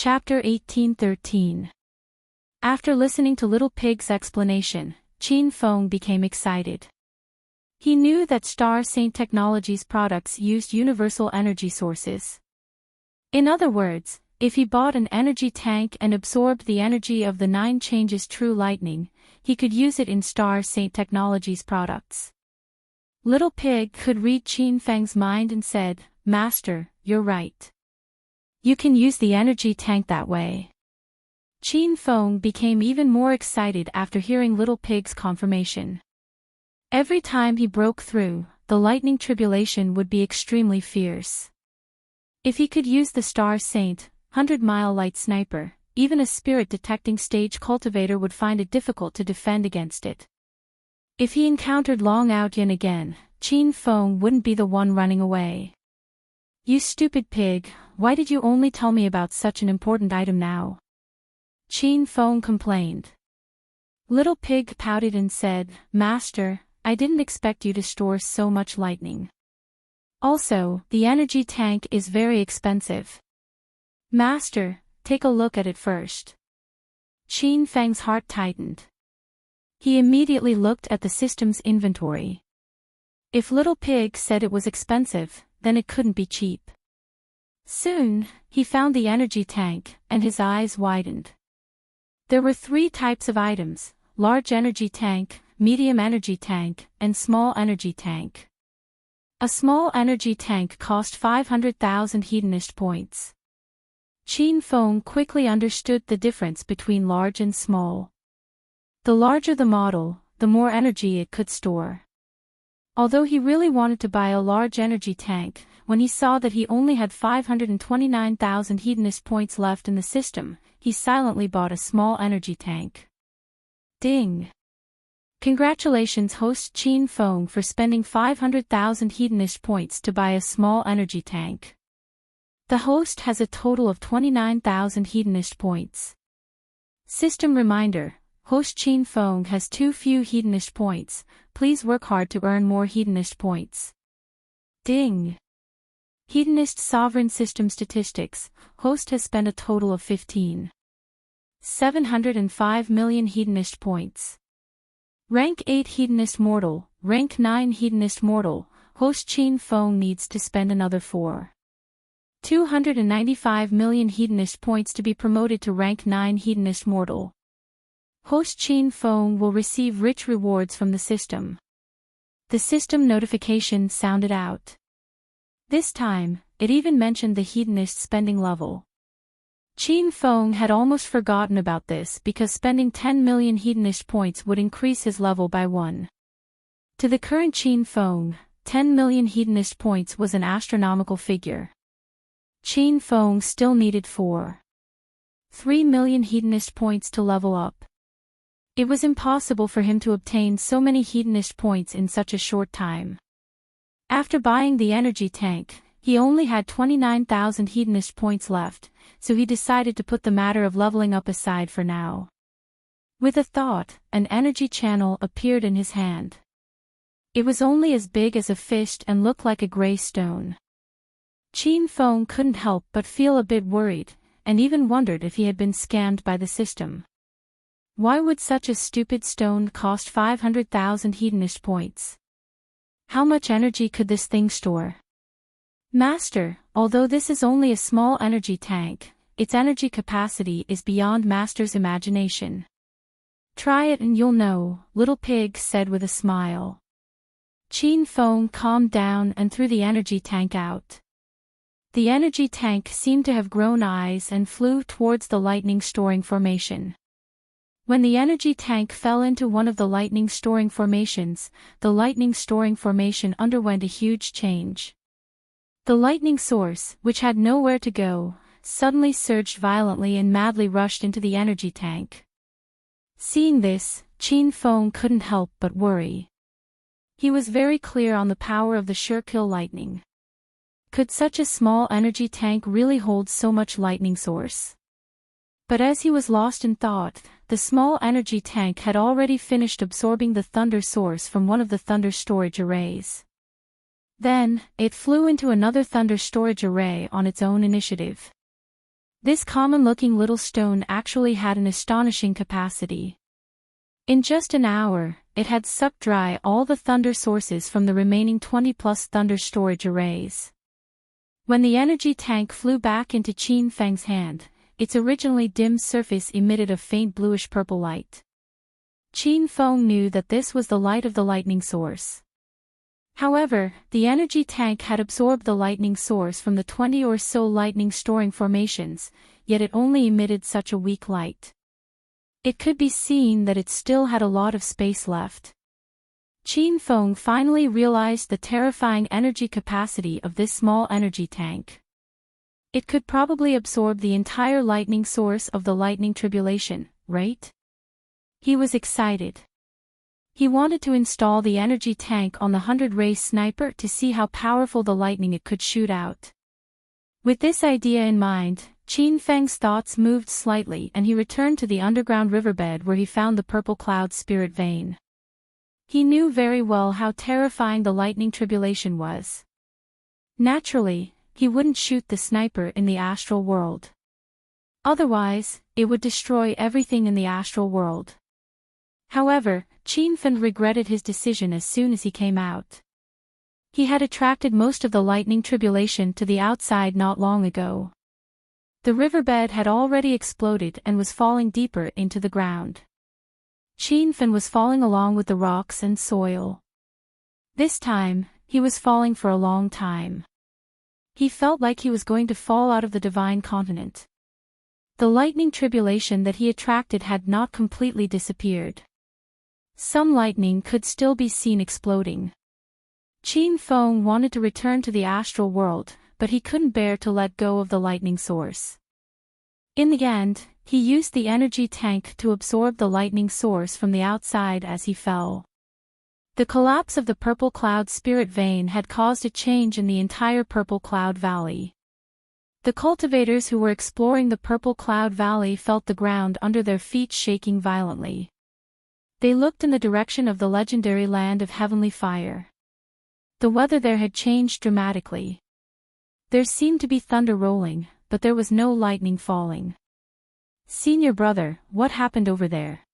Chapter 1813. After listening to Little Pig's explanation, Chin Feng became excited. He knew that Star Saint Technologies products used universal energy sources. In other words, if he bought an energy tank and absorbed the energy of the 9 changes true lightning, he could use it in Star Saint Technologies products. Little Pig could read Chin Feng's mind and said, "Master, you're right. You can use the energy tank that way." Chin Feng became even more excited after hearing Little Pig's confirmation. Every time he broke through, the lightning tribulation would be extremely fierce. If he could use the Star Saint 100-mile light sniper, even a spirit-detecting stage cultivator would find it difficult to defend against it. If he encountered Long Outyan again, Chin Feng wouldn't be the one running away. "You stupid pig, why did you only tell me about such an important item now?" Chin Feng complained. Little Pig pouted and said, "Master, I didn't expect you to store so much lightning. Also, the energy tank is very expensive. Master, take a look at it first." Chin Feng's heart tightened. He immediately looked at the system's inventory. If Little Pig said it was expensive, then it couldn't be cheap. Soon, he found the energy tank, and his eyes widened. There were 3 types of items: large energy tank, medium energy tank, and small energy tank. A small energy tank cost 500,000 hedonist points. Chin Feng quickly understood the difference between large and small. The larger the model, the more energy it could store. Although he really wanted to buy a large energy tank, when he saw that he only had 529,000 hedonist points left in the system, he silently bought a small energy tank. Ding! Congratulations, host Chin Feng, for spending 500,000 hedonist points to buy a small energy tank. The host has a total of 29,000 hedonist points. System reminder: host Chin Feng has too few hedonist points, please work hard to earn more hedonist points. Ding! Hedonist Sovereign System Statistics: host has spent a total of 15,705 million hedonist points. Rank 8 Hedonist Mortal, Rank 9 Hedonist Mortal, host Chin Feng needs to spend another 4,295 million hedonist points to be promoted to Rank 9 Hedonist Mortal. Host Chin Feng will receive rich rewards from the system. The system notification sounded out. This time, it even mentioned the hedonist spending level. Chin Feng had almost forgotten about this because spending 10 million hedonist points would increase his level by 1. To the current Chin Feng, 10 million hedonist points was an astronomical figure. Chin Feng still needed 3 million hedonist points to level up. It was impossible for him to obtain so many hedonist points in such a short time. After buying the energy tank, he only had 29,000 hedonist points left, so he decided to put the matter of leveling up aside for now. With a thought, an energy channel appeared in his hand. It was only as big as a fist and looked like a gray stone. Chin Feng couldn't help but feel a bit worried, and even wondered if he had been scammed by the system. Why would such a stupid stone cost 500,000 hedonist points? How much energy could this thing store? Master, although this is only a small energy tank, its energy capacity is beyond Master's imagination. Try it and you'll know, Little Pig said with a smile. Chin Feng calmed down and threw the energy tank out. The energy tank seemed to have grown eyes and flew towards the lightning storing formation. When the energy tank fell into one of the lightning storing formations, the lightning storing formation underwent a huge change. The lightning source, which had nowhere to go, suddenly surged violently and madly rushed into the energy tank. Seeing this, Chin Feng couldn't help but worry. He was very clear on the power of the sure-kill lightning. Could such a small energy tank really hold so much lightning source? But as he was lost in thought, the small energy tank had already finished absorbing the thunder source from one of the thunder storage arrays. Then, it flew into another thunder storage array on its own initiative. This common-looking little stone actually had an astonishing capacity. In just an hour, it had sucked dry all the thunder sources from the remaining 20-plus thunder storage arrays. When the energy tank flew back into Qin Feng's hand, its originally dim surface emitted a faint bluish-purple light. Qin Feng knew that this was the light of the lightning source. However, the energy tank had absorbed the lightning source from the 20 or so lightning-storing formations, yet it only emitted such a weak light. It could be seen that it still had a lot of space left. Qin Feng finally realized the terrifying energy capacity of this small energy tank. It could probably absorb the entire lightning source of the lightning tribulation, right? He was excited. He wanted to install the energy tank on the 100-ray sniper to see how powerful the lightning it could shoot out. With this idea in mind, Qin Feng's thoughts moved slightly and he returned to the underground riverbed where he found the purple cloud spirit vein. He knew very well how terrifying the lightning tribulation was. Naturally, he wouldn't shoot the sniper in the astral world. Otherwise, it would destroy everything in the astral world. However, Qin Feng regretted his decision as soon as he came out. He had attracted most of the lightning tribulation to the outside not long ago. The riverbed had already exploded and was falling deeper into the ground. Qin Feng was falling along with the rocks and soil. This time, he was falling for a long time. He felt like he was going to fall out of the divine continent. The lightning tribulation that he attracted had not completely disappeared. Some lightning could still be seen exploding. Qin Feng wanted to return to the astral world, but he couldn't bear to let go of the lightning source. In the end, he used the energy tank to absorb the lightning source from the outside as he fell. The collapse of the purple cloud spirit vein had caused a change in the entire purple cloud valley. The cultivators who were exploring the purple cloud valley felt the ground under their feet shaking violently. They looked in the direction of the legendary land of heavenly fire. The weather there had changed dramatically. There seemed to be thunder rolling, but there was no lightning falling. "Senior brother, what happened over there?"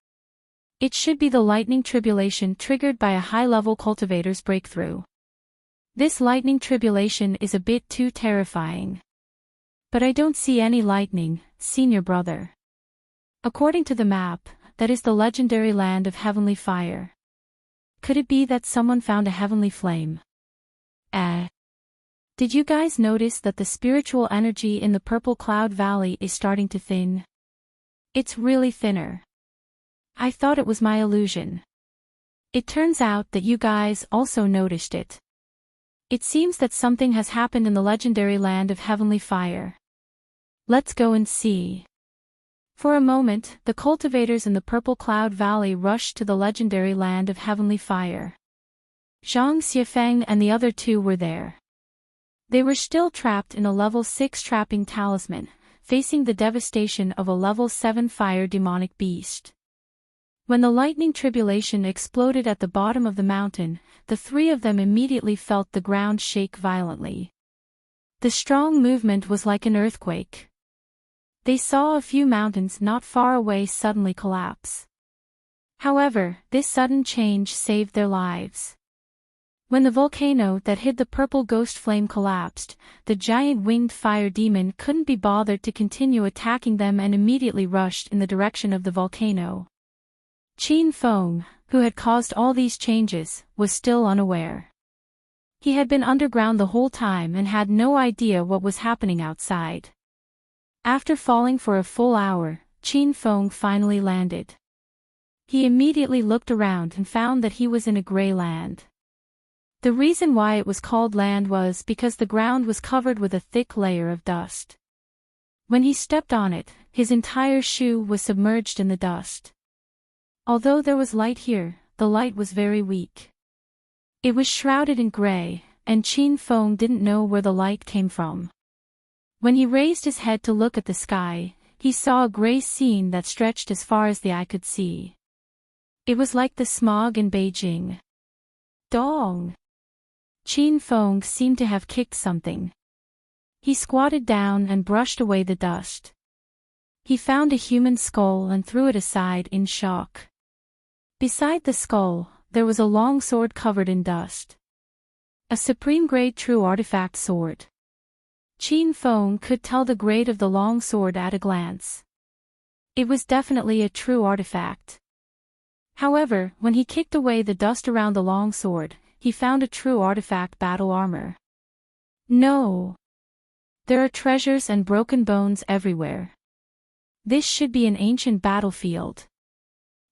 It should be the lightning tribulation triggered by a high-level cultivator's breakthrough. This lightning tribulation is a bit too terrifying. But I don't see any lightning, senior brother. According to the map, that is the legendary land of heavenly fire. Could it be that someone found a heavenly flame? Did you guys notice that the spiritual energy in the purple cloud valley is starting to thin? It's really thinner. I thought it was my illusion. It turns out that you guys also noticed it. It seems that something has happened in the legendary land of heavenly fire. Let's go and see. For a moment, the cultivators in the purple cloud valley rushed to the legendary land of heavenly fire. Zhang Xiefeng and the other two were there. They were still trapped in a level 6 trapping talisman, facing the devastation of a level 7 fire demonic beast. When the lightning tribulation exploded at the bottom of the mountain, the three of them immediately felt the ground shake violently. The strong movement was like an earthquake. They saw a few mountains not far away suddenly collapse. However, this sudden change saved their lives. When the volcano that hid the purple ghost flame collapsed, the giant winged fire demon couldn't be bothered to continue attacking them and immediately rushed in the direction of the volcano. Qin Feng, who had caused all these changes, was still unaware. He had been underground the whole time and had no idea what was happening outside. After falling for a full hour, Qin Feng finally landed. He immediately looked around and found that he was in a gray land. The reason why it was called land was because the ground was covered with a thick layer of dust. When he stepped on it, his entire shoe was submerged in the dust. Although there was light here, the light was very weak. It was shrouded in gray, and Qin Feng didn't know where the light came from. When he raised his head to look at the sky, he saw a gray scene that stretched as far as the eye could see. It was like the smog in Beijing. Dong! Qin Feng seemed to have kicked something. He squatted down and brushed away the dust. He found a human skull and threw it aside in shock. Beside the skull, there was a long sword covered in dust. A supreme-grade true artifact sword. Qin Feng could tell the grade of the long sword at a glance. It was definitely a true artifact. However, when he kicked away the dust around the long sword, he found a true artifact battle armor. No! There are treasures and broken bones everywhere. This should be an ancient battlefield.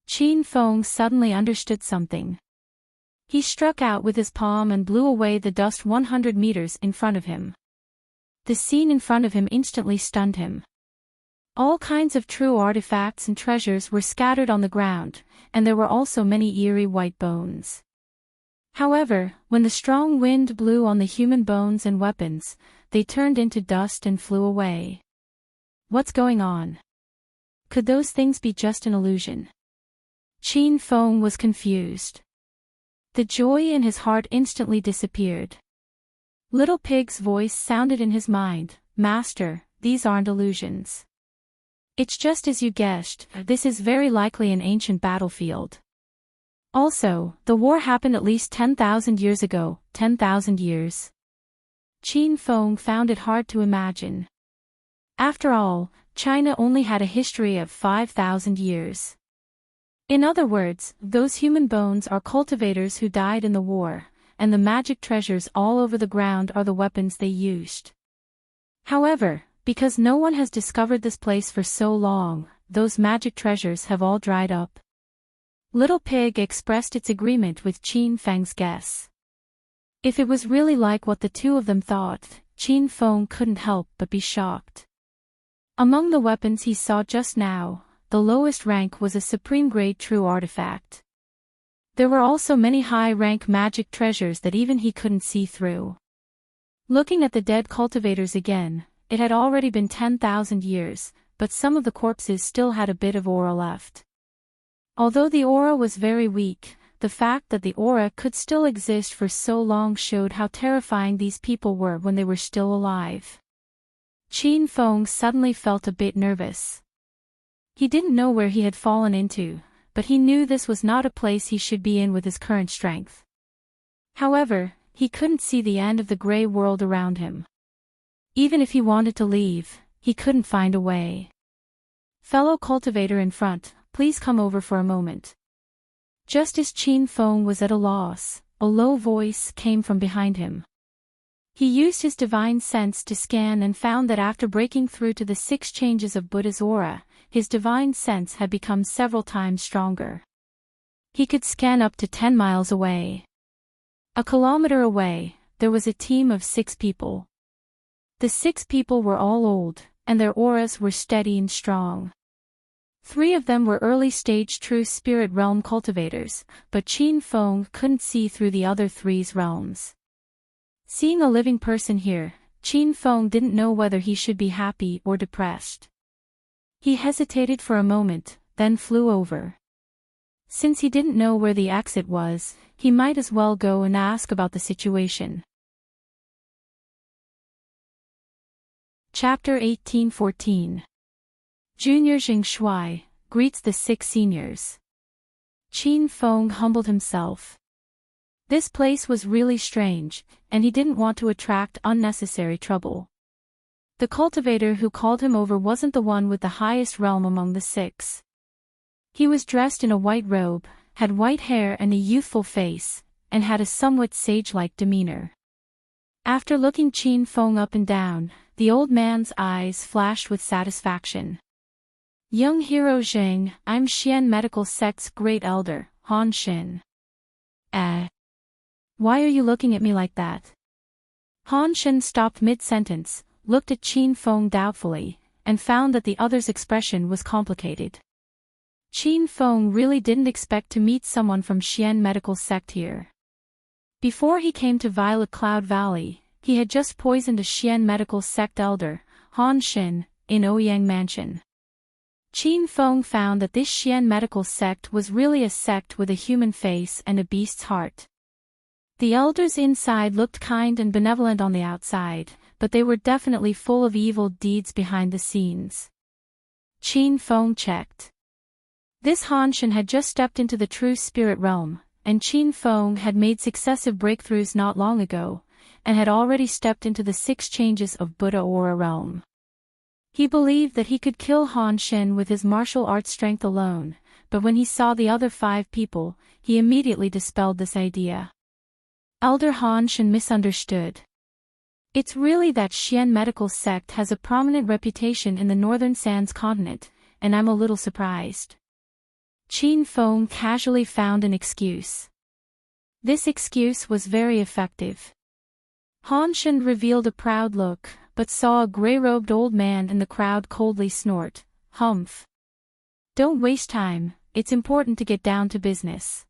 Qin Feng suddenly understood something. He struck out with his palm and blew away the dust 100 meters in front of him. The scene in front of him instantly stunned him. All kinds of true artifacts and treasures were scattered on the ground, and there were also many eerie white bones. However, when the strong wind blew on the human bones and weapons, they turned into dust and flew away. What's going on? Could those things be just an illusion? Qin Feng was confused. The joy in his heart instantly disappeared. Little Pig's voice sounded in his mind, "Master, these aren't illusions. It's just as you guessed, this is very likely an ancient battlefield. Also, the war happened at least 10,000 years ago, 10,000 years." Qin Feng found it hard to imagine. After all, China only had a history of 5,000 years. In other words, those human bones are cultivators who died in the war, and the magic treasures all over the ground are the weapons they used. However, because no one has discovered this place for so long, those magic treasures have all dried up. Little Pig expressed its agreement with Qin Feng's guess. If it was really like what the two of them thought, Qin Feng couldn't help but be shocked. Among the weapons he saw just now, the lowest rank was a supreme-grade true artifact. There were also many high-rank magic treasures that even he couldn't see through. Looking at the dead cultivators again, it had already been 10,000 years, but some of the corpses still had a bit of aura left. Although the aura was very weak, the fact that the aura could still exist for so long showed how terrifying these people were when they were still alive. Qin Feng suddenly felt a bit nervous. He didn't know where he had fallen into, but he knew this was not a place he should be in with his current strength. However, he couldn't see the end of the gray world around him. Even if he wanted to leave, he couldn't find a way. "Fellow cultivator in front, please come over for a moment." Just as Qin Feng was at a loss, a low voice came from behind him. He used his divine sense to scan and found that after breaking through to the 6 changes of Buddha's aura, his divine sense had become several times stronger. He could scan up to 10 miles away. A kilometer away, there was a team of 6 people. The 6 people were all old, and their auras were steady and strong. 3 of them were early-stage true spirit realm cultivators, but Qin Feng couldn't see through the other 3's realms. Seeing a living person here, Qin Feng didn't know whether he should be happy or depressed. He hesitated for a moment, then flew over. Since he didn't know where the exit was, he might as well go and ask about the situation. Chapter 1814. Junior Jing Shui greets the 6 seniors. Qin Feng humbled himself. This place was really strange, and he didn't want to attract unnecessary trouble. The cultivator who called him over wasn't the one with the highest realm among the 6. He was dressed in a white robe, had white hair and a youthful face, and had a somewhat sage-like demeanor. After looking Qin Feng up and down, the old man's eyes flashed with satisfaction. "Young hero Zheng, I'm Xian Medical Sect's great elder, Han Xin." Why are you looking at me like that?" Han Xin stopped mid-sentence, looked at Qin Feng doubtfully, and found that the other's expression was complicated. Qin Feng really didn't expect to meet someone from Xian Medical Sect here. Before he came to Violet Cloud Valley, he had just poisoned a Xian Medical Sect elder, Han Xin, in Ouyang Mansion. Qin Feng found that this Xian Medical Sect was really a sect with a human face and a beast's heart. The elders inside looked kind and benevolent on the outside, but they were definitely full of evil deeds behind the scenes. Qin Feng checked. This Han Shen had just stepped into the true spirit realm, and Qin Feng had made successive breakthroughs not long ago, and had already stepped into the 6 changes of Buddha Aura realm. He believed that he could kill Han Shen with his martial arts strength alone, but when he saw the other 5 people, he immediately dispelled this idea. Elder Han Shen misunderstood. It's really that Xian medical sect has a prominent reputation in the northern Sands continent, and I'm a little surprised. Qin Feng casually found an excuse. This excuse was very effective. Han Shen revealed a proud look, but saw a gray-robed old man in the crowd coldly snort, "Humph. Don't waste time, it's important to get down to business."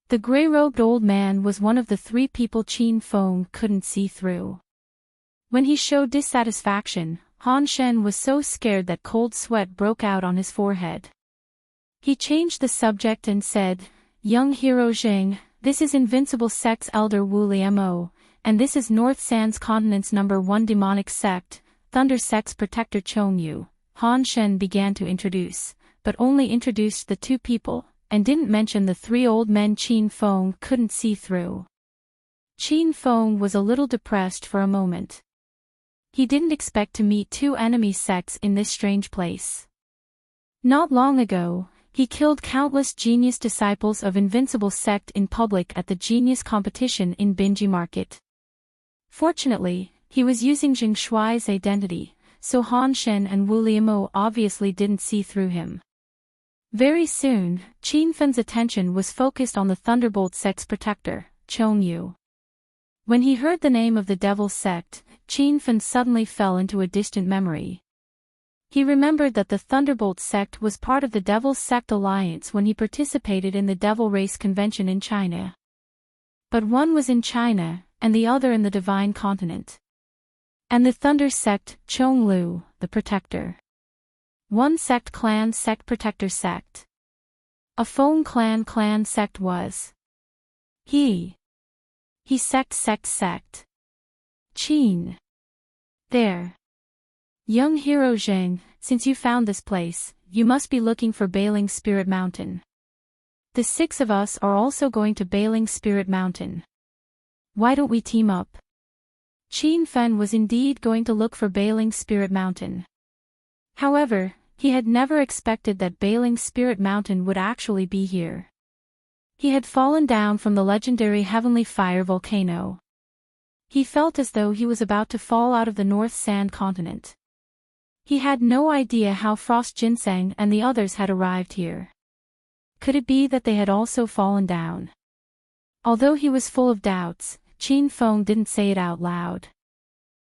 The gray-robed old man was one of the 3 people Qin Feng couldn't see through. When he showed dissatisfaction, Han Shen was so scared that cold sweat broke out on his forehead. He changed the subject and said, "Young hero Zheng, this is Invincible Sect's Elder Wu Liemo, and this is North Sands Continent's #1 demonic sect, Thunder Sect's Protector Chongyu." Han Shen began to introduce, but only introduced the 2 people, and didn't mention the 3 old men Qin Feng couldn't see through. Qin Feng was a little depressed for a moment. He didn't expect to meet 2 enemy sects in this strange place. Not long ago, he killed countless genius disciples of Invincible Sect in public at the genius competition in Binji Market. Fortunately, he was using Zheng Shuai's identity, so Han Shen and Wu Liemo obviously didn't see through him. Very soon, Qin Feng's attention was focused on the Thunderbolt Sect's protector, Chongyu. When he heard the name of the Devil Sect, Qin Feng suddenly fell into a distant memory. He remembered that the Thunderbolt Sect was part of the Devil Sect Alliance when he participated in the Devil Race Convention in China. But one was in China, and the other in the Divine Continent. And the Thunder Sect, Chonglu, the Protector. One sect clan sect protector sect. A Feng clan sect was. He sect. Qin. There. Young hero Zheng, since you found this place, you must be looking for Bailing Spirit Mountain. The 6 of us are also going to Bailing Spirit Mountain. Why don't we team up? Qin Feng was indeed going to look for Bailing Spirit Mountain. However, he had never expected that Bailing Spirit Mountain would actually be here. He had fallen down from the legendary Heavenly Fire volcano. He felt as though he was about to fall out of the North Sand continent. He had no idea how Frost Ginseng and the others had arrived here. Could it be that they had also fallen down? Although he was full of doubts, Qin Feng didn't say it out loud.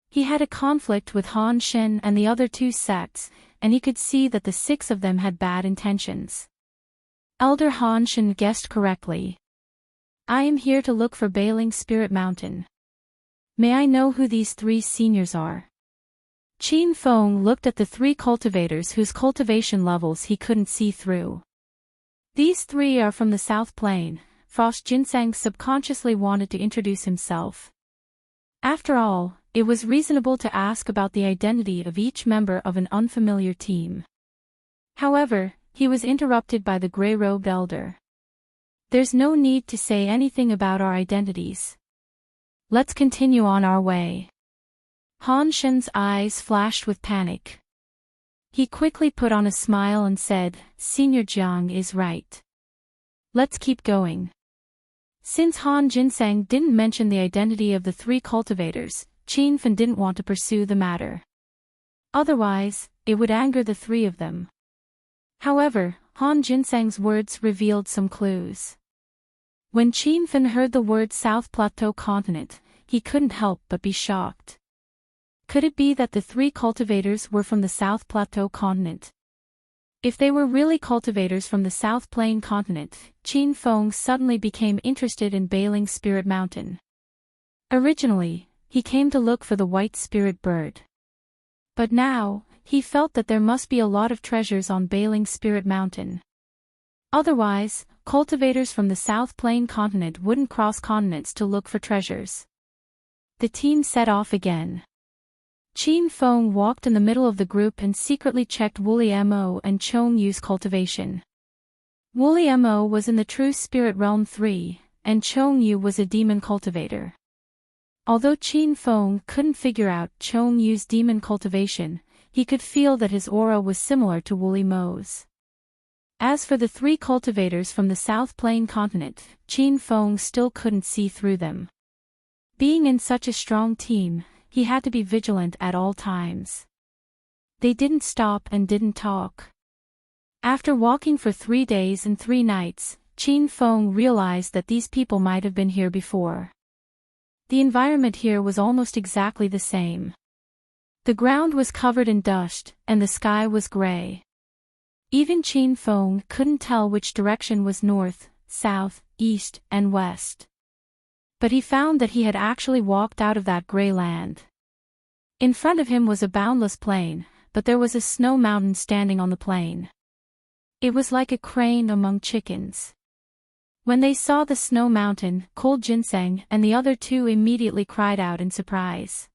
He had a conflict with Han Shen and the other 2 sects, and he could see that the 6 of them had bad intentions. Elder Han Shen guessed correctly. I am here to look for Bailing Spirit Mountain. May I know who these 3 seniors are? Qin Feng looked at the 3 cultivators whose cultivation levels he couldn't see through. These 3 are from the South Plain. Frost Ginseng subconsciously wanted to introduce himself. After all, it was reasonable to ask about the identity of each member of an unfamiliar team. However, he was interrupted by the gray-robed elder. There's no need to say anything about our identities. Let's continue on our way. Han Shen's eyes flashed with panic. He quickly put on a smile and said, Senior Jiang is right. Let's keep going. Since Han Ginseng didn't mention the identity of the 3 cultivators, Qin Feng didn't want to pursue the matter. Otherwise, it would anger the 3 of them. However, Han Ginseng's words revealed some clues. When Qin Feng heard the word South Plateau Continent, he couldn't help but be shocked. Could it be that the 3 cultivators were from the South Plateau Continent? If they were really cultivators from the South Plain Continent, Qin Feng suddenly became interested in Bailing Spirit Mountain. Originally, he came to look for the white spirit bird. But now, he felt that there must be a lot of treasures on Bailing Spirit Mountain. Otherwise, cultivators from the South Plain Continent wouldn't cross continents to look for treasures. The team set off again. Qin Feng walked in the middle of the group and secretly checked Wooly Mo and Chong Yu's cultivation. Wooly Mo was in the True Spirit Realm 3, and Chong Yu was a demon cultivator. Although Qin Feng couldn't figure out Chong Yu's demon cultivation, he could feel that his aura was similar to Wooly Mo's. As for the three cultivators from the South Plain continent, Qin Feng still couldn't see through them. Being in such a strong team, he had to be vigilant at all times. They didn't stop and didn't talk. After walking for 3 days and 3 nights, Qin Feng realized that these people might have been here before. The environment here was almost exactly the same. The ground was covered in dust, and the sky was gray. Even Qin Feng couldn't tell which direction was north, south, east, and west. But he found that he had actually walked out of that gray land. In front of him was a boundless plain, but there was a snow mountain standing on the plain. It was like a crane among chickens. When they saw the snow mountain, Cold Ginseng and the other two immediately cried out in surprise.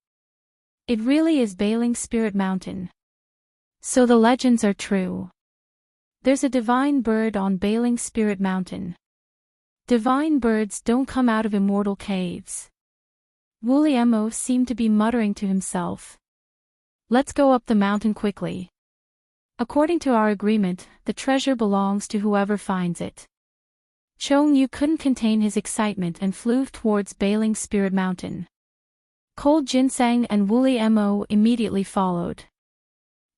It really is Bailing Spirit Mountain. So the legends are true. There's a divine bird on Bailing Spirit Mountain. Divine birds don't come out of immortal caves. Wooly Mo seemed to be muttering to himself. Let's go up the mountain quickly. According to our agreement, the treasure belongs to whoever finds it. Chong Yu couldn't contain his excitement and flew towards Bailing Spirit Mountain. Cold Ginseng and Wooly Mo immediately followed.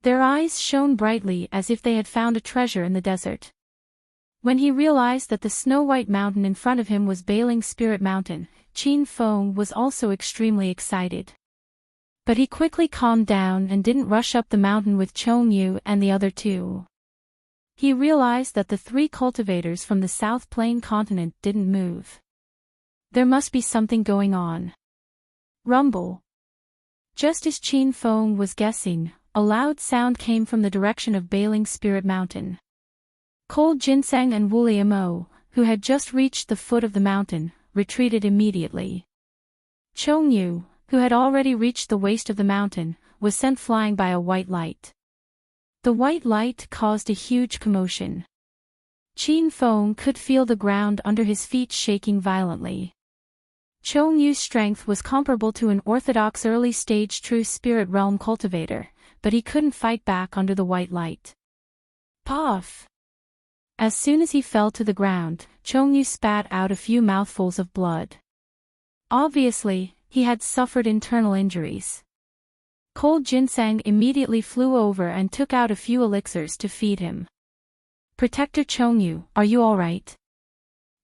Their eyes shone brightly as if they had found a treasure in the desert. When he realized that the snow-white mountain in front of him was Bailing Spirit Mountain, Qin Feng was also extremely excited. But he quickly calmed down and didn't rush up the mountain with Chong Yu and the other two. He realized that the three cultivators from the South Plain continent didn't move. There must be something going on. Rumble. Just as Qin Feng was guessing, a loud sound came from the direction of Bailing Spirit Mountain. Cold Ginseng and Wooly Mo, who had just reached the foot of the mountain, retreated immediately. Chong Yu, who had already reached the waist of the mountain, was sent flying by a white light. The white light caused a huge commotion. Qin Feng could feel the ground under his feet shaking violently. Chong Yu's strength was comparable to an orthodox early-stage True Spirit Realm cultivator, but he couldn't fight back under the white light. Puff! As soon as he fell to the ground, Chong Yu spat out a few mouthfuls of blood. Obviously, he had suffered internal injuries. Cold Ginseng immediately flew over and took out a few elixirs to feed him. Protector Chong Yu, are you alright?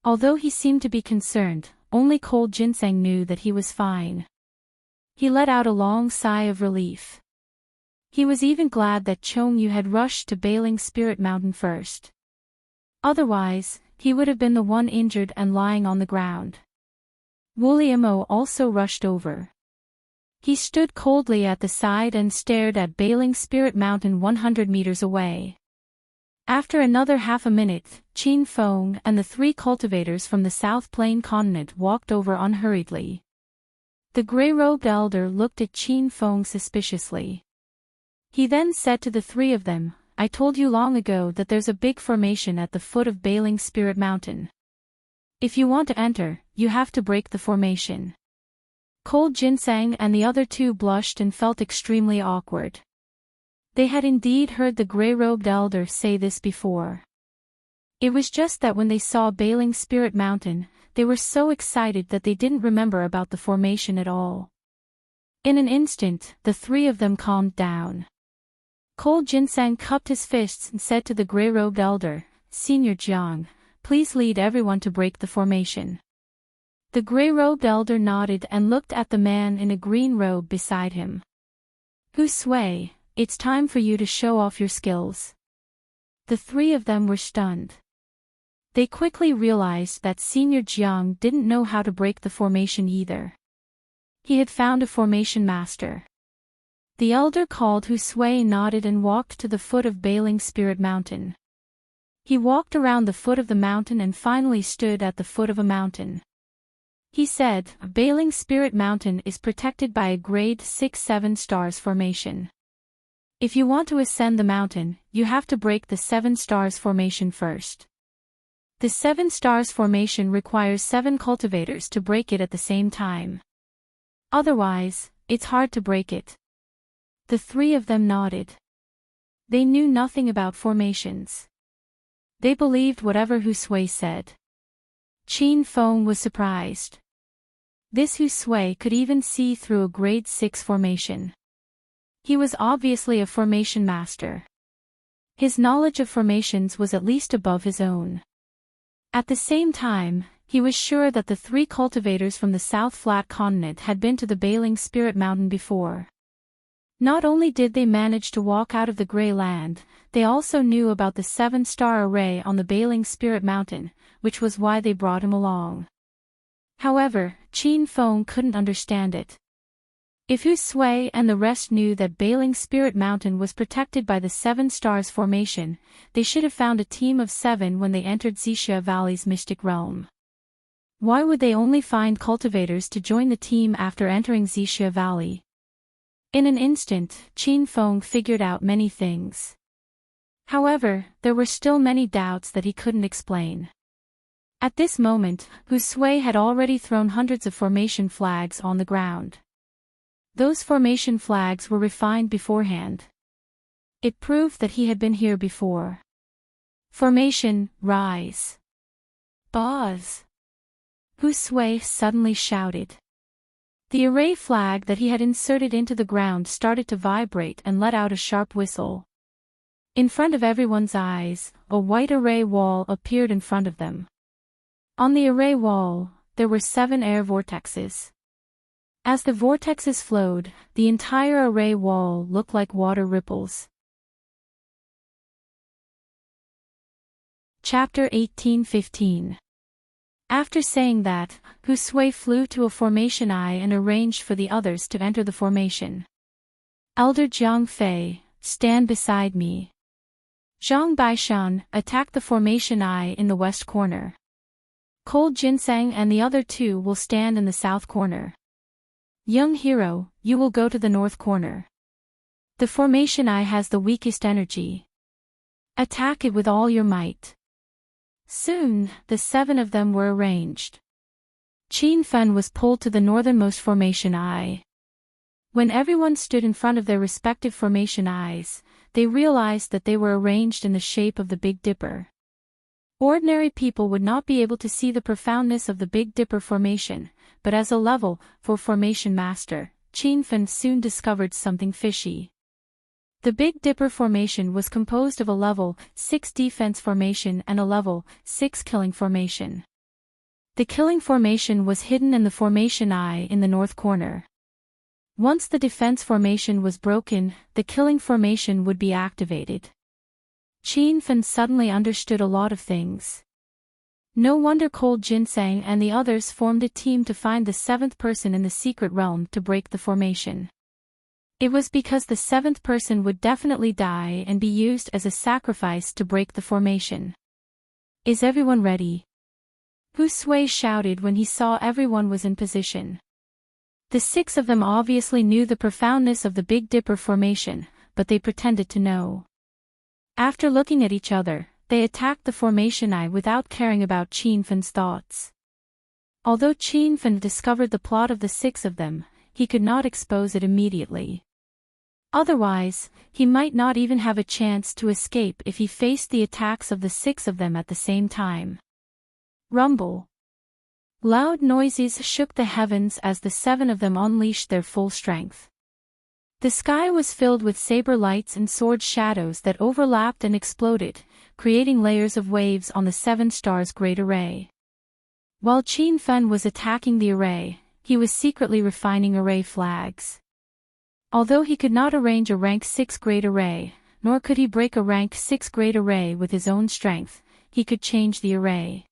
Although he seemed to be concerned, only Cold Ginseng knew that he was fine. He let out a long sigh of relief. He was even glad that Chong Yu had rushed to Bailing Spirit Mountain first. Otherwise, he would have been the one injured and lying on the ground. Wooly Mo also rushed over. He stood coldly at the side and stared at Bailing Spirit Mountain 100 meters away. After another half a minute, Qin Feng and the three cultivators from the South Plain continent walked over unhurriedly. The gray-robed elder looked at Qin Feng suspiciously. He then said to the three of them, I told you long ago that there's a big formation at the foot of Bailing Spirit Mountain. If you want to enter, you have to break the formation. Cold Ginseng and the other two blushed and felt extremely awkward. They had indeed heard the gray-robed elder say this before. It was just that when they saw Bailing Spirit Mountain, they were so excited that they didn't remember about the formation at all. In an instant, the three of them calmed down. Cold Ginseng cupped his fists and said to the gray-robed elder, Senior Jiang, please lead everyone to break the formation. The gray-robed elder nodded and looked at the man in a green robe beside him. Hu Sui, it's time for you to show off your skills. The three of them were stunned. They quickly realized that Senior Jiang didn't know how to break the formation either. He had found a formation master. The elder called Hu Sui nodded and walked to the foot of Bailing Spirit Mountain. He walked around the foot of the mountain and finally stood at the foot of a mountain. He said, Bailing Spirit Mountain is protected by a grade 6 7 stars formation. If you want to ascend the mountain, you have to break the 7 stars formation first. The 7 stars formation requires 7 cultivators to break it at the same time. Otherwise, it's hard to break it. The three of them nodded. They knew nothing about formations. They believed whatever Husui said. Qin Feng was surprised. This Husui could even see through a grade 6 formation. He was obviously a formation master. His knowledge of formations was at least above his own. At the same time, he was sure that the 3 cultivators from the South Flat Continent had been to the Bailing Spirit Mountain before. Not only did they manage to walk out of the Grey Land, they also knew about the 7-star array on the Bailing Spirit Mountain, which was why they brought him along. However, Qin Feng couldn't understand it. If Husui and the rest knew that Bailing Spirit Mountain was protected by the 7 stars formation, they should have found a team of 7 when they entered Xixia Valley's mystic realm. Why would they only find cultivators to join the team after entering Xixia Valley? In an instant, Qin Feng figured out many things. However, there were still many doubts that he couldn't explain. At this moment, Husui had already thrown hundreds of formation flags on the ground. Those formation flags were refined beforehand. It proved that he had been here before. Formation, rise. Buzz. Husui suddenly shouted. The array flag that he had inserted into the ground started to vibrate and let out a sharp whistle. In front of everyone's eyes, a white array wall appeared in front of them. On the array wall, there were 7 air vortexes. As the vortexes flowed, the entire array wall looked like water ripples. Chapter 18:15. After saying that, Husui flew to a formation eye and arranged for the others to enter the formation. Elder Jiang Fei, stand beside me. Zhang Baishan, attack the formation eye in the west corner. Cold Ginseng and the other 2 will stand in the south corner. Young hero, you will go to the north corner. The formation eye has the weakest energy. Attack it with all your might. Soon, the 7 of them were arranged. Qin Feng was pulled to the northernmost formation eye. When everyone stood in front of their respective formation eyes, they realized that they were arranged in the shape of the Big Dipper. Ordinary people would not be able to see the profoundness of the Big Dipper formation, but as a level 4 formation master, Qin Feng soon discovered something fishy. The Big Dipper formation was composed of a level 6 defense formation and a level 6 killing formation. The killing formation was hidden in the formation eye in the north corner. Once the defense formation was broken, the killing formation would be activated. Qin Feng suddenly understood a lot of things. No wonder Cold Ginseng and the others formed a team to find the 7th person in the secret realm to break the formation. It was because the 7th person would definitely die and be used as a sacrifice to break the formation. Is everyone ready? Husui shouted when he saw everyone was in position. The 6 of them obviously knew the profoundness of the Big Dipper formation, but they pretended to know. After looking at each other, they attacked the formation eye without caring about Qin Feng's thoughts. Although Qin Feng discovered the plot of the 6 of them, he could not expose it immediately. Otherwise, he might not even have a chance to escape if he faced the attacks of the 6 of them at the same time. Rumble. Loud noises shook the heavens as the 7 of them unleashed their full strength. The sky was filled with saber lights and sword shadows that overlapped and exploded, creating layers of waves on the 7 stars great array. While Qin Feng was attacking the array, he was secretly refining array flags. Although he could not arrange a rank 6 great array, nor could he break a rank 6 great array with his own strength, he could change the array.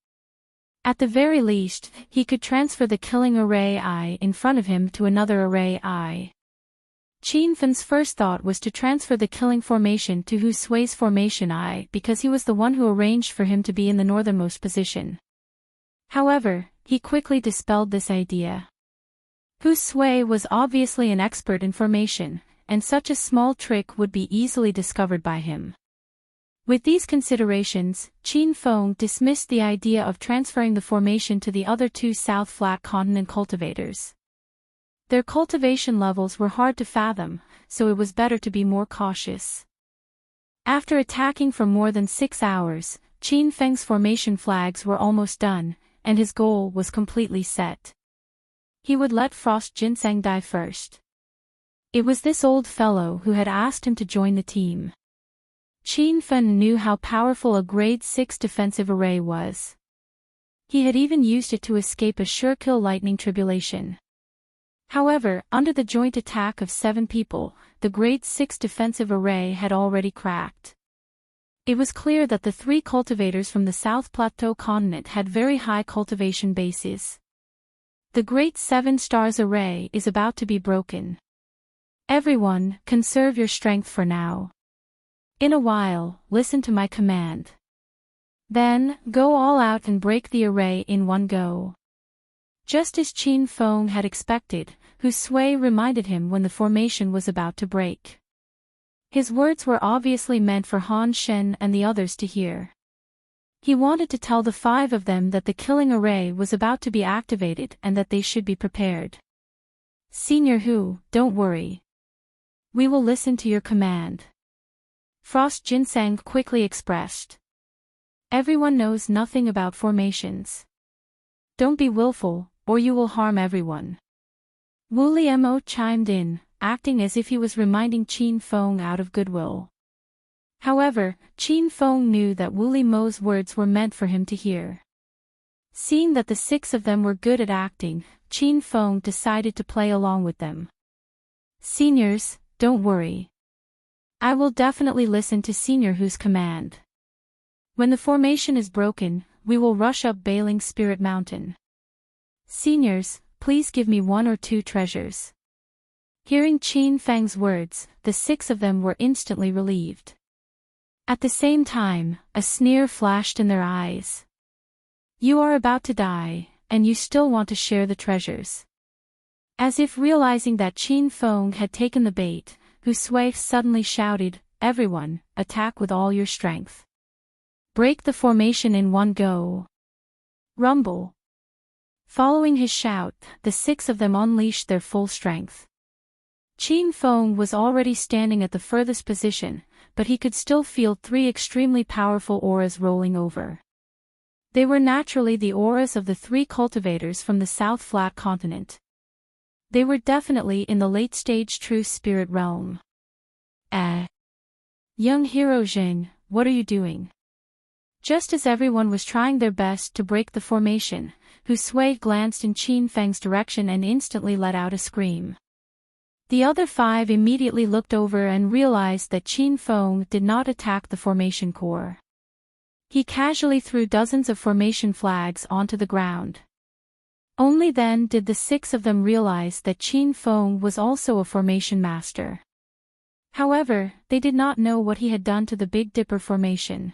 At the very least, he could transfer the killing array eye in front of him to another array eye. Qin Feng's first thought was to transfer the killing formation to Husui's formation eye because he was the one who arranged for him to be in the northernmost position. However, he quickly dispelled this idea. Hu Sui was obviously an expert in formation, and such a small trick would be easily discovered by him. With these considerations, Qin Feng dismissed the idea of transferring the formation to the other two South Flat Continent cultivators. Their cultivation levels were hard to fathom, so it was better to be more cautious. After attacking for more than 6 hours, Qin Feng's formation flags were almost done, and his goal was completely set. He would let Frost Ginseng die first. It was this old fellow who had asked him to join the team. Qin Feng knew how powerful a grade 6 defensive array was. He had even used it to escape a sure-kill lightning tribulation. However, under the joint attack of 7 people, the grade 6 defensive array had already cracked. It was clear that the 3 cultivators from the South Plateau continent had very high cultivation bases. The grade 7 stars array is about to be broken. Everyone, conserve your strength for now. In a while, listen to my command. Then, go all out and break the array in one go. Just as Qin Feng had expected, Hu Sui reminded him when the formation was about to break. His words were obviously meant for Han Shen and the others to hear. He wanted to tell the 5 of them that the killing array was about to be activated and that they should be prepared. Senior Hu, don't worry. We will listen to your command. Frost Ginseng quickly expressed. Everyone knows nothing about formations. Don't be willful, or you will harm everyone. Wu Liemo chimed in, acting as if he was reminding Qin Feng out of goodwill. However, Qin Feng knew that Wu Liemo's words were meant for him to hear. Seeing that the 6 of them were good at acting, Qin Feng decided to play along with them. Seniors, don't worry. I will definitely listen to Senior Hu's command. When the formation is broken, we will rush up Bailing Spirit Mountain. Seniors, please give me 1 or 2 treasures. Hearing Qin Feng's words, the 6 of them were instantly relieved. At the same time, a sneer flashed in their eyes. You are about to die, and you still want to share the treasures. As if realizing that Qin Feng had taken the bait, Hu Sui suddenly shouted, Everyone, attack with all your strength. Break the formation in one go. Rumble. Following his shout, the 6 of them unleashed their full strength. Qin Feng was already standing at the furthest position, but he could still feel 3 extremely powerful auras rolling over. They were naturally the auras of the 3 cultivators from the South Flat Continent. They were definitely in the late-stage true spirit realm. Young hero Zheng, what are you doing? Just as everyone was trying their best to break the formation, Hu Sui glanced in Qin Feng's direction and instantly let out a scream. The other 5 immediately looked over and realized that Qin Feng did not attack the formation core. He casually threw dozens of formation flags onto the ground. Only then did the 6 of them realize that Qin Feng was also a formation master. However, they did not know what he had done to the Big Dipper formation.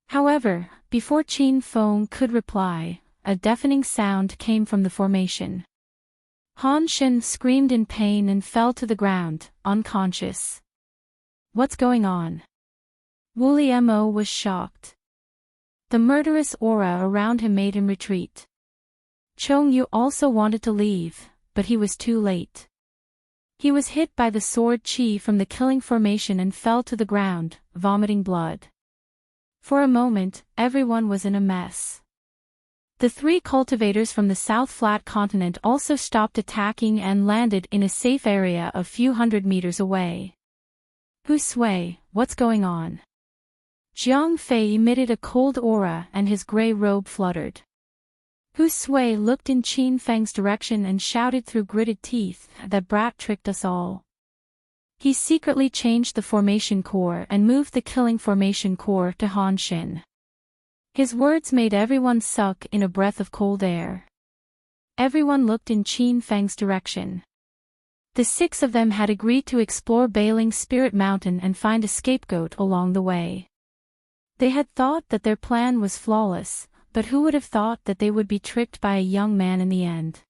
However, before Qin Feng could reply, a deafening sound came from the formation. Han Shen screamed in pain and fell to the ground, unconscious. What's going on? Wu Liemo was shocked. The murderous aura around him made him retreat. Chong Yu also wanted to leave, but he was too late. He was hit by the sword chi from the killing formation and fell to the ground, vomiting blood. For a moment, everyone was in a mess. The 3 cultivators from the South Flat Continent also stopped attacking and landed in a safe area a few hundred meters away. Hu Sui, what's going on? Jiang Fei emitted a cold aura and his gray robe fluttered. Hu Sui looked in Qin Feng's direction and shouted through gritted teeth, that brat tricked us all. He secretly changed the formation core and moved the killing formation core to Han Shen. His words made everyone suck in a breath of cold air. Everyone looked in Qin Feng's direction. The 6 of them had agreed to explore Bailing Spirit Mountain and find a scapegoat along the way. They had thought that their plan was flawless, but who would have thought that they would be tricked by a young man in the end?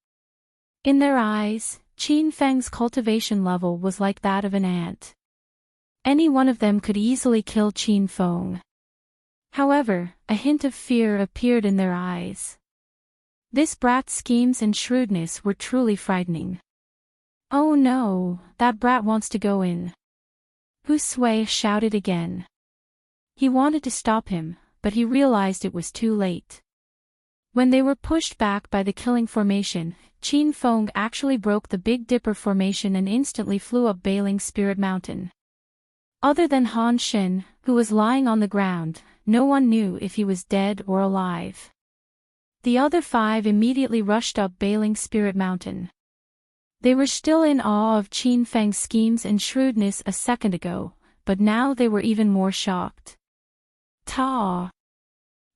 In their eyes, Qin Feng's cultivation level was like that of an ant. Any one of them could easily kill Qin Feng. However, a hint of fear appeared in their eyes. This brat's schemes and shrewdness were truly frightening. "Oh no, that brat wants to go in!" Hu Sui shouted again. He wanted to stop him, but he realized it was too late. When they were pushed back by the killing formation, Qin Feng actually broke the Big Dipper formation and instantly flew up Bailing Spirit Mountain. Other than Han Shen, who was lying on the ground, no one knew if he was dead or alive. The other 5 immediately rushed up Bailing Spirit Mountain. They were still in awe of Qin Feng's schemes and shrewdness a second ago, but now they were even more shocked. Ta!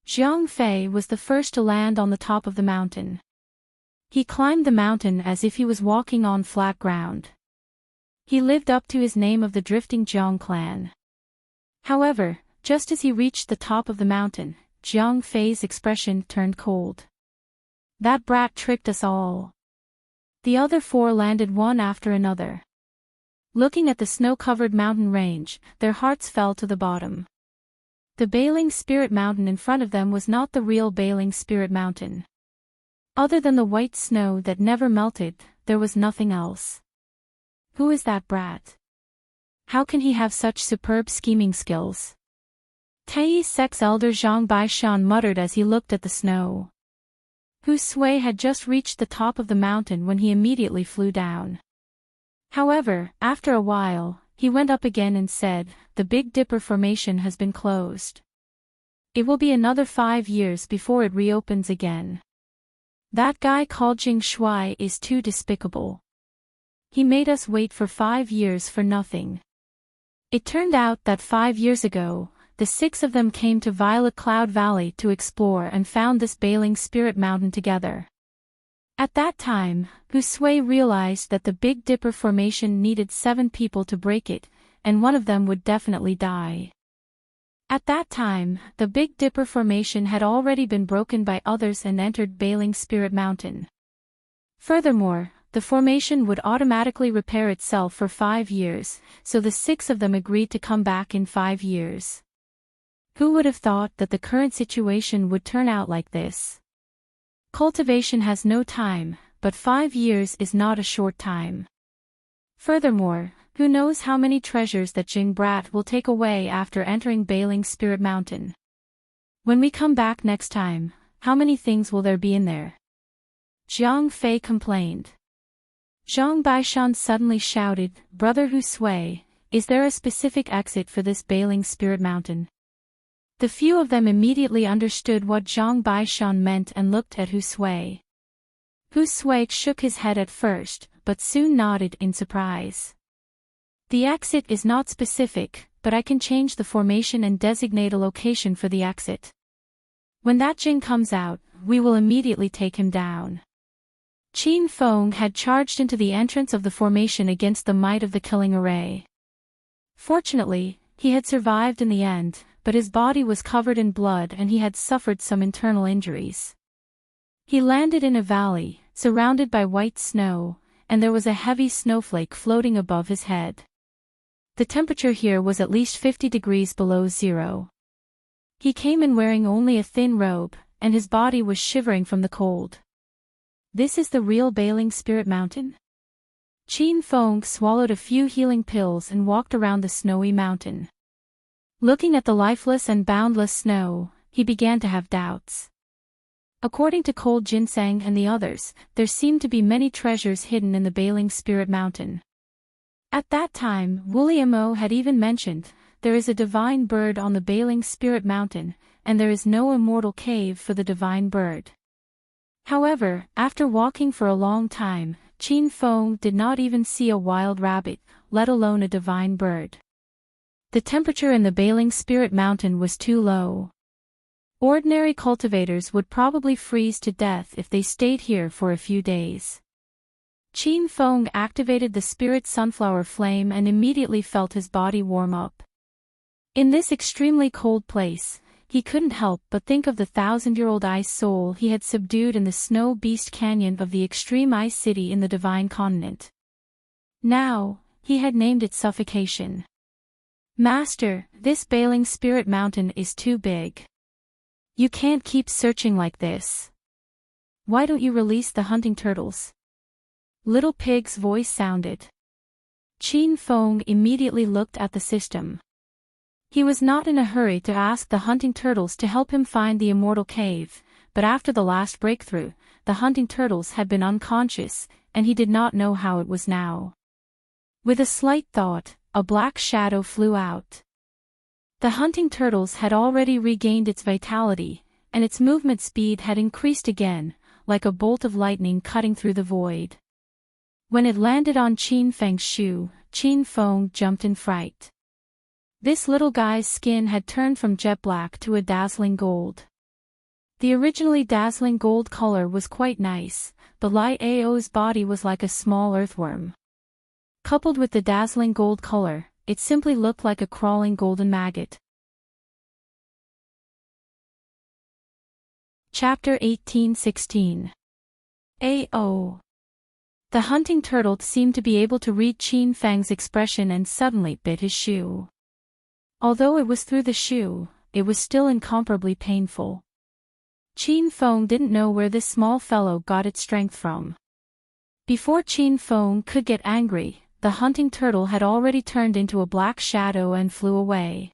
Zhang Fei was the first to land on the top of the mountain. He climbed the mountain as if he was walking on flat ground. He lived up to his name of the Drifting Jiang clan. However, just as he reached the top of the mountain, Zhang Fei's expression turned cold. "That brat tricked us all." The other 4 landed one after another. Looking at the snow-covered mountain range, their hearts fell to the bottom. The Bailing Spirit Mountain in front of them was not the real Bailing Spirit Mountain. Other than the white snow that never melted, there was nothing else. Who is that brat? How can he have such superb scheming skills? Tai Sec's elder Zhang Baishan muttered as he looked at the snow. Hu Sui had just reached the top of the mountain when he immediately flew down. However, after a while, he went up again and said, "The Big Dipper formation has been closed. It will be another 5 years before it reopens again. That guy called Jing Shui is too despicable. He made us wait for 5 years for nothing." It turned out that 5 years ago, the 6 of them came to Violet Cloud Valley to explore and found this Bailing Spirit Mountain together. At that time, Hu Sui realized that the Big Dipper formation needed 7 people to break it, and one of them would definitely die. At that time, the Big Dipper formation had already been broken by others and entered Bailing Spirit Mountain. Furthermore, the formation would automatically repair itself for 5 years, so the 6 of them agreed to come back in 5 years. Who would have thought that the current situation would turn out like this? Cultivation has no time, but 5 years is not a short time. Furthermore, who knows how many treasures that Jing Brat will take away after entering Bailing Spirit Mountain? When we come back next time, how many things will there be in there? Zhang Fei complained. Zhang Baishan suddenly shouted, "Brother Hu Sui, is there a specific exit for this Bailing Spirit Mountain?" The few of them immediately understood what Zhang Baishan meant and looked at Hu Sui. Hu Sui shook his head at first, but soon nodded in surprise. "The exit is not specific, but I can change the formation and designate a location for the exit. When that Jing comes out, we will immediately take him down." Qin Feng had charged into the entrance of the formation against the might of the killing array. Fortunately, he had survived in the end, but his body was covered in blood and he had suffered some internal injuries. He landed in a valley, surrounded by white snow, and there was a heavy snowflake floating above his head. The temperature here was at least 50 degrees below zero. He came in wearing only a thin robe, and his body was shivering from the cold. This is the real Bailing Spirit Mountain? Qin Feng swallowed a few healing pills and walked around the snowy mountain. Looking at the lifeless and boundless snow, he began to have doubts. According to Cold Ginseng and the others, there seemed to be many treasures hidden in the Bailing Spirit Mountain. At that time, Wooly Mo had even mentioned, there is a divine bird on the Bailing Spirit Mountain, and there is no immortal cave for the divine bird. However, after walking for a long time, Qin Feng did not even see a wild rabbit, let alone a divine bird. The temperature in the Bailing Spirit Mountain was too low. Ordinary cultivators would probably freeze to death if they stayed here for a few days. Qin Feng activated the spirit sunflower flame and immediately felt his body warm up. In this extremely cold place, he couldn't help but think of the 1,000-year-old ice soul he had subdued in the Snow Beast Canyon of the extreme ice city in the Divine Continent. Now, he had named it Suffocation. Master, this bailing spirit mountain is too big. You can't keep searching like this. Why don't you release the hunting turtles? Little Pig's voice sounded. Qin Feng immediately looked at the system. He was not in a hurry to ask the hunting turtles to help him find the immortal cave, but after the last breakthrough, the hunting turtles had been unconscious, and he did not know how it was now. With a slight thought, a black shadow flew out. The hunting turtles had already regained its vitality, and its movement speed had increased again, like a bolt of lightning cutting through the void. When it landed on Qin Feng's shoe, Qin Feng jumped in fright. This little guy's skin had turned from jet black to a dazzling gold. The originally dazzling gold color was quite nice, but Lai Ao's body was like a small earthworm. Coupled with the dazzling gold color, it simply looked like a crawling golden maggot. Chapter 18:16. A.O. The hunting turtle seemed to be able to read Qin Feng's expression and suddenly bit his shoe. Although it was through the shoe, it was still incomparably painful. Qin Feng didn't know where this small fellow got its strength from. Before Qin Feng could get angry, the hunting turtle had already turned into a black shadow and flew away.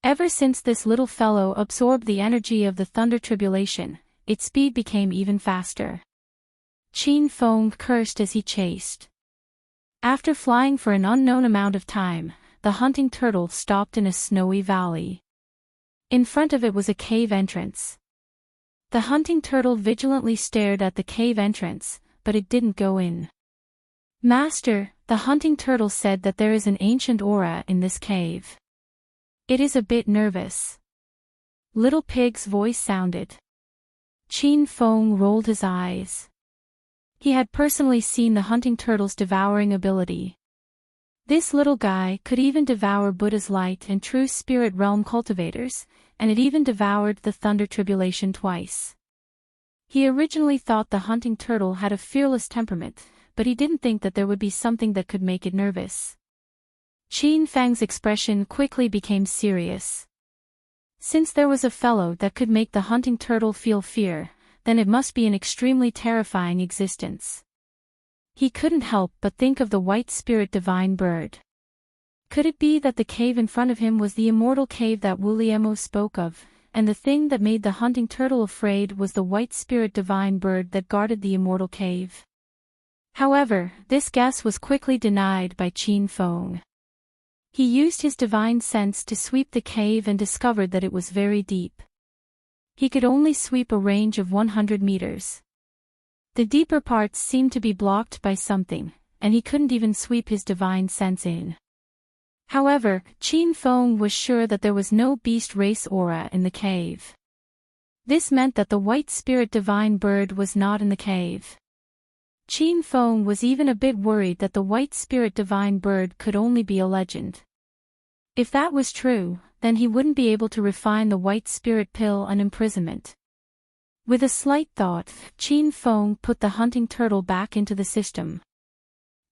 Ever since this little fellow absorbed the energy of the thunder tribulation, its speed became even faster. Qin Feng cursed as he chased. After flying for an unknown amount of time, the hunting turtle stopped in a snowy valley. In front of it was a cave entrance. The hunting turtle vigilantly stared at the cave entrance, but it didn't go in. Master, the hunting turtle said that there is an ancient aura in this cave. It is a bit nervous. Little Pig's voice sounded. Qin Feng rolled his eyes. He had personally seen the hunting turtle's devouring ability. This little guy could even devour Buddha's light and true spirit realm cultivators, and it even devoured the thunder tribulation twice. He originally thought the hunting turtle had a fearless temperament, but he didn't think that there would be something that could make it nervous. Qin Feng's expression quickly became serious. Since there was a fellow that could make the hunting turtle feel fear, then it must be an extremely terrifying existence. He couldn't help but think of the white spirit divine bird. Could it be that the cave in front of him was the immortal cave that Wu Liemo spoke of, and the thing that made the hunting turtle afraid was the white spirit divine bird that guarded the immortal cave? However, this guess was quickly denied by Qin Feng. He used his divine sense to sweep the cave and discovered that it was very deep. He could only sweep a range of 100 meters. The deeper parts seemed to be blocked by something, and he couldn't even sweep his divine sense in. However, Qin Feng was sure that there was no beast race aura in the cave. This meant that the white spirit divine bird was not in the cave. Qin Feng was even a bit worried that the white spirit divine bird could only be a legend. If that was true, then he wouldn't be able to refine the white spirit pill and imprisonment. With a slight thought, Qin Feng put the hunting turtle back into the system.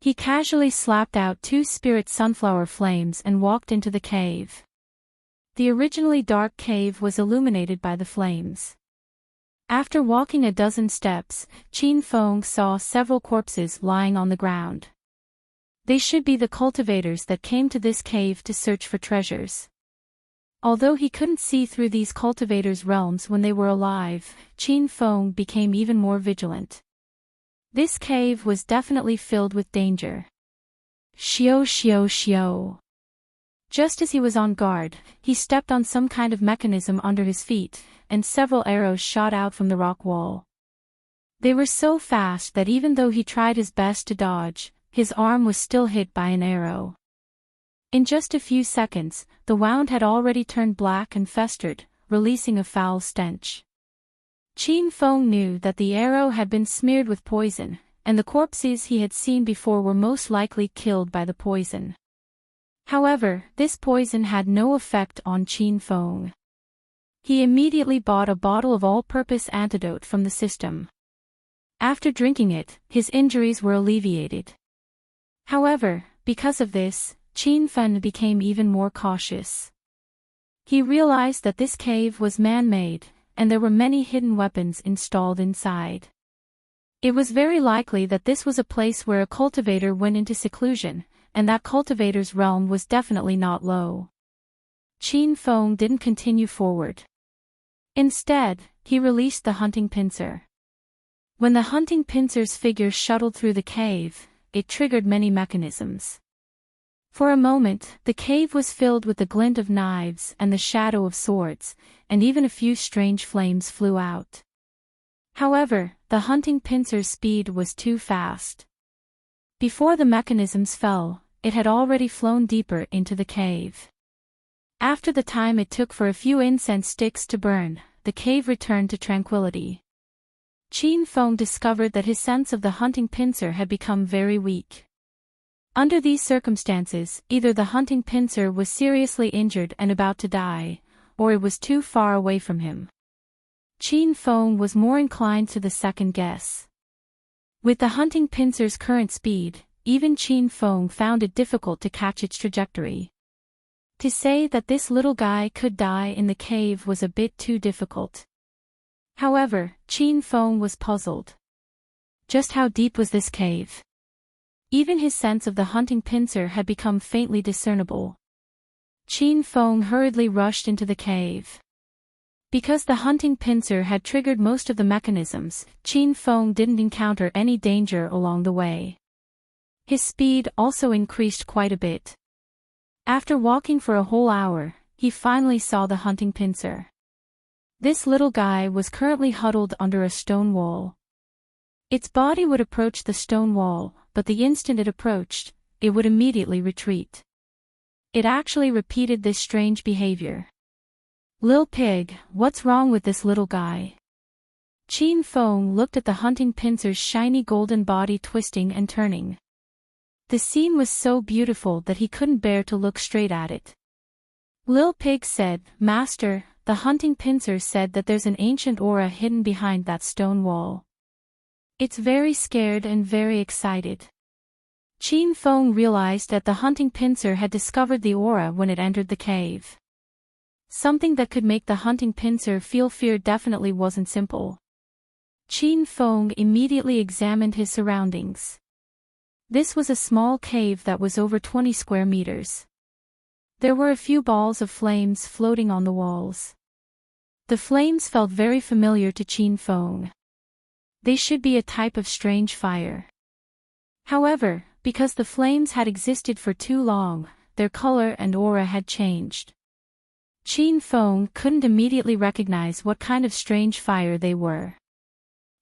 He casually slapped out 2 spirit sunflower flames and walked into the cave. The originally dark cave was illuminated by the flames. After walking a dozen steps, Qin Feng saw several corpses lying on the ground. They should be the cultivators that came to this cave to search for treasures. Although he couldn't see through these cultivators' realms when they were alive, Qin Feng became even more vigilant. This cave was definitely filled with danger. Xiao xiao xiao. Just as he was on guard, he stepped on some kind of mechanism under his feet, and several arrows shot out from the rock wall. They were so fast that even though he tried his best to dodge, his arm was still hit by an arrow. In just a few seconds, the wound had already turned black and festered, releasing a foul stench. Qin Feng knew that the arrow had been smeared with poison, and the corpses he had seen before were most likely killed by the poison. However, this poison had no effect on Qin Feng. He immediately bought a bottle of all-purpose antidote from the system. After drinking it, his injuries were alleviated. However, because of this, Qin Fen became even more cautious. He realized that this cave was man-made, and there were many hidden weapons installed inside. It was very likely that this was a place where a cultivator went into seclusion, and that cultivator's realm was definitely not low. Qin Feng didn't continue forward. Instead, he released the hunting pincer. When the hunting pincer's figure shuttled through the cave, it triggered many mechanisms. For a moment, the cave was filled with the glint of knives and the shadow of swords, and even a few strange flames flew out. However, the hunting pincer's speed was too fast. Before the mechanisms fell, it had already flown deeper into the cave. After the time it took for a few incense sticks to burn, the cave returned to tranquility. Qin Feng discovered that his sense of the hunting pincer had become very weak. Under these circumstances, either the hunting pincer was seriously injured and about to die, or it was too far away from him. Qin Feng was more inclined to the second guess. With the hunting pincer's current speed, even Qin Feng found it difficult to catch its trajectory. To say that this little guy could die in the cave was a bit too difficult. However, Qin Feng was puzzled. Just how deep was this cave? Even his sense of the hunting pincer had become faintly discernible. Qin Feng hurriedly rushed into the cave. Because the hunting pincer had triggered most of the mechanisms, Qin Feng didn't encounter any danger along the way. His speed also increased quite a bit. After walking for a whole hour, he finally saw the hunting pincer. This little guy was currently huddled under a stone wall. Its body would approach the stone wall, but the instant it approached, it would immediately retreat. It actually repeated this strange behavior. "Lil Pig, what's wrong with this little guy?" Qin Feng looked at the hunting pincer's shiny golden body twisting and turning. The scene was so beautiful that he couldn't bear to look straight at it. Lil Pig said, "Master, the hunting pincer said that there's an ancient aura hidden behind that stone wall. It's very scared and very excited." Qin Feng realized that the hunting pincer had discovered the aura when it entered the cave. Something that could make the hunting pincer feel fear definitely wasn't simple. Qin Feng immediately examined his surroundings. This was a small cave that was over 20 square meters. There were a few balls of flames floating on the walls. The flames felt very familiar to Qin Feng. They should be a type of strange fire. However, because the flames had existed for too long, their color and aura had changed. Qin Feng couldn't immediately recognize what kind of strange fire they were.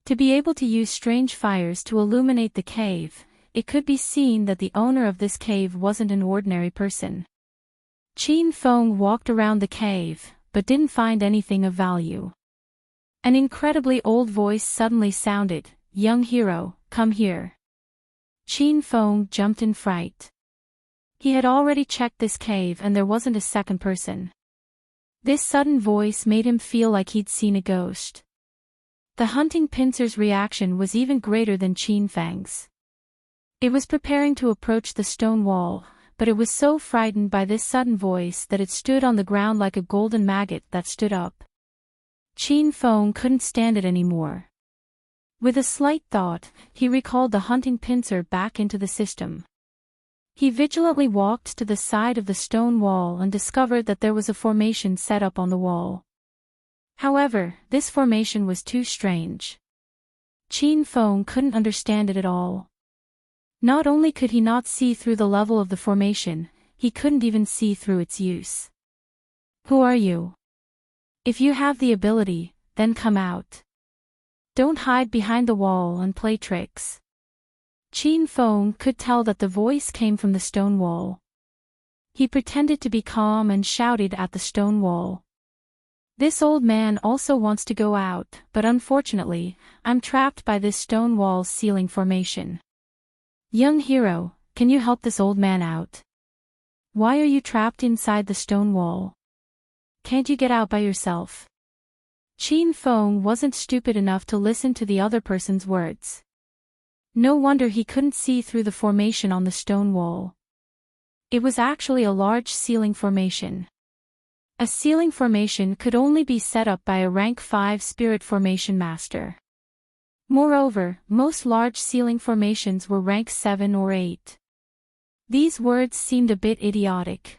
To be able to use strange fires to illuminate the cave, it could be seen that the owner of this cave wasn't an ordinary person. Qin Feng walked around the cave, but didn't find anything of value. An incredibly old voice suddenly sounded, "Young hero, come here." Qin Feng jumped in fright. He had already checked this cave and there wasn't a second person. This sudden voice made him feel like he'd seen a ghost. The hunting pincer's reaction was even greater than Qin Feng's. It was preparing to approach the stone wall, but it was so frightened by this sudden voice that it stood on the ground like a golden maggot that stood up. Qin Feng couldn't stand it anymore. With a slight thought, he recalled the hunting pincer back into the system. He vigilantly walked to the side of the stone wall and discovered that there was a formation set up on the wall. However, this formation was too strange. Qin Feng couldn't understand it at all. Not only could he not see through the level of the formation, he couldn't even see through its use. "Who are you? If you have the ability, then come out. Don't hide behind the wall and play tricks." Qin Feng could tell that the voice came from the stone wall. He pretended to be calm and shouted at the stone wall. "This old man also wants to go out, but unfortunately, I'm trapped by this stone wall's ceiling formation. Young hero, can you help this old man out? Why are you trapped inside the stone wall? Can't you get out by yourself?" Qin Feng wasn't stupid enough to listen to the other person's words. No wonder he couldn't see through the formation on the stone wall. It was actually a large ceiling formation. A ceiling formation could only be set up by a rank 5 spirit formation master. Moreover, most large ceiling formations were rank 7 or 8. These words seemed a bit idiotic.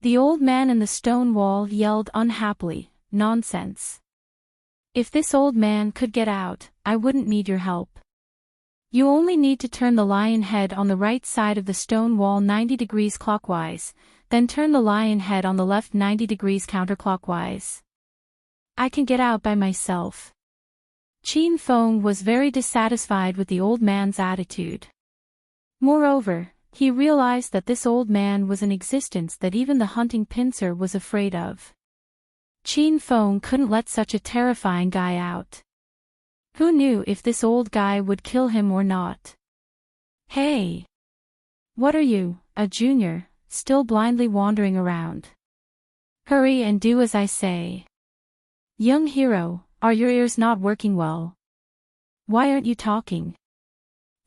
The old man in the stone wall yelled unhappily, "Nonsense. If this old man could get out, I wouldn't need your help. You only need to turn the lion head on the right side of the stone wall 90 degrees clockwise, then turn the lion head on the left 90 degrees counterclockwise. I can get out by myself." Qin Feng was very dissatisfied with the old man's attitude. Moreover, he realized that this old man was an existence that even the hunting pincer was afraid of. Qin Feng couldn't let such a terrifying guy out. Who knew if this old guy would kill him or not? Hey! What are you, a junior, still blindly wandering around? Hurry and do as I say. Young hero, are your ears not working well? Why aren't you talking?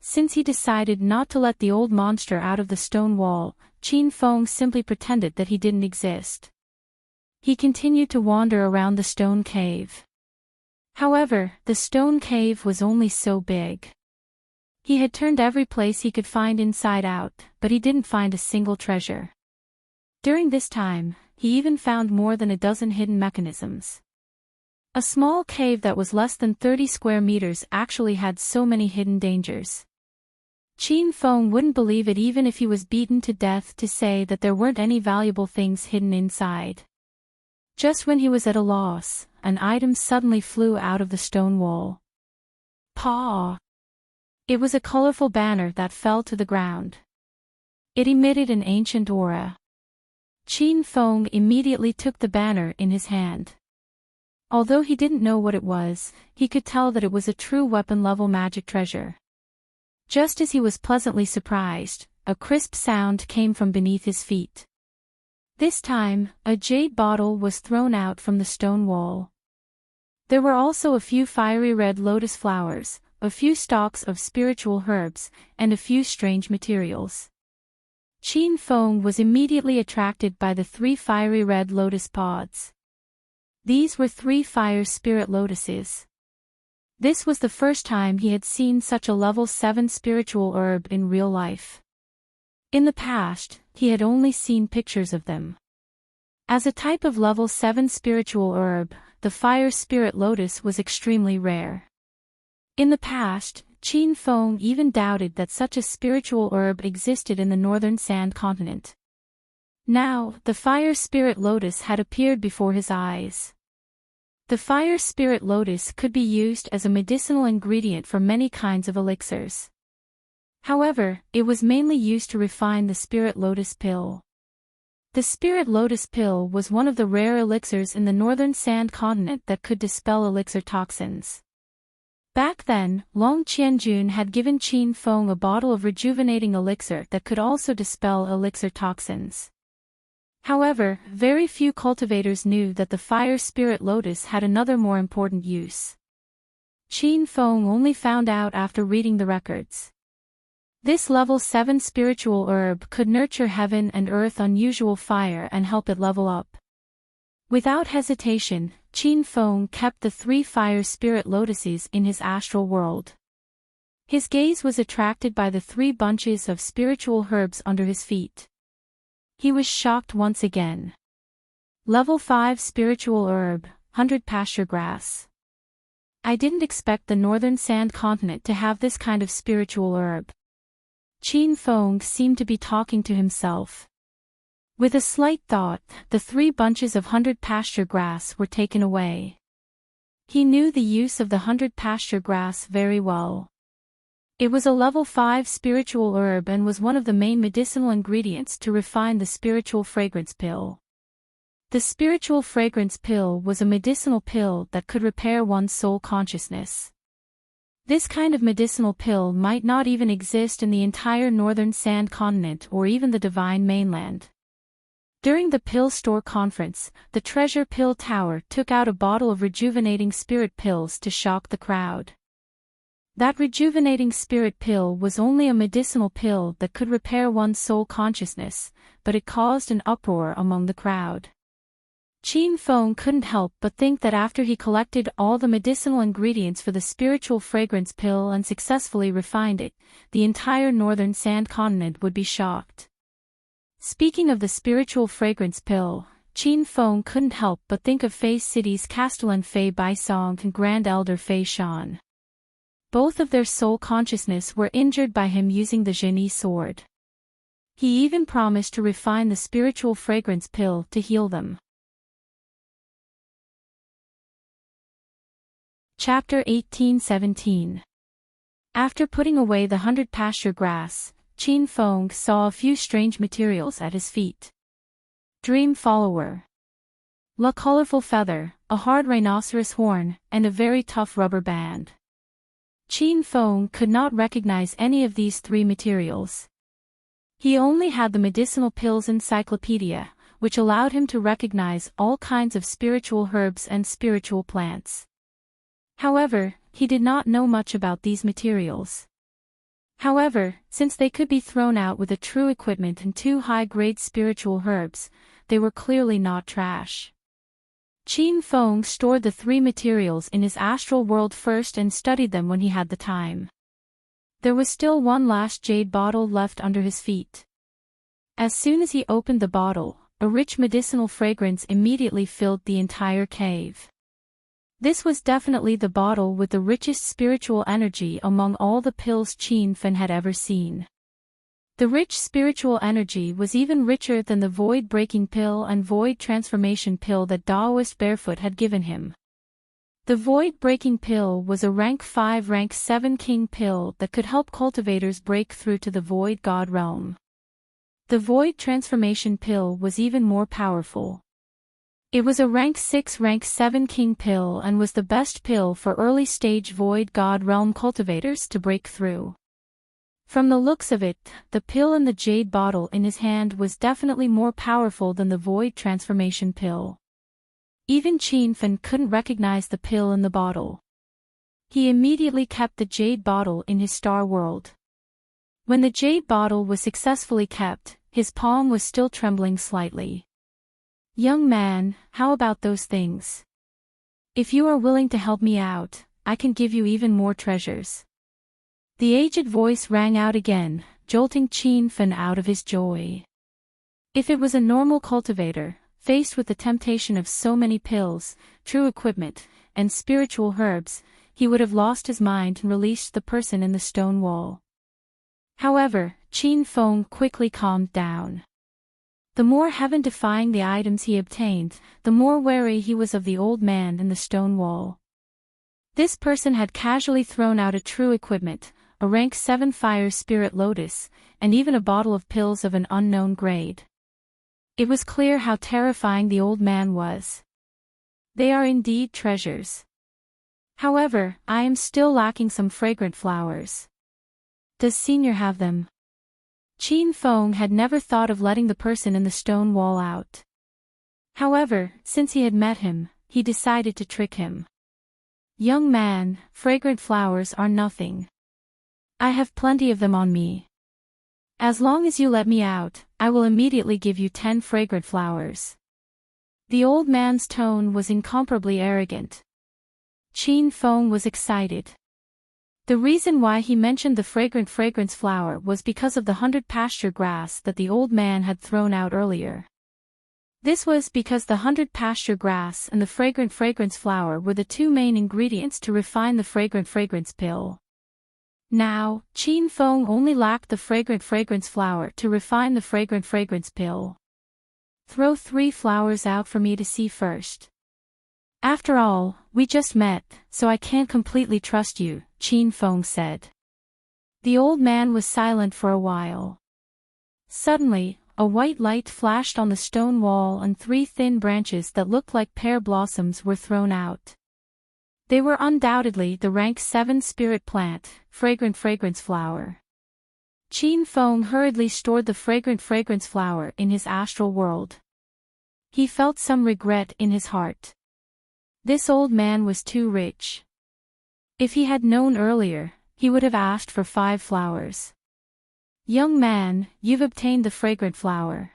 Since he decided not to let the old monster out of the stone wall, Qin Feng simply pretended that he didn't exist. He continued to wander around the stone cave. However, the stone cave was only so big. He had turned every place he could find inside out, but he didn't find a single treasure. During this time, he even found more than a dozen hidden mechanisms. A small cave that was less than 30 square meters actually had so many hidden dangers. Qin Feng wouldn't believe it even if he was beaten to death to say that there weren't any valuable things hidden inside. Just when he was at a loss, an item suddenly flew out of the stone wall. Paw! It was a colorful banner that fell to the ground. It emitted an ancient aura. Qin Feng immediately took the banner in his hand. Although he didn't know what it was, he could tell that it was a true weapon-level magic treasure. Just as he was pleasantly surprised, a crisp sound came from beneath his feet. This time, a jade bottle was thrown out from the stone wall. There were also a few fiery red lotus flowers, a few stalks of spiritual herbs, and a few strange materials. Qin Feng was immediately attracted by the 3 fiery red lotus pods. These were 3 fire spirit lotuses. This was the first time he had seen such a level 7 spiritual herb in real life. In the past, he had only seen pictures of them. As a type of level 7 spiritual herb, the fire spirit lotus was extremely rare. In the past, Qin Feng even doubted that such a spiritual herb existed in the northern sand continent. Now, the fire spirit lotus had appeared before his eyes. The fire spirit lotus could be used as a medicinal ingredient for many kinds of elixirs. However, it was mainly used to refine the spirit lotus pill. The spirit lotus pill was one of the rare elixirs in the northern sand continent that could dispel elixir toxins. Back then, Long Qianjun had given Qin Feng a bottle of rejuvenating elixir that could also dispel elixir toxins. However, very few cultivators knew that the fire spirit lotus had another more important use. Qin Feng only found out after reading the records. This level 7 spiritual herb could nurture heaven and earth unusual fire and help it level up. Without hesitation, Qin Feng kept the 3 fire spirit lotuses in his astral world. His gaze was attracted by the 3 bunches of spiritual herbs under his feet. He was shocked once again. Level 5 spiritual herb, 100 pasture grass. I didn't expect the northern sand continent to have this kind of spiritual herb. Qin Feng seemed to be talking to himself. With a slight thought, the 3 bunches of 100 pasture grass were taken away. He knew the use of the 100 pasture grass very well. It was a level 5 spiritual herb and was one of the main medicinal ingredients to refine the spiritual fragrance pill. The spiritual fragrance pill was a medicinal pill that could repair one's soul consciousness. This kind of medicinal pill might not even exist in the entire northern sand continent or even the divine mainland. During the pill store conference, the Treasure Pill Tower took out a bottle of rejuvenating spirit pills to shock the crowd. That rejuvenating spirit pill was only a medicinal pill that could repair one's soul consciousness, but it caused an uproar among the crowd. Qin Feng couldn't help but think that after he collected all the medicinal ingredients for the spiritual fragrance pill and successfully refined it, the entire northern sand continent would be shocked. Speaking of the spiritual fragrance pill, Qin Feng couldn't help but think of Fei City's Castellan Fei Baisong and Grand Elder Fei Shan. Both of their soul consciousness were injured by him using the Genie sword. He even promised to refine the spiritual fragrance pill to heal them. Chapter 18-17. After putting away the 100 pasture grass, Qin Feng saw a few strange materials at his feet. Dream follower. La colorful feather, a hard rhinoceros horn, and a very tough rubber band. Qin Feng could not recognize any of these three materials. He only had the medicinal pills encyclopedia, which allowed him to recognize all kinds of spiritual herbs and spiritual plants. However, he did not know much about these materials. However, since they could be thrown out with a true equipment and 2 high-grade spiritual herbs, they were clearly not trash. Qin Feng stored the 3 materials in his astral world first and studied them when he had the time. There was still one last jade bottle left under his feet. As soon as he opened the bottle, a rich medicinal fragrance immediately filled the entire cave. This was definitely the bottle with the richest spiritual energy among all the pills Qin Feng had ever seen. The rich spiritual energy was even richer than the void-breaking pill and void transformation pill that Taoist Barefoot had given him. The void-breaking pill was a rank 5 rank 7 king pill that could help cultivators break through to the void god realm. The void transformation pill was even more powerful. It was a rank 6 rank 7 king pill and was the best pill for early-stage void god realm cultivators to break through. From the looks of it, the pill in the jade bottle in his hand was definitely more powerful than the void transformation pill. Even Qin Feng couldn't recognize the pill in the bottle. He immediately kept the jade bottle in his star world. When the jade bottle was successfully kept, his palm was still trembling slightly. "Young man, how about those things? If you are willing to help me out, I can give you even more treasures." The aged voice rang out again, jolting Qin Feng out of his joy. If it was a normal cultivator, faced with the temptation of so many pills, true equipment, and spiritual herbs, he would have lost his mind and released the person in the stone wall. However, Qin Feng quickly calmed down. The more heaven-defying the items he obtained, the more wary he was of the old man in the stone wall. This person had casually thrown out a true equipment, a rank 7 fire spirit lotus, and even a bottle of pills of an unknown grade. It was clear how terrifying the old man was. They are indeed treasures. However, I am still lacking some fragrant flowers. Does Senior have them? Qin Feng had never thought of letting the person in the stone wall out. However, since he had met him, he decided to trick him. "Young man, fragrant flowers are nothing. I have plenty of them on me. As long as you let me out, I will immediately give you 10 fragrant flowers." The old man's tone was incomparably arrogant. Qin Feng was excited. The reason why he mentioned the fragrance flower was because of the 100 pasture grass that the old man had thrown out earlier. This was because the 100 pasture grass and the fragrance flower were the 2 main ingredients to refine the fragrance pill. Now, Qin Feng only lacked the fragrance flower to refine the fragrance pill. "Throw 3 flowers out for me to see first. After all, we just met, so I can't completely trust you," Qin Feng said. The old man was silent for a while. Suddenly, a white light flashed on the stone wall and 3 thin branches that looked like pear blossoms were thrown out. They were undoubtedly the rank 7 spirit plant, fragrance flower. Qin Feng hurriedly stored the fragrance flower in his astral world. He felt some regret in his heart. This old man was too rich. If he had known earlier, he would have asked for 5 flowers. Young man, you've obtained the fragrant flower.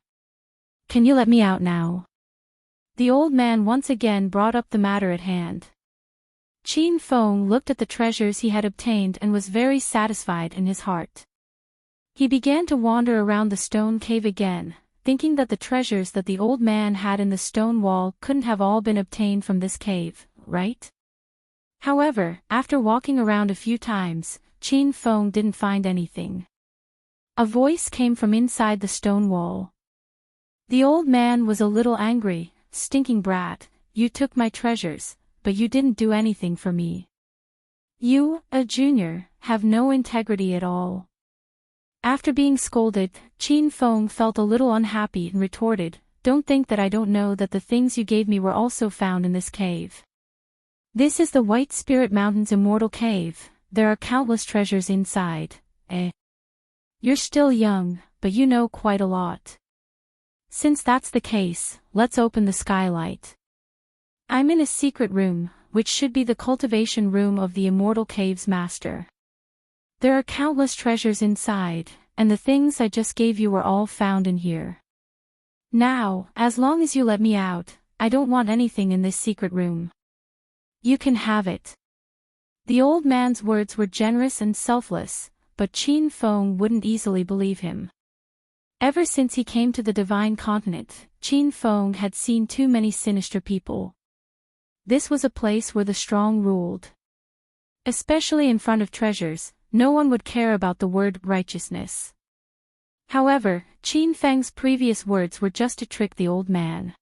Can you let me out now? The old man once again brought up the matter at hand. Qin Feng looked at the treasures he had obtained and was very satisfied in his heart. He began to wander around the stone cave again, thinking that the treasures that the old man had in the stone wall couldn't have all been obtained from this cave, right? However, after walking around a few times, Qin Feng didn't find anything. A voice came from inside the stone wall. The old man was a little angry. Stinking brat, you took my treasures, but you didn't do anything for me. You, a junior, have no integrity at all. After being scolded, Qin Feng felt a little unhappy and retorted, don't think that I don't know that the things you gave me were also found in this cave. This is the White Spirit Mountain's immortal cave, there are countless treasures inside, You're still young, but you know quite a lot. Since that's the case, let's open the skylight. I'm in a secret room, which should be the cultivation room of the Immortal Cave's master. There are countless treasures inside, and the things I just gave you were all found in here. Now, as long as you let me out, I don't want anything in this secret room. You can have it. The old man's words were generous and selfless, but Qin Feng wouldn't easily believe him. Ever since he came to the Divine Continent, Qin Feng had seen too many sinister people. This was a place where the strong ruled. Especially in front of treasures, no one would care about the word righteousness. However, Qin Feng's previous words were just to trick the old man.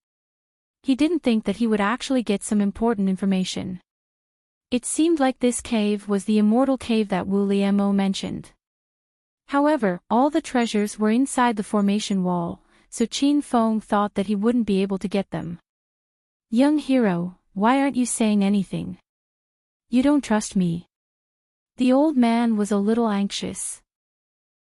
He didn't think that he would actually get some important information. It seemed like this cave was the immortal cave that Wu Liemo mentioned. However, all the treasures were inside the formation wall, so Qin Feng thought that he wouldn't be able to get them. Young hero, why aren't you saying anything? You don't trust me. The old man was a little anxious.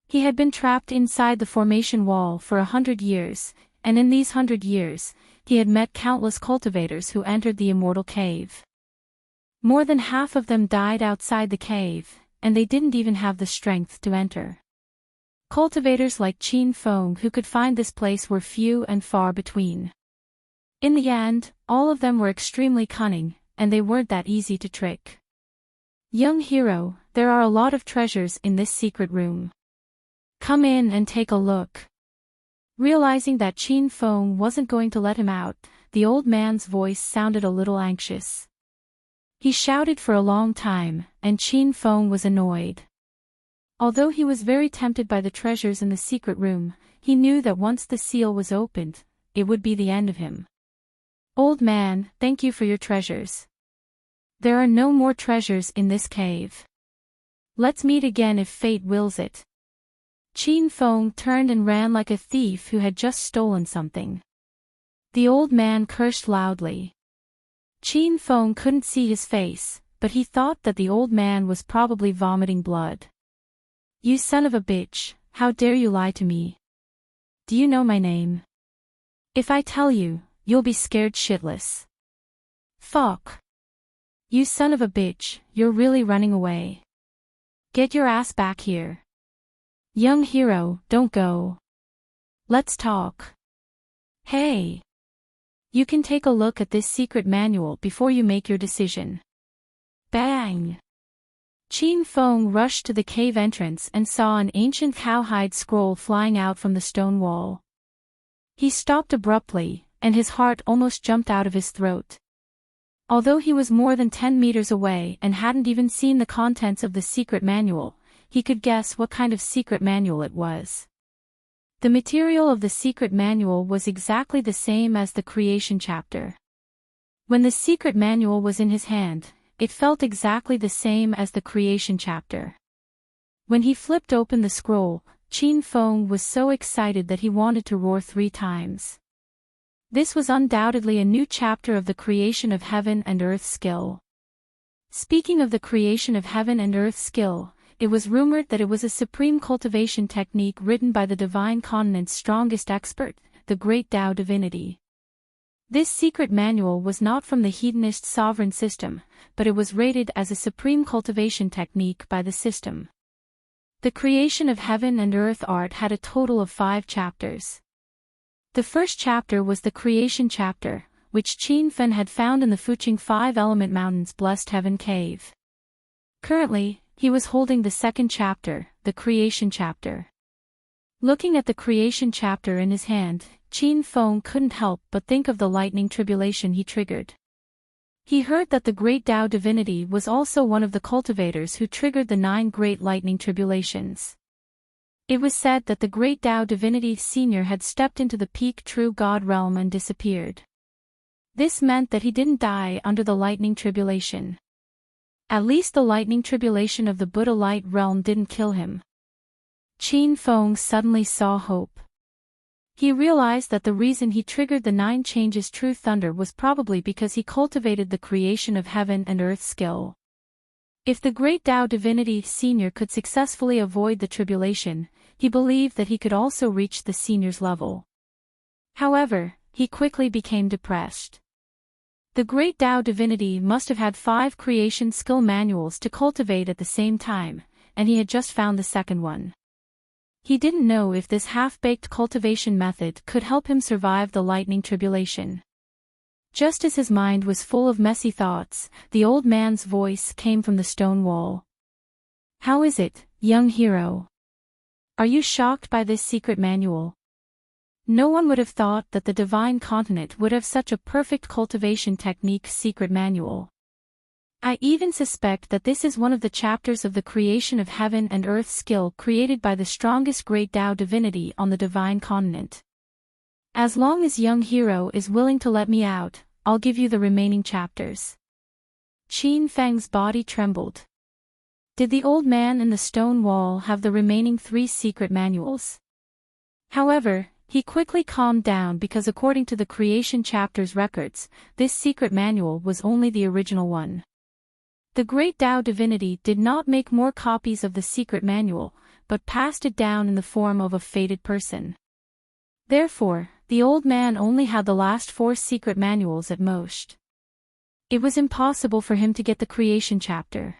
He had been trapped inside the formation wall for 100 years, and in these 100 years, he had met countless cultivators who entered the immortal cave. More than half of them died outside the cave, and they didn't even have the strength to enter. Cultivators like Qin Feng who could find this place were few and far between. In the end, all of them were extremely cunning, and they weren't that easy to trick. Young hero, there are a lot of treasures in this secret room. Come in and take a look. Realizing that Qin Feng wasn't going to let him out, the old man's voice sounded a little anxious. He shouted for a long time, and Qin Feng was annoyed. Although he was very tempted by the treasures in the secret room, he knew that once the seal was opened, it would be the end of him. Old man, thank you for your treasures. There are no more treasures in this cave. Let's meet again if fate wills it. Qin Feng turned and ran like a thief who had just stolen something. The old man cursed loudly. Qin Feng couldn't see his face, but he thought that the old man was probably vomiting blood. You son of a bitch, how dare you lie to me? Do you know my name? If I tell you, you'll be scared shitless. Fuck. You son of a bitch, you're really running away. Get your ass back here. Young hero, don't go. Let's talk. Hey. You can take a look at this secret manual before you make your decision. Bang. Qin Feng rushed to the cave entrance and saw an ancient cowhide scroll flying out from the stone wall. He stopped abruptly, and his heart almost jumped out of his throat. Although he was more than 10 meters away and hadn't even seen the contents of the secret manual, he could guess what kind of secret manual it was. The material of the secret manual was exactly the same as the creation chapter. When the secret manual was in his hand, it felt exactly the same as the creation chapter. When he flipped open the scroll, Qin Feng was so excited that he wanted to roar 3 times. This was undoubtedly a new chapter of the creation of heaven and earth skill. Speaking of the creation of heaven and earth skill, it was rumored that it was a supreme cultivation technique written by the Divine Continent's strongest expert, the great Tao divinity. This secret manual was not from the Hedonist sovereign system, but it was rated as a supreme cultivation technique by the system. The creation of heaven and earth art had a total of 5 chapters. The first chapter was the creation chapter, which Qin Fen had found in the Fuqing 5-element mountain's blessed heaven cave. Currently, he was holding the second chapter, the creation chapter. Looking at the creation chapter in his hand, Qin Feng couldn't help but think of the lightning tribulation he triggered. He heard that the great Tao divinity was also one of the cultivators who triggered the 9 great lightning tribulations. It was said that the great Tao divinity senior had stepped into the peak true God realm and disappeared. This meant that he didn't die under the lightning tribulation. At least the lightning tribulation of the Buddha light realm didn't kill him. Qin Feng suddenly saw hope. He realized that the reason he triggered the 9 changes true thunder was probably because he cultivated the creation of heaven and earth skill. If the great Tao divinity senior could successfully avoid the tribulation, he believed that he could also reach the senior's level. However, he quickly became depressed. The great Tao divinity must have had 5 creation skill manuals to cultivate at the same time, and he had just found the second one. He didn't know if this half-baked cultivation method could help him survive the lightning tribulation. Just as his mind was full of messy thoughts, the old man's voice came from the stone wall. "How is it, young hero? Are you shocked by this secret manual? No one would have thought that the divine continent would have such a perfect cultivation technique secret manual. I even suspect that this is one of the chapters of the creation of heaven and earth skill created by the strongest great Tao divinity on the divine continent. As long as young hero is willing to let me out, I'll give you the remaining chapters." Qin Feng's body trembled. Did the old man in the stone wall have the remaining 3 secret manuals? However, he quickly calmed down because according to the creation chapter's records, this secret manual was only the original one. The great Tao divinity did not make more copies of the secret manual, but passed it down in the form of a fated person. Therefore, the old man only had the last 4 secret manuals at most. It was impossible for him to get the creation chapter.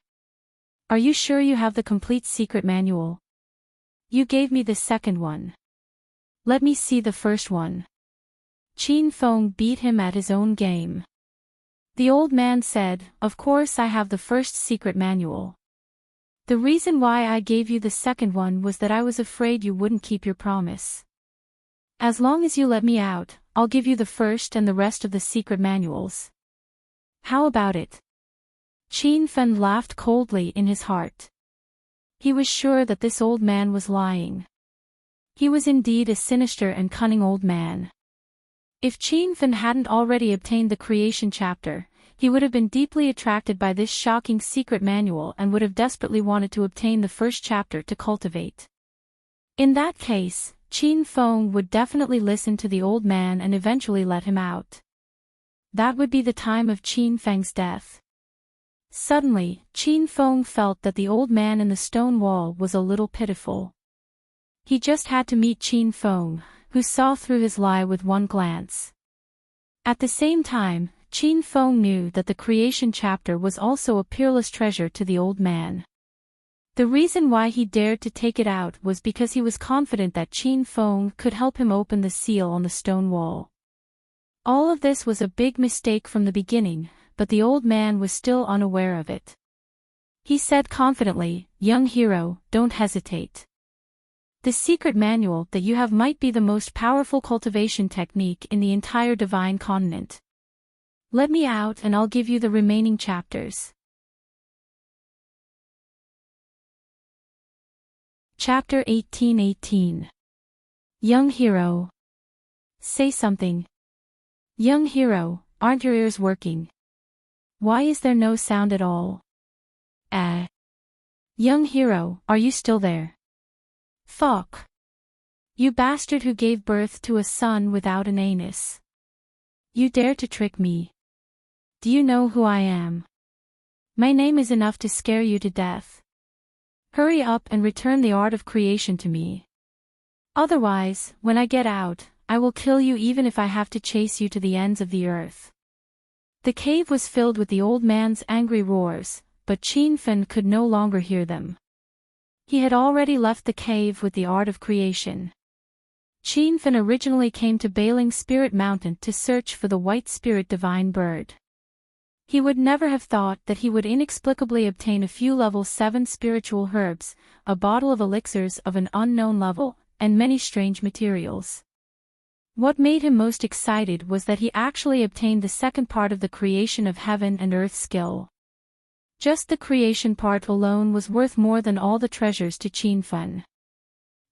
"Are you sure you have the complete secret manual? You gave me the second one. Let me see the first one." Qin Feng beat him at his own game. The old man said, "Of course I have the first secret manual. The reason why I gave you the second one was that I was afraid you wouldn't keep your promise. As long as you let me out, I'll give you the first and the rest of the secret manuals. How about it?" Qin Fen laughed coldly in his heart. He was sure that this old man was lying. He was indeed a sinister and cunning old man. If Qin Fen hadn't already obtained the creation chapter, he would have been deeply attracted by this shocking secret manual and would have desperately wanted to obtain the first chapter to cultivate. In that case, Qin Feng would definitely listen to the old man and eventually let him out. That would be the time of Qin Feng's death. Suddenly, Qin Feng felt that the old man in the stone wall was a little pitiful. He just had to meet Qin Feng, who saw through his lie with one glance. At the same time, Qin Feng knew that the creation chapter was also a peerless treasure to the old man. The reason why he dared to take it out was because he was confident that Qin Feng could help him open the seal on the stone wall. All of this was a big mistake from the beginning, but the old man was still unaware of it. He said confidently, "Young hero, don't hesitate. The secret manual that you have might be the most powerful cultivation technique in the entire divine continent. Let me out and I'll give you the remaining chapters." Chapter 18:18. Young hero. Say something. Young hero, aren't your ears working? Why is there no sound at all? Young hero, are you still there? Fuck. You bastard who gave birth to a son without an anus. You dare to trick me. Do you know who I am? My name is enough to scare you to death. Hurry up and return the art of creation to me. Otherwise, when I get out, I will kill you even if I have to chase you to the ends of the earth. The cave was filled with the old man's angry roars, but Qin Fen could no longer hear them. He had already left the cave with the art of creation. Qin Fen originally came to Bailing Spirit Mountain to search for the white spirit divine bird. He would never have thought that he would inexplicably obtain a few level 7 spiritual herbs, a bottle of elixirs of an unknown level, and many strange materials. What made him most excited was that he actually obtained the second part of the creation of heaven and earth skill. Just the creation part alone was worth more than all the treasures to Qin Fen.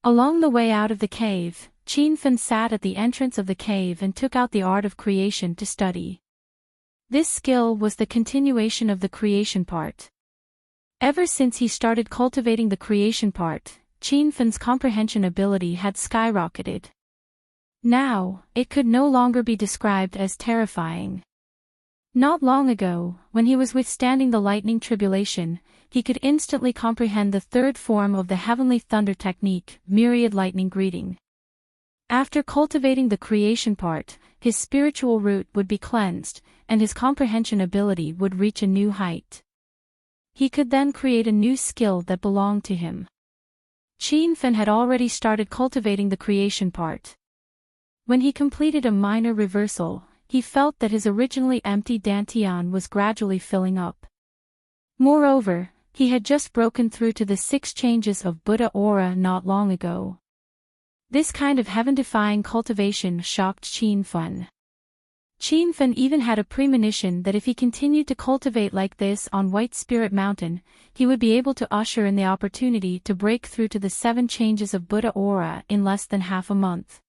Along the way out of the cave, Qin Fen sat at the entrance of the cave and took out the art of creation to study. This skill was the continuation of the creation part. Ever since he started cultivating the creation part, Qin Fen's comprehension ability had skyrocketed. Now, it could no longer be described as terrifying. Not long ago, when he was withstanding the lightning tribulation, he could instantly comprehend the third form of the heavenly thunder technique, myriad lightning greeting. After cultivating the creation part, his spiritual root would be cleansed, and his comprehension ability would reach a new height. He could then create a new skill that belonged to him. Qin Fen had already started cultivating the creation part. When he completed a minor reversal, he felt that his originally empty dantian was gradually filling up. Moreover, he had just broken through to the 6 changes of Buddha aura not long ago. This kind of heaven-defying cultivation shocked Qin Fen. Qin Fen even had a premonition that if he continued to cultivate like this on White Spirit Mountain, he would be able to usher in the opportunity to break through to the 7 changes of Buddha aura in less than half a month.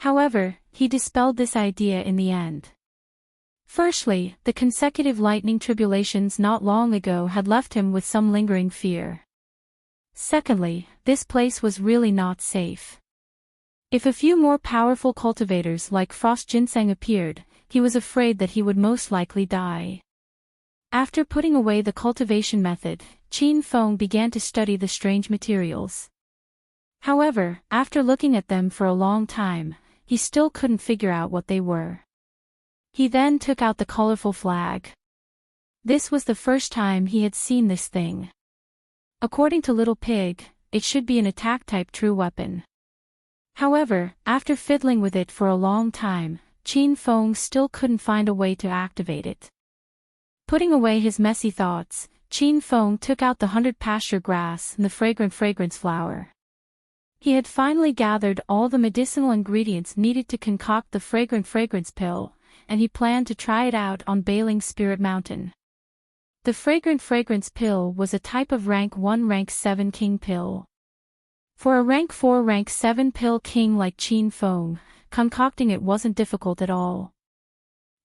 However, he dispelled this idea in the end. Firstly, the consecutive lightning tribulations not long ago had left him with some lingering fear. Secondly, this place was really not safe. If a few more powerful cultivators like Frost Ginseng appeared, he was afraid that he would most likely die. After putting away the cultivation method, Qin Fen began to study the strange materials. However, after looking at them for a long time, he still couldn't figure out what they were. He then took out the colorful flag. This was the first time he had seen this thing. According to Little Pig, it should be an attack-type true weapon. However, after fiddling with it for a long time, Qin Fen still couldn't find a way to activate it. Putting away his messy thoughts, Qin Fen took out the 100 pasture grass and the fragrance flower. He had finally gathered all the medicinal ingredients needed to concoct the fragrance pill, and he planned to try it out on Bailing Spirit Mountain. The fragrance pill was a type of rank 1 rank 7 king pill. For a rank 4 rank 7 pill king like Qin Fen, concocting it wasn't difficult at all.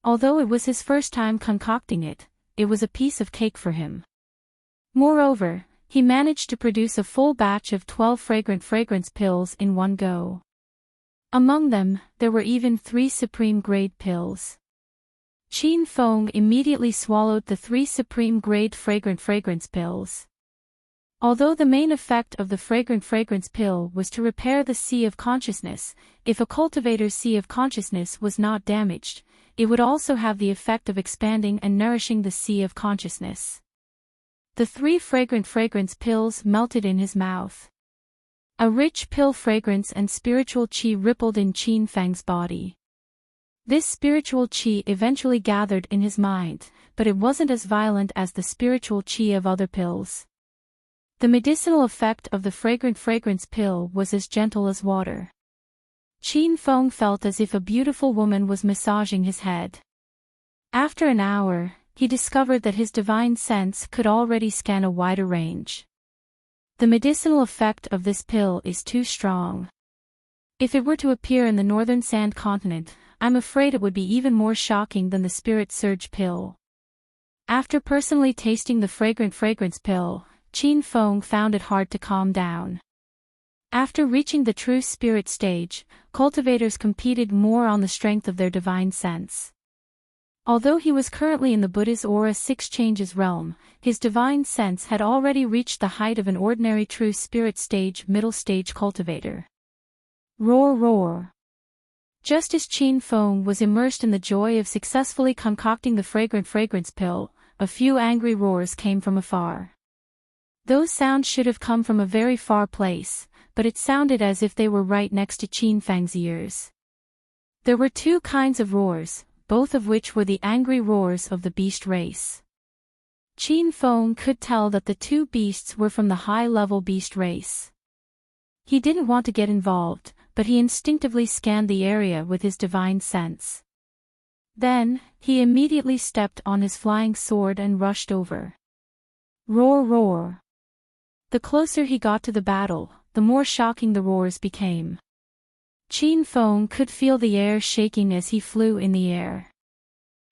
Although it was his first time concocting it, it was a piece of cake for him. Moreover, he managed to produce a full batch of 12 fragrance pills in one go. Among them, there were even 3 supreme grade pills. Qin Fen immediately swallowed the 3 supreme grade fragrance pills. Although the main effect of the fragrance pill was to repair the sea of consciousness, if a cultivator's sea of consciousness was not damaged, it would also have the effect of expanding and nourishing the sea of consciousness. The 3 fragrance pills melted in his mouth. A rich pill fragrance and spiritual qi rippled in Qin Fen's body. This spiritual qi eventually gathered in his mind, but it wasn't as violent as the spiritual qi of other pills. The medicinal effect of the fragrance pill was as gentle as water. Qin Fen felt as if a beautiful woman was massaging his head. After an hour, he discovered that his divine sense could already scan a wider range. The medicinal effect of this pill is too strong. If it were to appear in the northern sand continent, I'm afraid it would be even more shocking than the spirit surge pill. After personally tasting the fragrance pill, Qin Fen found it hard to calm down. After reaching the true spirit stage, cultivators competed more on the strength of their divine sense. Although he was currently in the Buddha's aura 6 changes realm, his divine sense had already reached the height of an ordinary true spirit stage middle stage cultivator. Roar roar. Just as Chin Feng was immersed in the joy of successfully concocting the fragrance pill, a few angry roars came from afar. Those sounds should have come from a very far place, but it sounded as if they were right next to Chin Feng's ears. There were two kinds of roars, both of which were the angry roars of the beast race. Chin Feng could tell that the two beasts were from the high-level beast race. He didn't want to get involved, but he instinctively scanned the area with his divine sense. Then, he immediately stepped on his flying sword and rushed over. Roar, roar. The closer he got to the battle, the more shocking the roars became. Chin Feng could feel the air shaking as he flew in the air.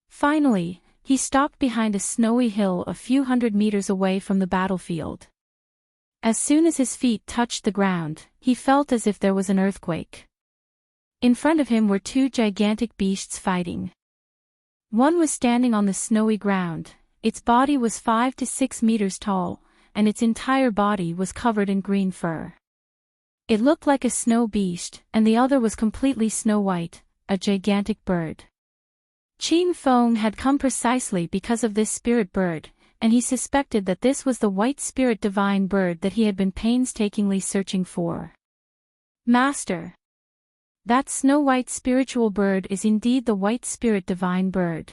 Finally, he stopped behind a snowy hill a few hundred meters away from the battlefield. As soon as his feet touched the ground, he felt as if there was an earthquake. In front of him were two gigantic beasts fighting. One was standing on the snowy ground, its body was 5 to 6 meters tall, and its entire body was covered in green fur. It looked like a snow beast, and the other was completely snow-white, a gigantic bird. Chin Feng had come precisely because of this spirit bird, and he suspected that this was the white spirit divine bird that he had been painstakingly searching for. Master! That snow-white spiritual bird is indeed the white spirit divine bird.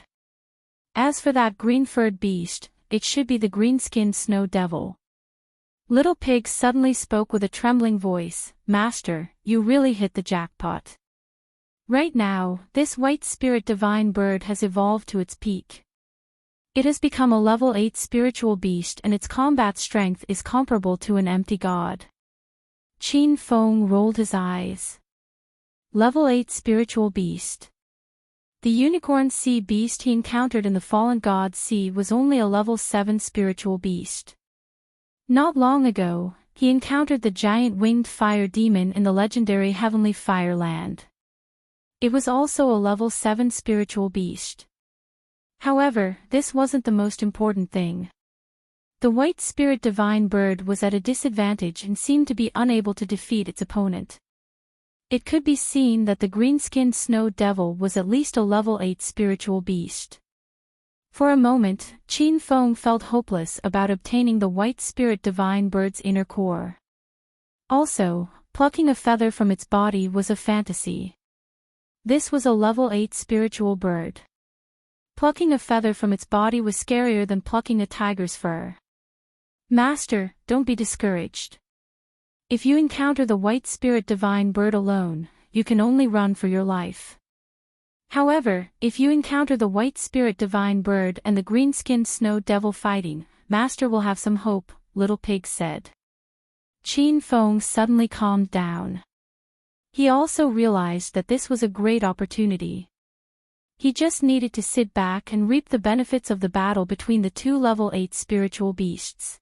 As for that green-furred beast, it should be the green-skinned snow devil. Little Pig suddenly spoke with a trembling voice, Master, you really hit the jackpot. Right now, this white spirit divine bird has evolved to its peak. It has become a level 8 spiritual beast and its combat strength is comparable to an empty god. Chin Feng rolled his eyes. Level 8 spiritual beast. The unicorn sea beast he encountered in the fallen god sea was only a level 7 spiritual beast. Not long ago, he encountered the giant winged fire demon in the legendary heavenly fire land. It was also a level 7 spiritual beast. However, this wasn't the most important thing. The white spirit divine bird was at a disadvantage and seemed to be unable to defeat its opponent. It could be seen that the green-skinned snow devil was at least a level 8 spiritual beast. For a moment, Chin Feng felt hopeless about obtaining the white spirit divine bird's inner core. Also, plucking a feather from its body was a fantasy. This was a level 8 spiritual bird. Plucking a feather from its body was scarier than plucking a tiger's fur. Master, don't be discouraged. If you encounter the white spirit divine bird alone, you can only run for your life. However, if you encounter the white spirit divine bird and the green-skinned snow devil fighting, Master will have some hope, Little Pig said. Chin Feng suddenly calmed down. He also realized that this was a great opportunity. He just needed to sit back and reap the benefits of the battle between the two level 8 spiritual beasts.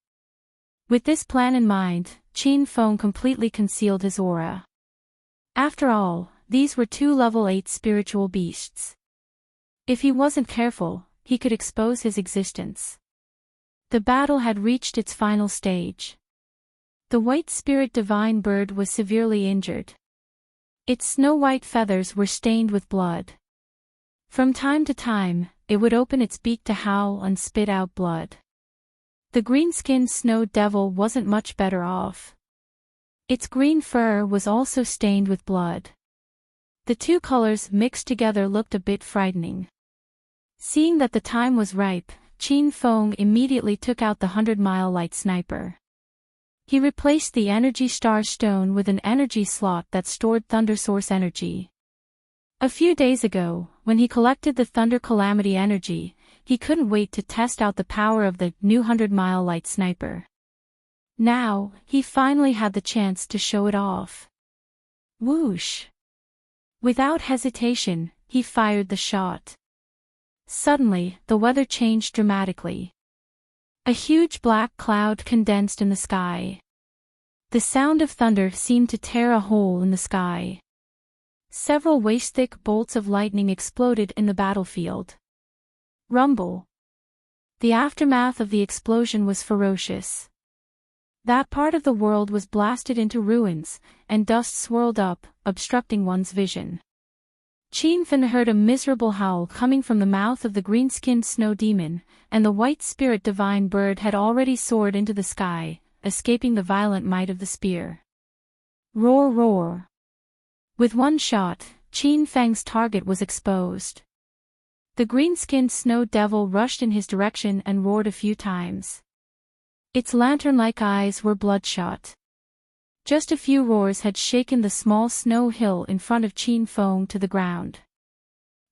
With this plan in mind, Chin Feng completely concealed his aura. After all, these were two level 8 spiritual beasts. If he wasn't careful, he could expose his existence. The battle had reached its final stage. The white spirit divine bird was severely injured. Its snow-white feathers were stained with blood. From time to time, it would open its beak to howl and spit out blood. The green-skinned snow devil wasn't much better off. Its green fur was also stained with blood. The two colors mixed together looked a bit frightening. Seeing that the time was ripe, Chin Feng immediately took out the 100-mile light sniper. He replaced the energy star stone with an energy slot that stored thunder source energy. A few days ago, when he collected the thunder calamity energy, he couldn't wait to test out the power of the new 100-mile light sniper. Now, he finally had the chance to show it off. Whoosh! Without hesitation, he fired the shot. Suddenly, the weather changed dramatically. A huge black cloud condensed in the sky. The sound of thunder seemed to tear a hole in the sky. Several waist-thick bolts of lightning exploded in the battlefield. Rumble. The aftermath of the explosion was ferocious. That part of the world was blasted into ruins, and dust swirled up, obstructing one's vision. Qin Fan heard a miserable howl coming from the mouth of the green-skinned snow demon, and the white spirit divine bird had already soared into the sky, escaping the violent might of the spear. Roar, roar. With one shot, Qin Fang's target was exposed. The green-skinned snow devil rushed in his direction and roared a few times. Its lantern-like eyes were bloodshot. Just a few roars had shaken the small snow hill in front of Qin Feng to the ground.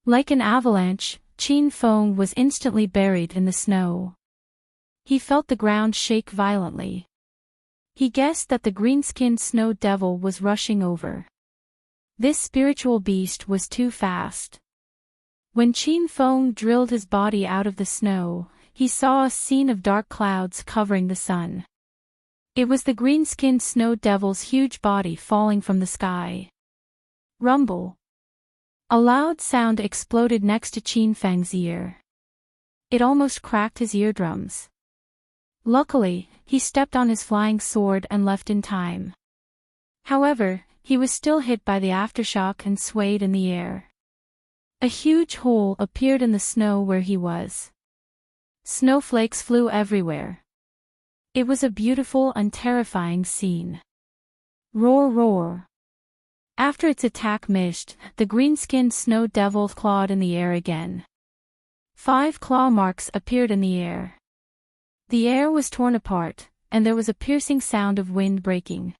Like an avalanche, Qin Feng was instantly buried in the snow. He felt the ground shake violently. He guessed that the green-skinned snow devil was rushing over. This spiritual beast was too fast. When Qin Feng drilled his body out of the snow, he saw a scene of dark clouds covering the sun. It was the green-skinned snow devil's huge body falling from the sky. Rumble. A loud sound exploded next to Qin Feng's ear. It almost cracked his eardrums. Luckily, he stepped on his flying sword and left in time. However, he was still hit by the aftershock and swayed in the air. A huge hole appeared in the snow where he was. Snowflakes flew everywhere. It was a beautiful and terrifying scene. Roar, roar. After its attack missed, the green-skinned snow devil clawed in the air again. 5 claw marks appeared in the air. The air was torn apart, and there was a piercing sound of wind breaking.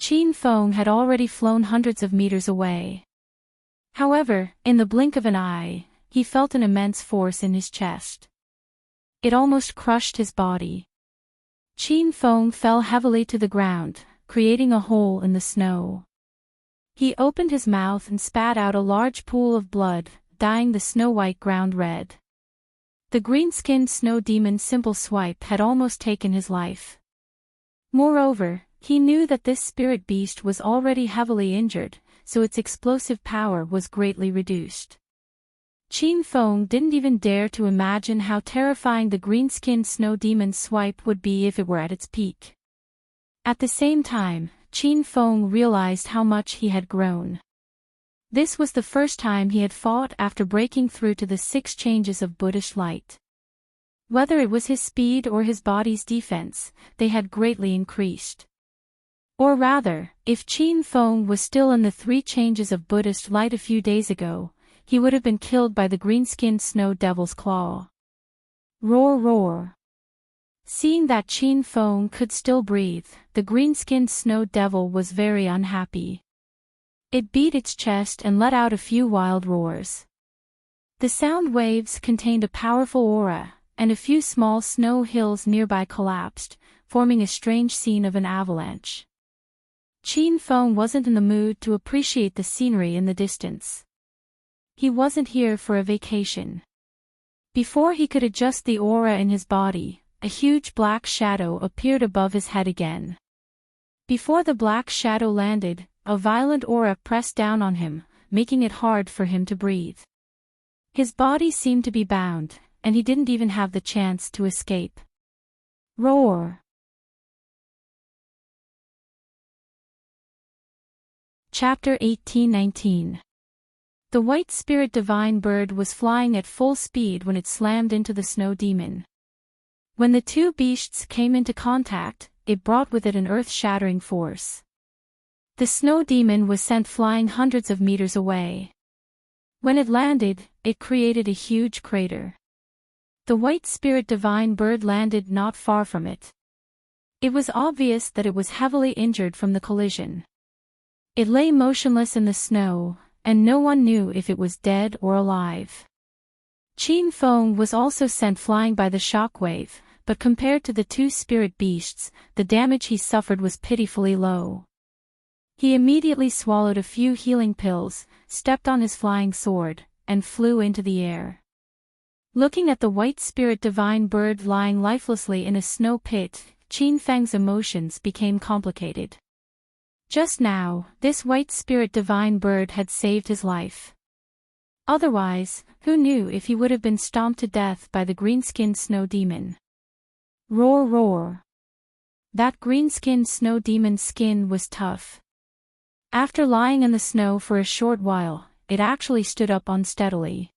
Qin Feng had already flown hundreds of meters away. However, in the blink of an eye, he felt an immense force in his chest. It almost crushed his body. Qin Feng fell heavily to the ground, creating a hole in the snow. He opened his mouth and spat out a large pool of blood, dyeing the snow-white ground red. The green-skinned snow demon's simple swipe had almost taken his life. Moreover, he knew that this spirit beast was already heavily injured, so its explosive power was greatly reduced. Qin Feng didn't even dare to imagine how terrifying the green-skinned snow demon's swipe would be if it were at its peak. At the same time, Qin Feng realized how much he had grown. This was the first time he had fought after breaking through to the 6 changes of Buddhist light. Whether it was his speed or his body's defense, they had greatly increased. Or rather, if Qin Feng was still in the 3 changes of Buddhist light a few days ago, he would have been killed by the green-skinned snow devil's claw. Roar, roar. Seeing that Qin Feng could still breathe, the green-skinned snow devil was very unhappy. It beat its chest and let out a few wild roars. The sound waves contained a powerful aura, and a few small snow hills nearby collapsed, forming a strange scene of an avalanche. Qin Feng wasn't in the mood to appreciate the scenery in the distance. He wasn't here for a vacation. Before he could adjust the aura in his body, a huge black shadow appeared above his head again. Before the black shadow landed, a violent aura pressed down on him, making it hard for him to breathe. His body seemed to be bound, and he didn't even have the chance to escape. Roar. Chapter 1819. The white spirit divine bird was flying at full speed when it slammed into the snow demon. When the 2 beasts came into contact, it brought with it an earth-shattering force. The snow demon was sent flying hundreds of meters away. When it landed, it created a huge crater. The white spirit divine bird landed not far from it. It was obvious that it was heavily injured from the collision. It lay motionless in the snow, and no one knew if it was dead or alive. Qin Feng was also sent flying by the shockwave, but compared to the 2 spirit beasts, the damage he suffered was pitifully low. He immediately swallowed a few healing pills, stepped on his flying sword, and flew into the air. Looking at the white spirit divine bird lying lifelessly in a snow pit, Qin Feng's emotions became complicated. Just now, this white spirit divine bird had saved his life. Otherwise, who knew if he would have been stomped to death by the green-skinned snow demon. Roar, roar. That green-skinned snow demon's skin was tough. After lying in the snow for a short while, it actually stood up unsteadily.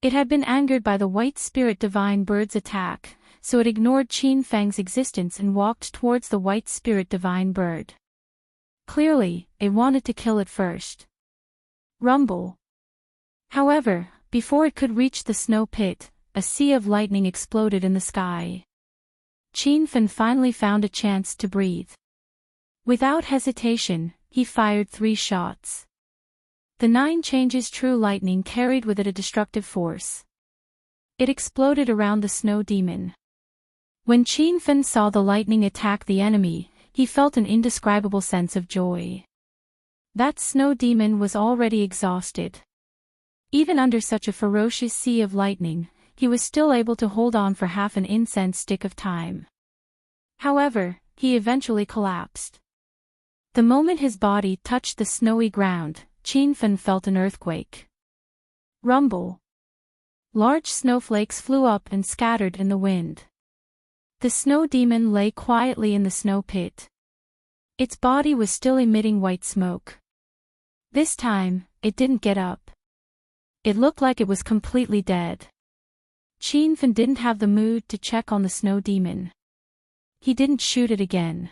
It had been angered by the White Spirit Divine Bird's attack, so it ignored Qin Feng's existence and walked towards the White Spirit Divine Bird. Clearly, it wanted to kill it first. Rumble. However, before it could reach the snow pit, a sea of lightning exploded in the sky. Qin Feng finally found a chance to breathe. Without hesitation, he fired 3 shots. The 9 changes true lightning carried with it a destructive force. It exploded around the snow demon. When Qin Feng saw the lightning attack the enemy, he felt an indescribable sense of joy. That snow demon was already exhausted. Even under such a ferocious sea of lightning, he was still able to hold on for half an incense stick of time. However, he eventually collapsed. The moment his body touched the snowy ground, Qin Feng felt an earthquake. Rumble. Large snowflakes flew up and scattered in the wind. The snow demon lay quietly in the snow pit. Its body was still emitting white smoke. This time, it didn't get up. It looked like it was completely dead. Qin Feng didn't have the mood to check on the snow demon. He didn't shoot it again.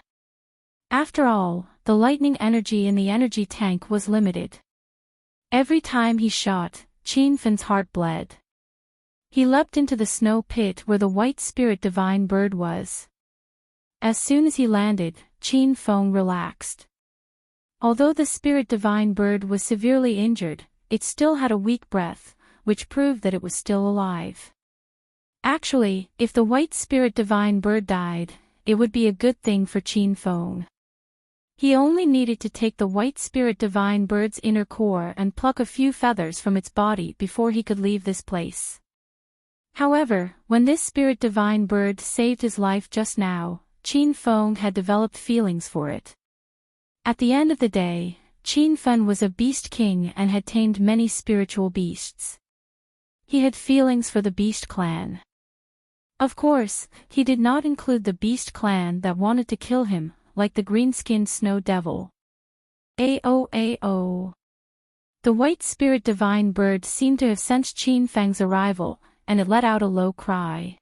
After all, the lightning energy in the energy tank was limited. Every time he shot, Qin Feng's heart bled. He leapt into the snow pit where the White Spirit Divine Bird was. As soon as he landed, Qin Feng relaxed. Although the Spirit Divine Bird was severely injured, it still had a weak breath, which proved that it was still alive. Actually, if the White Spirit Divine Bird died, it would be a good thing for Qin Feng. He only needed to take the White Spirit Divine Bird's inner core and pluck a few feathers from its body before he could leave this place. However, when this Spirit Divine Bird saved his life just now, Qin Feng had developed feelings for it. At the end of the day, Qin Feng was a beast king and had tamed many spiritual beasts. He had feelings for the beast clan. Of course, he did not include the beast clan that wanted to kill him, like the green-skinned snow devil. Ayo. The White Spirit Divine Bird seemed to have sensed Qin Feng's arrival, and it let out a low cry.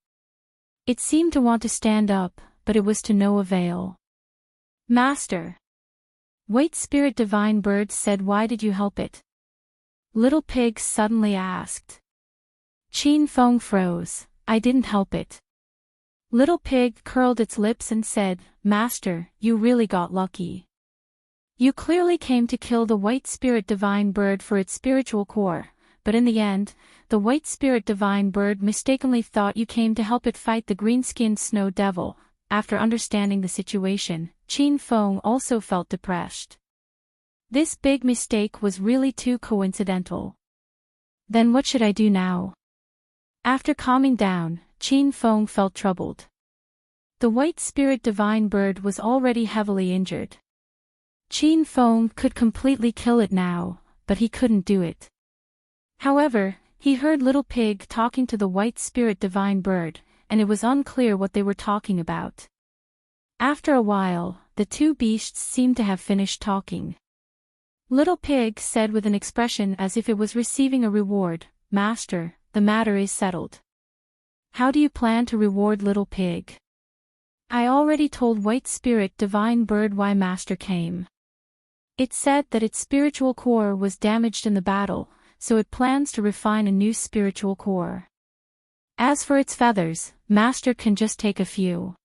It seemed to want to stand up, but it was to no avail. Master. White Spirit Divine Bird said, "Why did you help it?" Little Pig suddenly asked. Qin Feng froze. "I didn't help it." Little Pig curled its lips and said, "Master, you really got lucky. You clearly came to kill the White Spirit Divine Bird for its spiritual core, but in the end, the White Spirit Divine Bird mistakenly thought you came to help it fight the green-skinned snow devil." After understanding the situation, Qin Feng also felt depressed. This big mistake was really too coincidental. Then what should I do now? After calming down, Qin Feng felt troubled. The White Spirit Divine Bird was already heavily injured. Qin Feng could completely kill it now, but he couldn't do it. However, he heard Little Pig talking to the White Spirit Divine Bird, and it was unclear what they were talking about. After a while, the two beasts seemed to have finished talking. Little Pig said with an expression as if it was receiving a reward, "Master, the matter is settled." "How do you plan to reward Little Pig?" "I already told White Spirit Divine Bird why Master came. It said that its spiritual core was damaged in the battle, so it plans to refine a new spiritual core. As for its feathers, Master can just take a few.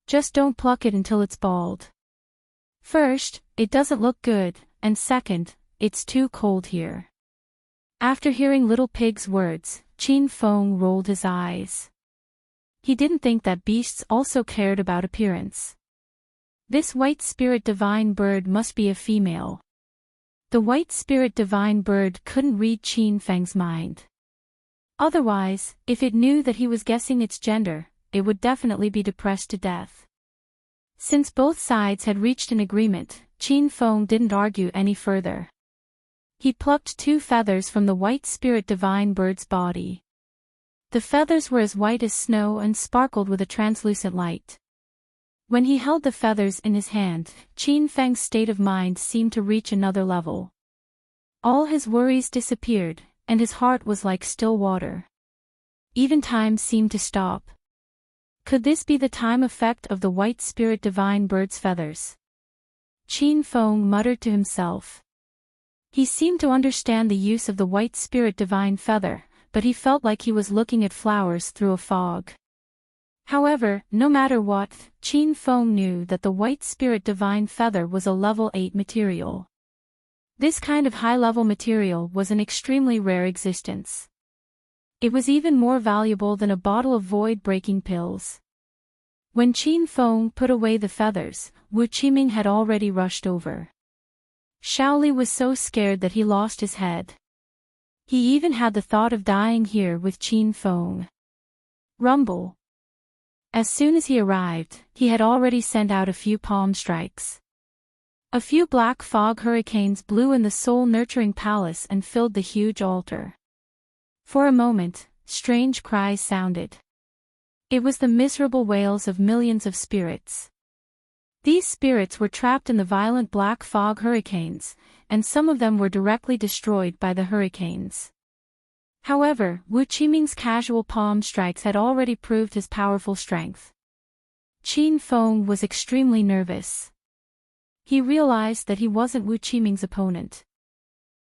Just don't pluck it until it's bald. First, it doesn't look good, and second, it's too cold here." After hearing Little Pig's words, Qin Feng rolled his eyes. He didn't think that beasts also cared about appearance. This White Spirit Divine Bird must be a female. The White Spirit Divine Bird couldn't read Qin Feng's mind. Otherwise, if it knew that he was guessing its gender, it would definitely be depressed to death. Since both sides had reached an agreement, Qin Feng didn't argue any further. He plucked 2 feathers from the White Spirit Divine Bird's body. The feathers were as white as snow and sparkled with a translucent light. When he held the feathers in his hand, Qin Feng's state of mind seemed to reach another level. All his worries disappeared, and his heart was like still water. Even time seemed to stop. Could this be the time effect of the white spirit divine bird's feathers? Qin Feng muttered to himself. He seemed to understand the use of the white spirit divine feather, but he felt like he was looking at flowers through a fog. However, no matter what, Qin Feng knew that the white spirit divine feather was a level 8 material. This kind of high-level material was an extremely rare existence. It was even more valuable than a bottle of void-breaking pills. When Qin Feng put away the feathers, Wu Qiming had already rushed over. Shaoli was so scared that he lost his head. He even had the thought of dying here with Qin Feng. Rumble. As soon as he arrived, he had already sent out a few palm strikes. A few black fog hurricanes blew in the soul-nurturing palace and filled the huge altar. For a moment, strange cries sounded. It was the miserable wails of millions of spirits. These spirits were trapped in the violent black fog hurricanes, and some of them were directly destroyed by the hurricanes. However, Wu Qiming's casual palm strikes had already proved his powerful strength. Qin Feng was extremely nervous. He realized that he wasn't Wu Qiming's opponent.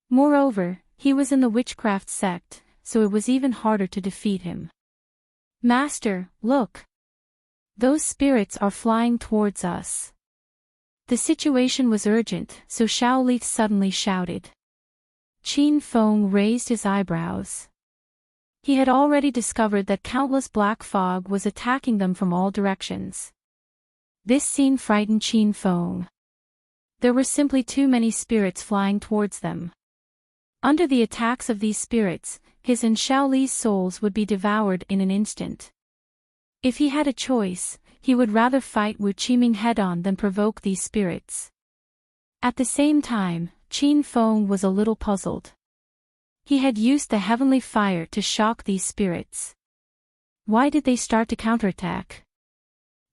Moreover, he was in the witchcraft sect, so it was even harder to defeat him. Master, look! Those spirits are flying towards us. The situation was urgent, so Shaoli suddenly shouted. Qin Feng raised his eyebrows. He had already discovered that countless black fog was attacking them from all directions. This scene frightened Qin Feng. There were simply too many spirits flying towards them. Under the attacks of these spirits, his and Shaoli's souls would be devoured in an instant. If he had a choice, he would rather fight Wu Qiming head-on than provoke these spirits. At the same time, Qin Feng was a little puzzled. He had used the heavenly fire to shock these spirits. Why did they start to counterattack?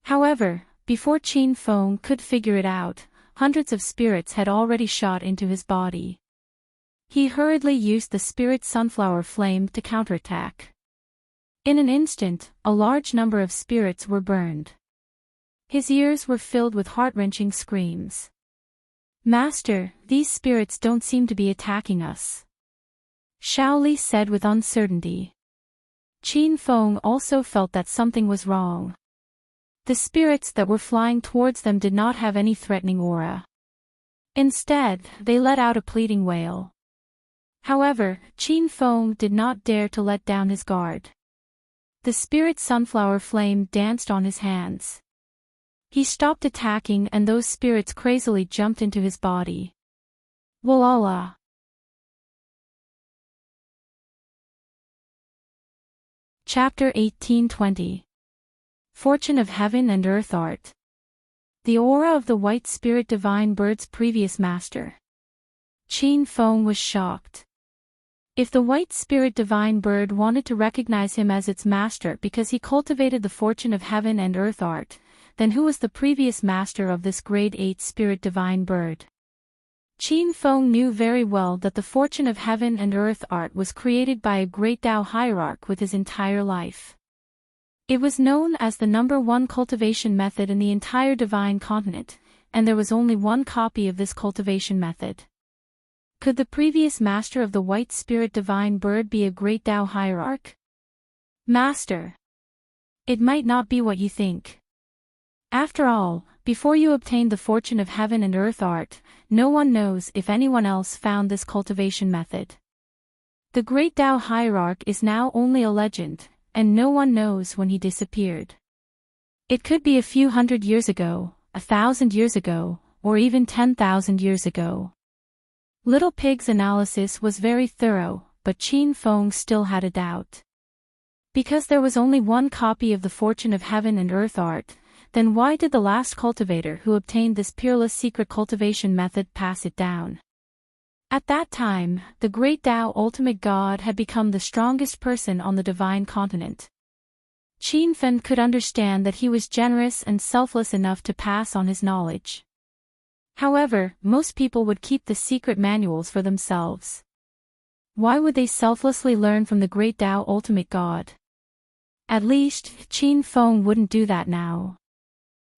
However, before Qin Feng could figure it out, hundreds of spirits had already shot into his body. He hurriedly used the spirit sunflower flame to counterattack. In an instant, a large number of spirits were burned. His ears were filled with heart-wrenching screams. Master, these spirits don't seem to be attacking us. Shaoli said with uncertainty. Qin Feng also felt that something was wrong. The spirits that were flying towards them did not have any threatening aura. Instead, they let out a pleading wail. However, Qin Feng did not dare to let down his guard. The spirit sunflower flame danced on his hands. He stopped attacking and those spirits crazily jumped into his body. Walala. Chapter 1820. Fortune of Heaven and Earth Art. The aura of the white spirit divine bird's previous master. Qin Feng was shocked. If the white spirit divine bird wanted to recognize him as its master because he cultivated the fortune of heaven and earth art, then who was the previous master of this grade 8 spirit divine bird? Qin Feng knew very well that the fortune of heaven and earth art was created by a great Tao hierarch with his entire life. It was known as the #1 cultivation method in the entire divine continent, and there was only one copy of this cultivation method. Could the previous master of the white spirit divine bird be a great Tao hierarch? Master. It might not be what you think. After all, before you obtained the fortune of heaven and earth art, no one knows if anyone else found this cultivation method. The great Tao hierarch is now only a legend, and no one knows when he disappeared. It could be a few hundred years ago, 1,000 years ago, or even 10,000 years ago. Little Pig's analysis was very thorough, but Qin Feng still had a doubt. Because there was only one copy of the fortune of heaven and earth art, then why did the last cultivator who obtained this peerless secret cultivation method pass it down? At that time, the great Tao ultimate God had become the strongest person on the divine continent. Qin Feng could understand that he was generous and selfless enough to pass on his knowledge. However, most people would keep the secret manuals for themselves. Why would they selflessly learn from the great Tao ultimate God? At least, Qin Feng wouldn't do that now.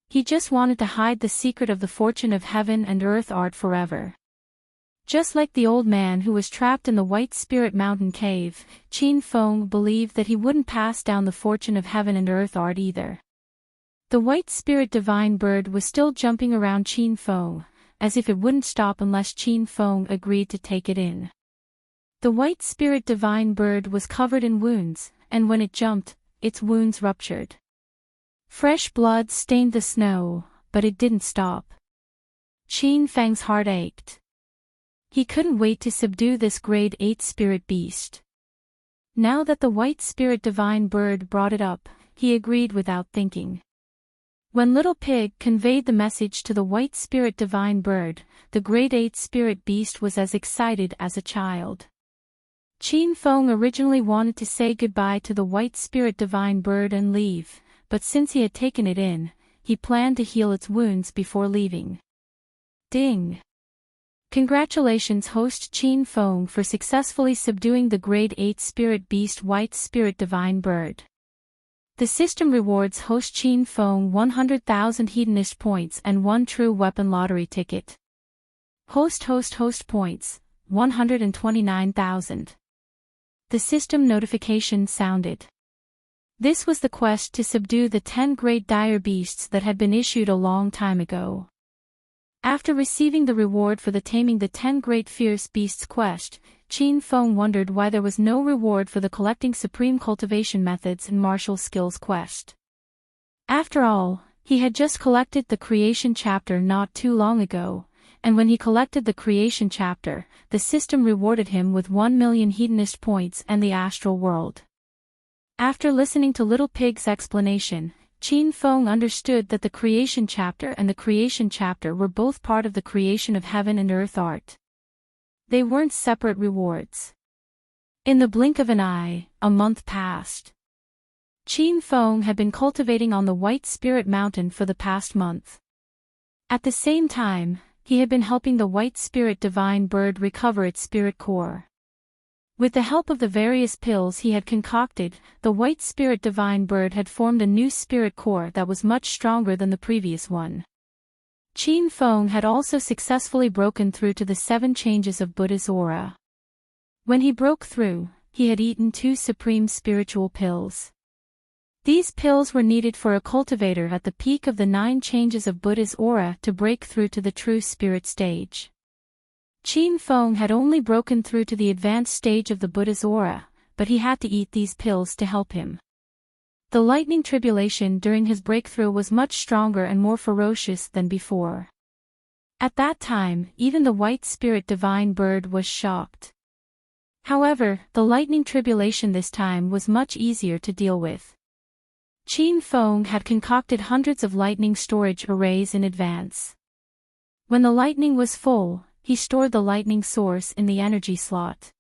He just wanted to hide the secret of the fortune of heaven and earth art forever. Just like the old man who was trapped in the White Spirit Mountain cave, Qin Feng believed that he wouldn't pass down the fortune of heaven and earth art either. The White Spirit Divine Bird was still jumping around Qin Feng, as if it wouldn't stop unless Qin Feng agreed to take it in. The White Spirit Divine Bird was covered in wounds, and when it jumped, its wounds ruptured. Fresh blood stained the snow, but it didn't stop. Qin Feng's heart ached. He couldn't wait to subdue this grade 8 spirit beast. Now that the White Spirit Divine Bird brought it up, he agreed without thinking. When Little Pig conveyed the message to the White Spirit Divine Bird, the grade 8 spirit beast was as excited as a child. Qin Feng originally wanted to say goodbye to the White Spirit Divine Bird and leave, but since he had taken it in, he planned to heal its wounds before leaving. Ding! Congratulations host Qin Feng for successfully subduing the grade 8 spirit beast White Spirit Divine Bird. The system rewards host Qin Feng 100,000 hedonist points and 1 true weapon lottery ticket. Host points, 129,000. The system notification sounded. This was the quest to subdue the 10 great dire beasts that had been issued a long time ago. After receiving the reward for the Taming the 10 Great Fierce Beasts quest, Qin Feng wondered why there was no reward for the Collecting Supreme Cultivation Methods and Martial Skills quest. After all, he had just collected the Creation chapter not too long ago, and when he collected the Creation chapter, the system rewarded him with 1 million hedonist points and the astral world. After listening to Little Pig's explanation, Qin Feng understood that the Creation chapter and the Creation chapter were both part of the creation of heaven and earth art. They weren't separate rewards. In the blink of an eye, a month passed. Qin Feng had been cultivating on the White Spirit Mountain for the past month. At the same time, he had been helping the White Spirit Divine Bird recover its spirit core. With the help of the various pills he had concocted, the White Spirit Divine Bird had formed a new spirit core that was much stronger than the previous one. Qin Feng had also successfully broken through to the 7 changes of Buddha's aura. When he broke through, he had eaten 2 supreme spiritual pills. These pills were needed for a cultivator at the peak of the 9 changes of Buddha's aura to break through to the true spirit stage. Qin Feng had only broken through to the advanced stage of the Buddha's aura, but he had to eat these pills to help him. The lightning tribulation during his breakthrough was much stronger and more ferocious than before. At that time, even the White Spirit Divine Bird was shocked. However, the lightning tribulation this time was much easier to deal with. Qin Feng had concocted hundreds of lightning storage arrays in advance. When the lightning was full, he stored the lightning source in the energy slot.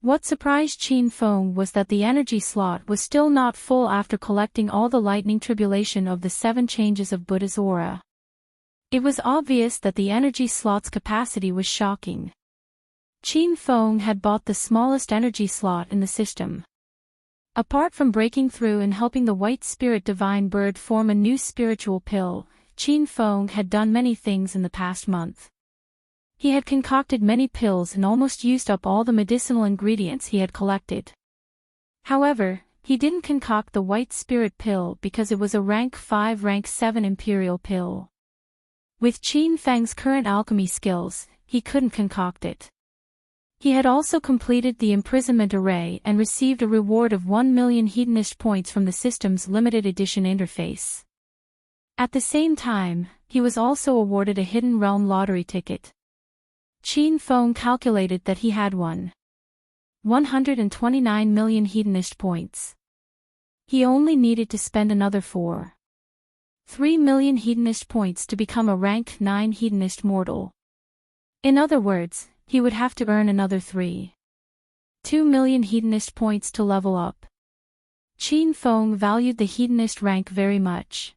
What surprised Qin Feng was that the energy slot was still not full after collecting all the lightning tribulation of the 7 changes of Buddha's aura. It was obvious that the energy slot's capacity was shocking. Qin Feng had bought the smallest energy slot in the system. Apart from breaking through and helping the White Spirit Divine Bird form a new spiritual pill, Qin Feng had done many things in the past month. He had concocted many pills and almost used up all the medicinal ingredients he had collected. However, he didn't concoct the White Spirit pill because it was a rank 5 rank 7 imperial pill. With Qin Feng's current alchemy skills, he couldn't concoct it. He had also completed the imprisonment array and received a reward of 1 million hedonist points from the system's limited edition interface. At the same time, he was also awarded a Hidden Realm lottery ticket. Qin Feng calculated that he had 129 million hedonist points. He only needed to spend another 3 million hedonist points to become a rank 9 hedonist mortal. In other words, he would have to earn another 2 million hedonist points to level up. Qin Feng valued the hedonist rank very much.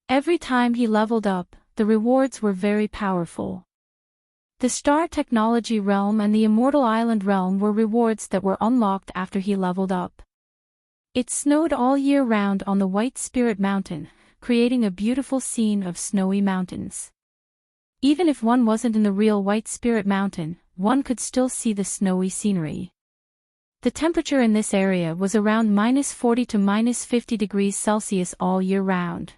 Every time he leveled up, the rewards were very powerful. The Star Technology Realm and the Immortal Island Realm were rewards that were unlocked after he leveled up. It snowed all year round on the White Spirit Mountain, creating a beautiful scene of snowy mountains. Even if one wasn't in the real White Spirit Mountain, one could still see the snowy scenery. The temperature in this area was around -40 to -50 degrees Celsius all year round.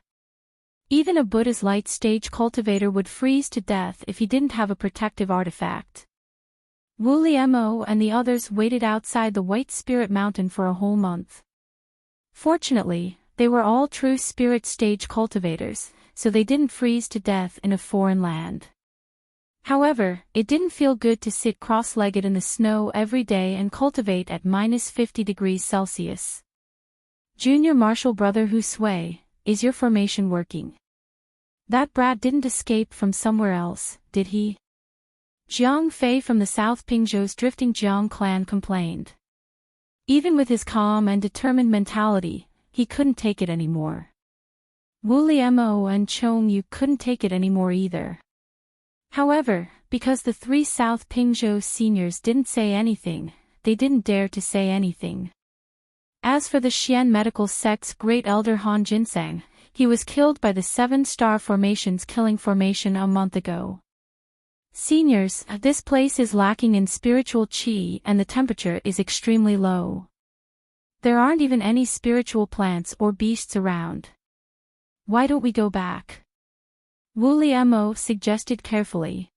Even a Buddha's light stage cultivator would freeze to death if he didn't have a protective artifact. Mo and the others waited outside the White Spirit Mountain for a whole month. Fortunately, they were all true spirit stage cultivators, so they didn't freeze to death in a foreign land. However, it didn't feel good to sit cross-legged in the snow every day and cultivate at -50 degrees Celsius. Junior Marshall Brother Husui, is your formation working? That brat didn't escape from somewhere else, did he? Jiang Fei from the South Pingzhou's drifting Jiang clan complained. Even with his calm and determined mentality, he couldn't take it anymore. Wu Liemo and Chong Yu couldn't take it anymore either. However, because the three South Pingzhou seniors didn't say anything, they didn't dare to say anything. As for the Xian medical sect's great elder Han Jinseng, he was killed by the 7-star formation's killing formation a month ago. Seniors, this place is lacking in spiritual qi and the temperature is extremely low. There aren't even any spiritual plants or beasts around. Why don't we go back? Wu Liemo suggested carefully.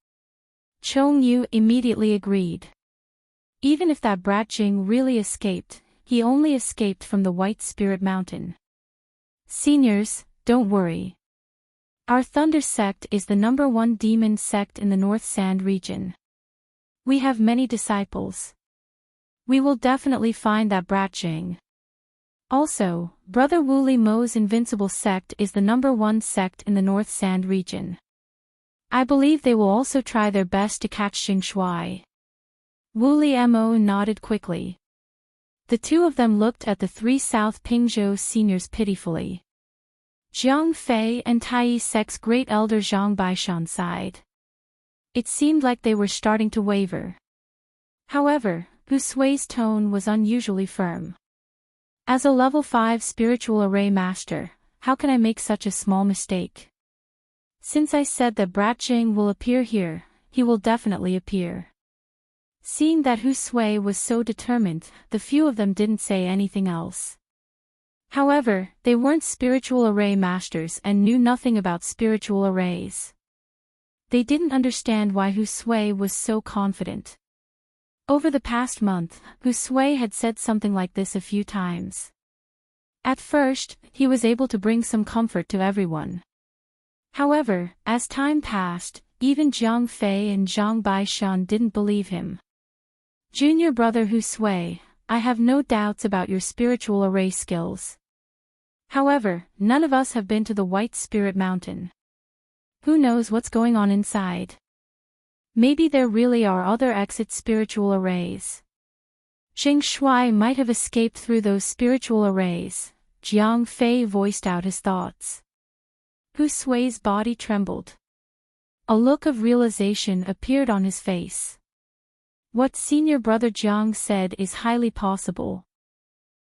Chong Yu immediately agreed. Even if that brat Jing really escaped, he only escaped from the White Spirit Mountain. Seniors, don't worry. Our Thunder sect is the #1 demon sect in the North Sand region. We have many disciples. We will definitely find that brat Jing. Also, Brother Wu Limo's Invincible sect is the #1 sect in the North Sand region. I believe they will also try their best to catch Xing Shui. Wu Liemo nodded quickly. The two of them looked at the three South Pingzhou seniors pitifully. Jiang Fei and Tai Sec's great elder Zhang Baishan sighed. It seemed like they were starting to waver. However, Husui's tone was unusually firm. As a level 5 spiritual array master, how can I make such a small mistake? Since I said that Brat Jing will appear here, he will definitely appear. Seeing that Husui was so determined, the few of them didn't say anything else. However, they weren't spiritual array masters and knew nothing about spiritual arrays. They didn't understand why Husui was so confident. Over the past month, Husui had said something like this a few times. At first, he was able to bring some comfort to everyone. However, as time passed, even Jiang Fei and Zhang Baishan didn't believe him. Junior Brother Husui, I have no doubts about your spiritual array skills. However, none of us have been to the White Spirit Mountain. Who knows what's going on inside? Maybe there really are other exit spiritual arrays. Xing Shui might have escaped through those spiritual arrays. Jiang Fei voiced out his thoughts. Husui's body trembled. A look of realization appeared on his face. What Senior Brother Jiang said is highly possible.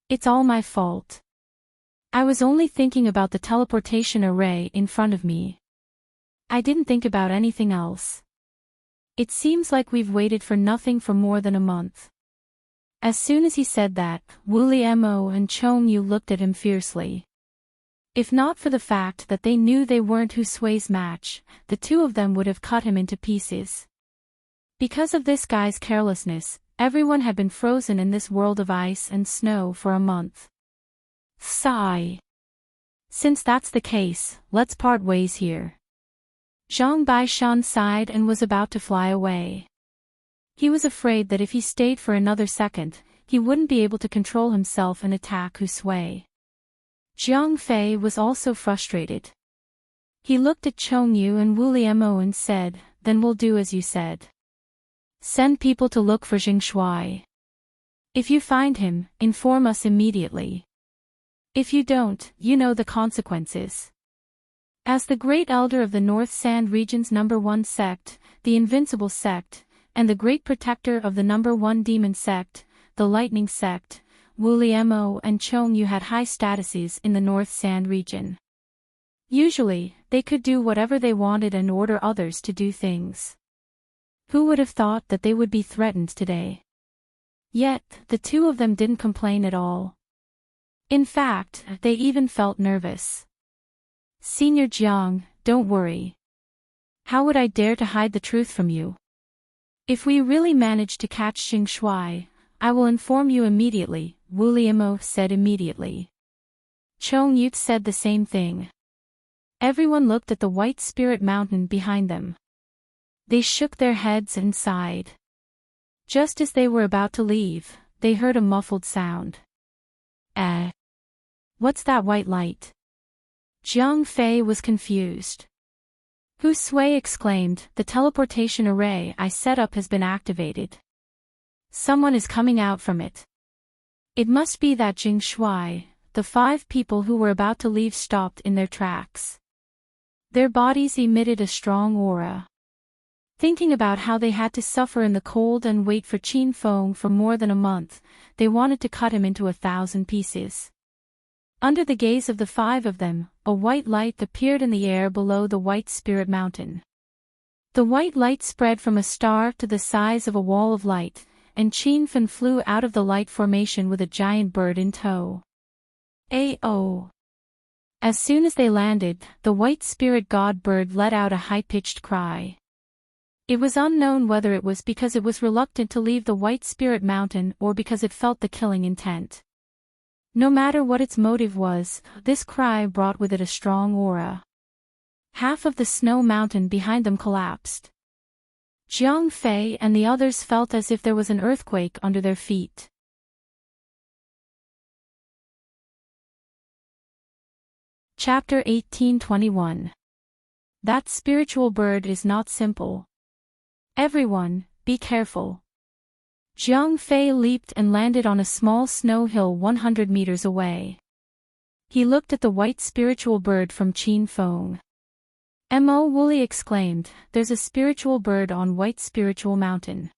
It's all my fault. I was only thinking about the teleportation array in front of me. I didn't think about anything else. It seems like we've waited for nothing for more than a month. As soon as he said that, Wu Liemo and Chong Yu looked at him fiercely. If not for the fact that they knew they weren't Husui's match, the two of them would have cut him into pieces. Because of this guy's carelessness, everyone had been frozen in this world of ice and snow for a month. Sigh. Since that's the case, let's part ways here. Zhang Baishan sighed and was about to fly away. He was afraid that if he stayed for another second, he wouldn't be able to control himself and attack Husui. Jiang Fei was also frustrated. He looked at Chong Yu and Wu Liemo and said, then we'll do as you said. Send people to look for Xing Shui. If you find him, inform us immediately. If you don't, you know the consequences. As the great elder of the North Sand region's #1 sect, the Invincible sect, and the great protector of the #1 demon sect, the Lightning sect, Wooly Mo and Chong Yu had high statuses in the North Sand region. Usually, they could do whatever they wanted and order others to do things. Who would have thought that they would be threatened today? Yet, the two of them didn't complain at all. In fact, they even felt nervous. Senior Jiang, don't worry. How would I dare to hide the truth from you? If we really manage to catch Xing Shuai, I will inform you immediately, Wu Liamo said immediately. Chong Yu said the same thing. Everyone looked at the white spirit mountain behind them. They shook their heads and sighed. Just as they were about to leave, they heard a muffled sound. What's that white light? Jiang Fei was confused. Hu Sui exclaimed, the teleportation array I set up has been activated. Someone is coming out from it. It must be that Jing Shuai. The 5 people who were about to leave stopped in their tracks. Their bodies emitted a strong aura. Thinking about how they had to suffer in the cold and wait for Qin Feng for more than a month, they wanted to cut him into 1,000 pieces. Under the gaze of the 5 of them, a white light appeared in the air below the white spirit mountain. The white light spread from a star to the size of a wall of light, and Qin Feng flew out of the light formation with a giant bird in tow. Ao! As soon as they landed, the white spirit god bird let out a high-pitched cry. It was unknown whether it was because it was reluctant to leave the white spirit mountain or because it felt the killing intent. No matter what its motive was, this cry brought with it a strong aura. Half of the snow mountain behind them collapsed. Jiang Fei and the others felt as if there was an earthquake under their feet. Chapter 18:21. That spiritual bird is not simple. Everyone, be careful. Jiang Fei leaped and landed on a small snow hill 100 meters away. He looked at the white spiritual bird from Qin Feng. Mo Wooly exclaimed, there's a spiritual bird on White Spiritual Mountain.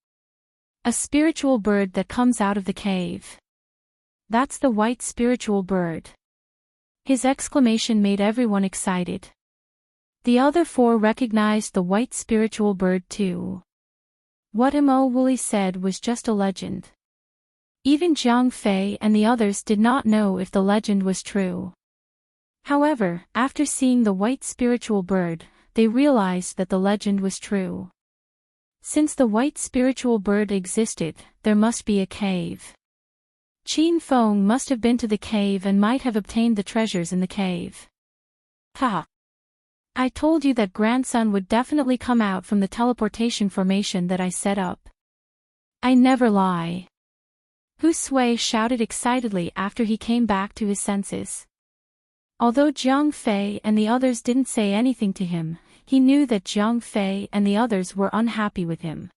A spiritual bird that comes out of the cave. That's the white spiritual bird. His exclamation made everyone excited. The other 4 recognized the white spiritual bird too. What Mo Wooly said was just a legend. Even Jiang Fei and the others did not know if the legend was true. However, after seeing the white spiritual bird, they realized that the legend was true. Since the white spiritual bird existed, there must be a cave. Qin Feng must have been to the cave and might have obtained the treasures in the cave. Ha! I told you that grandson would definitely come out from the teleportation formation that I set up. I never lie. Hu Sui shouted excitedly after he came back to his senses. Although Jiang Fei and the others didn't say anything to him, he knew that Jiang Fei and the others were unhappy with him.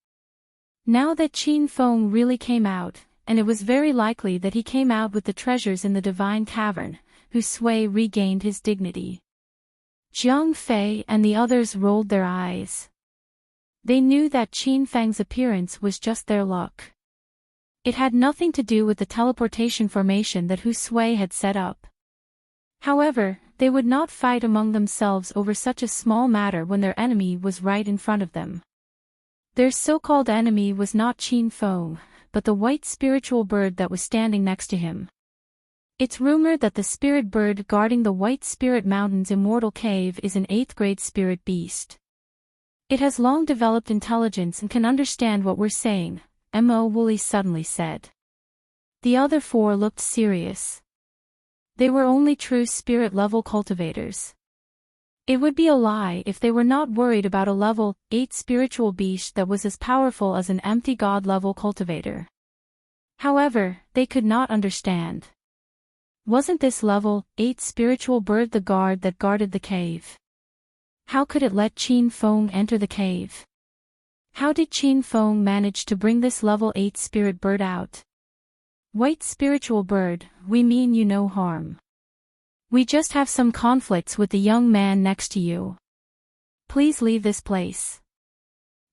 Now that Qin Feng really came out, and it was very likely that he came out with the treasures in the divine cavern, Hu Sui regained his dignity. Jiang Fei and the others rolled their eyes. They knew that Qin Feng's appearance was just their luck. It had nothing to do with the teleportation formation that Hu Sui had set up. However, they would not fight among themselves over such a small matter when their enemy was right in front of them. Their so-called enemy was not Qin Feng, but the white spiritual bird that was standing next to him. It's rumored that the spirit bird guarding the White Spirit Mountain's immortal cave is an 8th-grade spirit beast. It has long developed intelligence and can understand what we're saying, Mo Wooly suddenly said. The other 4 looked serious. They were only true spirit-level cultivators. It would be a lie if they were not worried about a level 8 spiritual beast that was as powerful as an empty god-level cultivator. However, they could not understand. Wasn't this level 8 spiritual bird the guard that guarded the cave? How could it let Qin Feng enter the cave? How did Qin Feng manage to bring this level 8 spirit bird out? White spiritual bird, we mean you no harm. We just have some conflicts with the young man next to you. Please leave this place.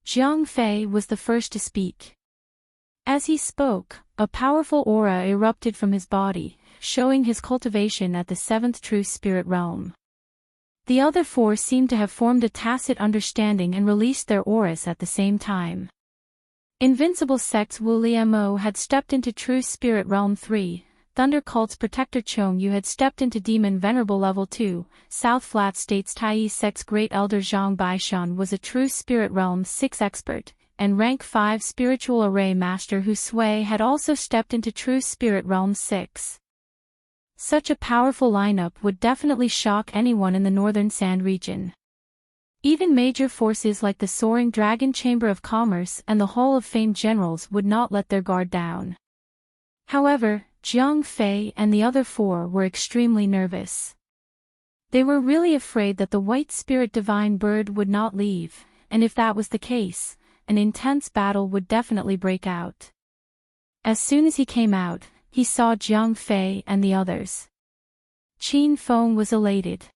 Zhang Fei was the first to speak. As he spoke, a powerful aura erupted from his body, showing his cultivation at the 7th true spirit realm. The other 4 seemed to have formed a tacit understanding and released their auras at the same time. Invincible sects Wu Liemo had stepped into true spirit realm 3, Thunder Cult's protector Chong Yu had stepped into demon venerable level 2, South Flat State's Tai sect's great elder Zhang Baishan was a true spirit realm 6 expert, and rank 5 spiritual array master Hu Sui had also stepped into true spirit realm 6. Such a powerful lineup would definitely shock anyone in the Northern Sand region. Even major forces like the Soaring Dragon Chamber of Commerce and the Hall of Fame generals would not let their guard down. However, Zhang Fei and the other 4 were extremely nervous. They were really afraid that the White Spirit Divine Bird would not leave, and if that was the case, an intense battle would definitely break out. As soon as he came out, he saw Zhang Fei and the others. Qin Feng was elated.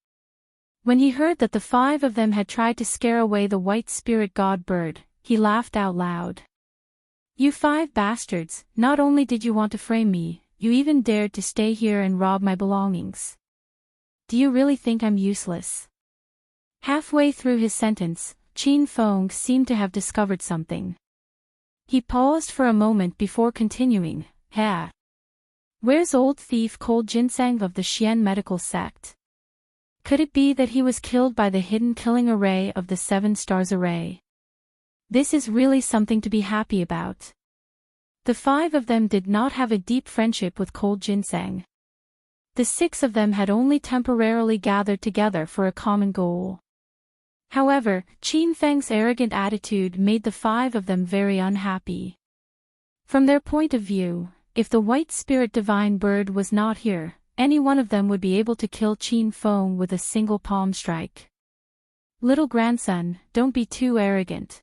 When he heard that the 5 of them had tried to scare away the White Spirit God Bird, he laughed out loud. You 5 bastards, not only did you want to frame me, you even dared to stay here and rob my belongings. Do you really think I'm useless? Halfway through his sentence, Qin Feng seemed to have discovered something. He paused for a moment before continuing, Where's old thief Cold Ginseng of the Xian medical sect? Could it be that he was killed by the hidden killing array of the 7 stars array? This is really something to be happy about. The 5 of them did not have a deep friendship with Cold Ginseng. The 6 of them had only temporarily gathered together for a common goal. However, Qin Feng's arrogant attitude made the 5 of them very unhappy. From their point of view, if the White Spirit Divine Bird was not here, any one of them would be able to kill Qin Feng with a single palm strike. Little grandson, don't be too arrogant.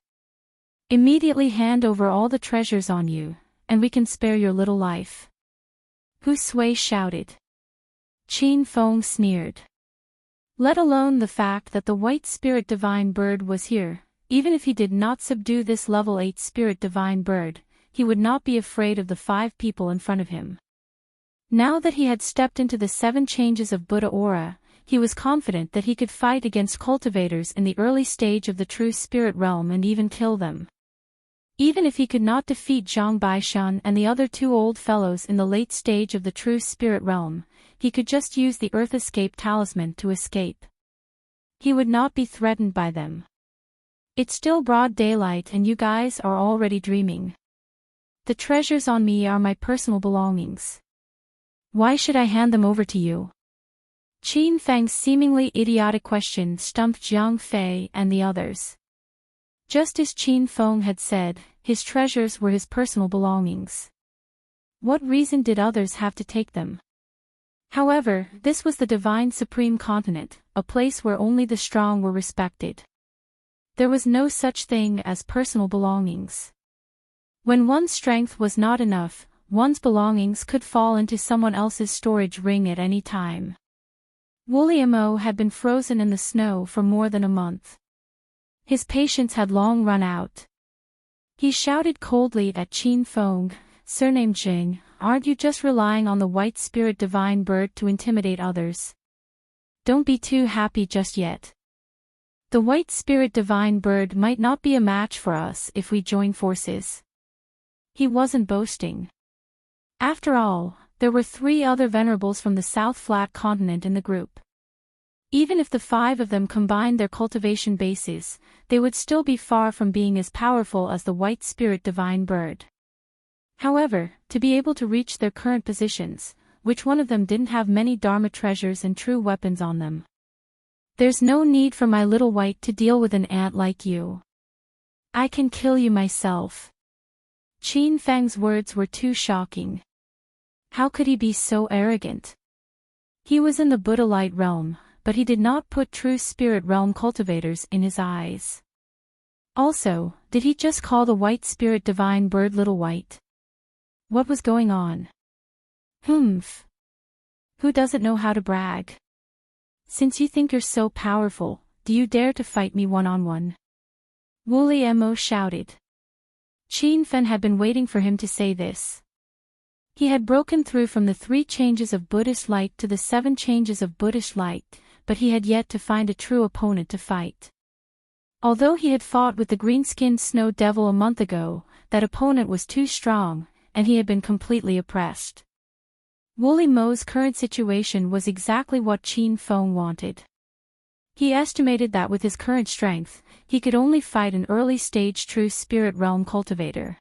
Immediately hand over all the treasures on you, and we can spare your little life. Hu Sui shouted. Qin Feng sneered. Let alone the fact that the White Spirit Divine Bird was here, even if he did not subdue this level 8 Spirit Divine Bird, he would not be afraid of the 5 people in front of him. Now that he had stepped into the 7 changes of Buddha aura, he was confident that he could fight against cultivators in the early stage of the true spirit realm and even kill them. Even if he could not defeat Zhang Baishan and the other 2 old fellows in the late stage of the true spirit realm, he could just use the Earth Escape Talisman to escape. He would not be threatened by them. It's still broad daylight and you guys are already dreaming. The treasures on me are my personal belongings. Why should I hand them over to you? Qin Feng's seemingly idiotic question stumped Zhang Fei and the others. Just as Qin Feng had said, his treasures were his personal belongings. What reason did others have to take them? However, this was the Divine Supreme Continent, a place where only the strong were respected. There was no such thing as personal belongings. When one's strength was not enough, one's belongings could fall into someone else's storage ring at any time. Wuliamo had been frozen in the snow for more than a month. His patience had long run out. He shouted coldly at Qin Feng, surnamed Jing, aren't you just relying on the White Spirit Divine Bird to intimidate others? Don't be too happy just yet. The White Spirit Divine Bird might not be a match for us if we join forces. He wasn't boasting. After all, there were 3 other venerables from the South Flat continent in the group. Even if the 5 of them combined their cultivation bases, they would still be far from being as powerful as the White Spirit Divine Bird. However, to be able to reach their current positions, which one of them didn't have many Dharma treasures and true weapons on them? There's no need for my little white to deal with an ant like you. I can kill you myself. Qin Feng's words were too shocking. How could he be so arrogant? He was in the Buddha light realm, but he did not put true spirit realm cultivators in his eyes. Also, did he just call the White Spirit Divine Bird Little White? What was going on? Who doesn't know how to brag? Since you think you're so powerful, do you dare to fight me one-on-one? Wooly Mo shouted. Qin Fen had been waiting for him to say this. He had broken through from the 3 changes of Buddhist light to the 7 changes of Buddhist light, but he had yet to find a true opponent to fight. Although he had fought with the green-skinned snow devil a month ago, that opponent was too strong, and he had been completely oppressed. Wooly Mo's current situation was exactly what Qin Feng wanted. He estimated that with his current strength, he could only fight an early-stage true spirit realm cultivator.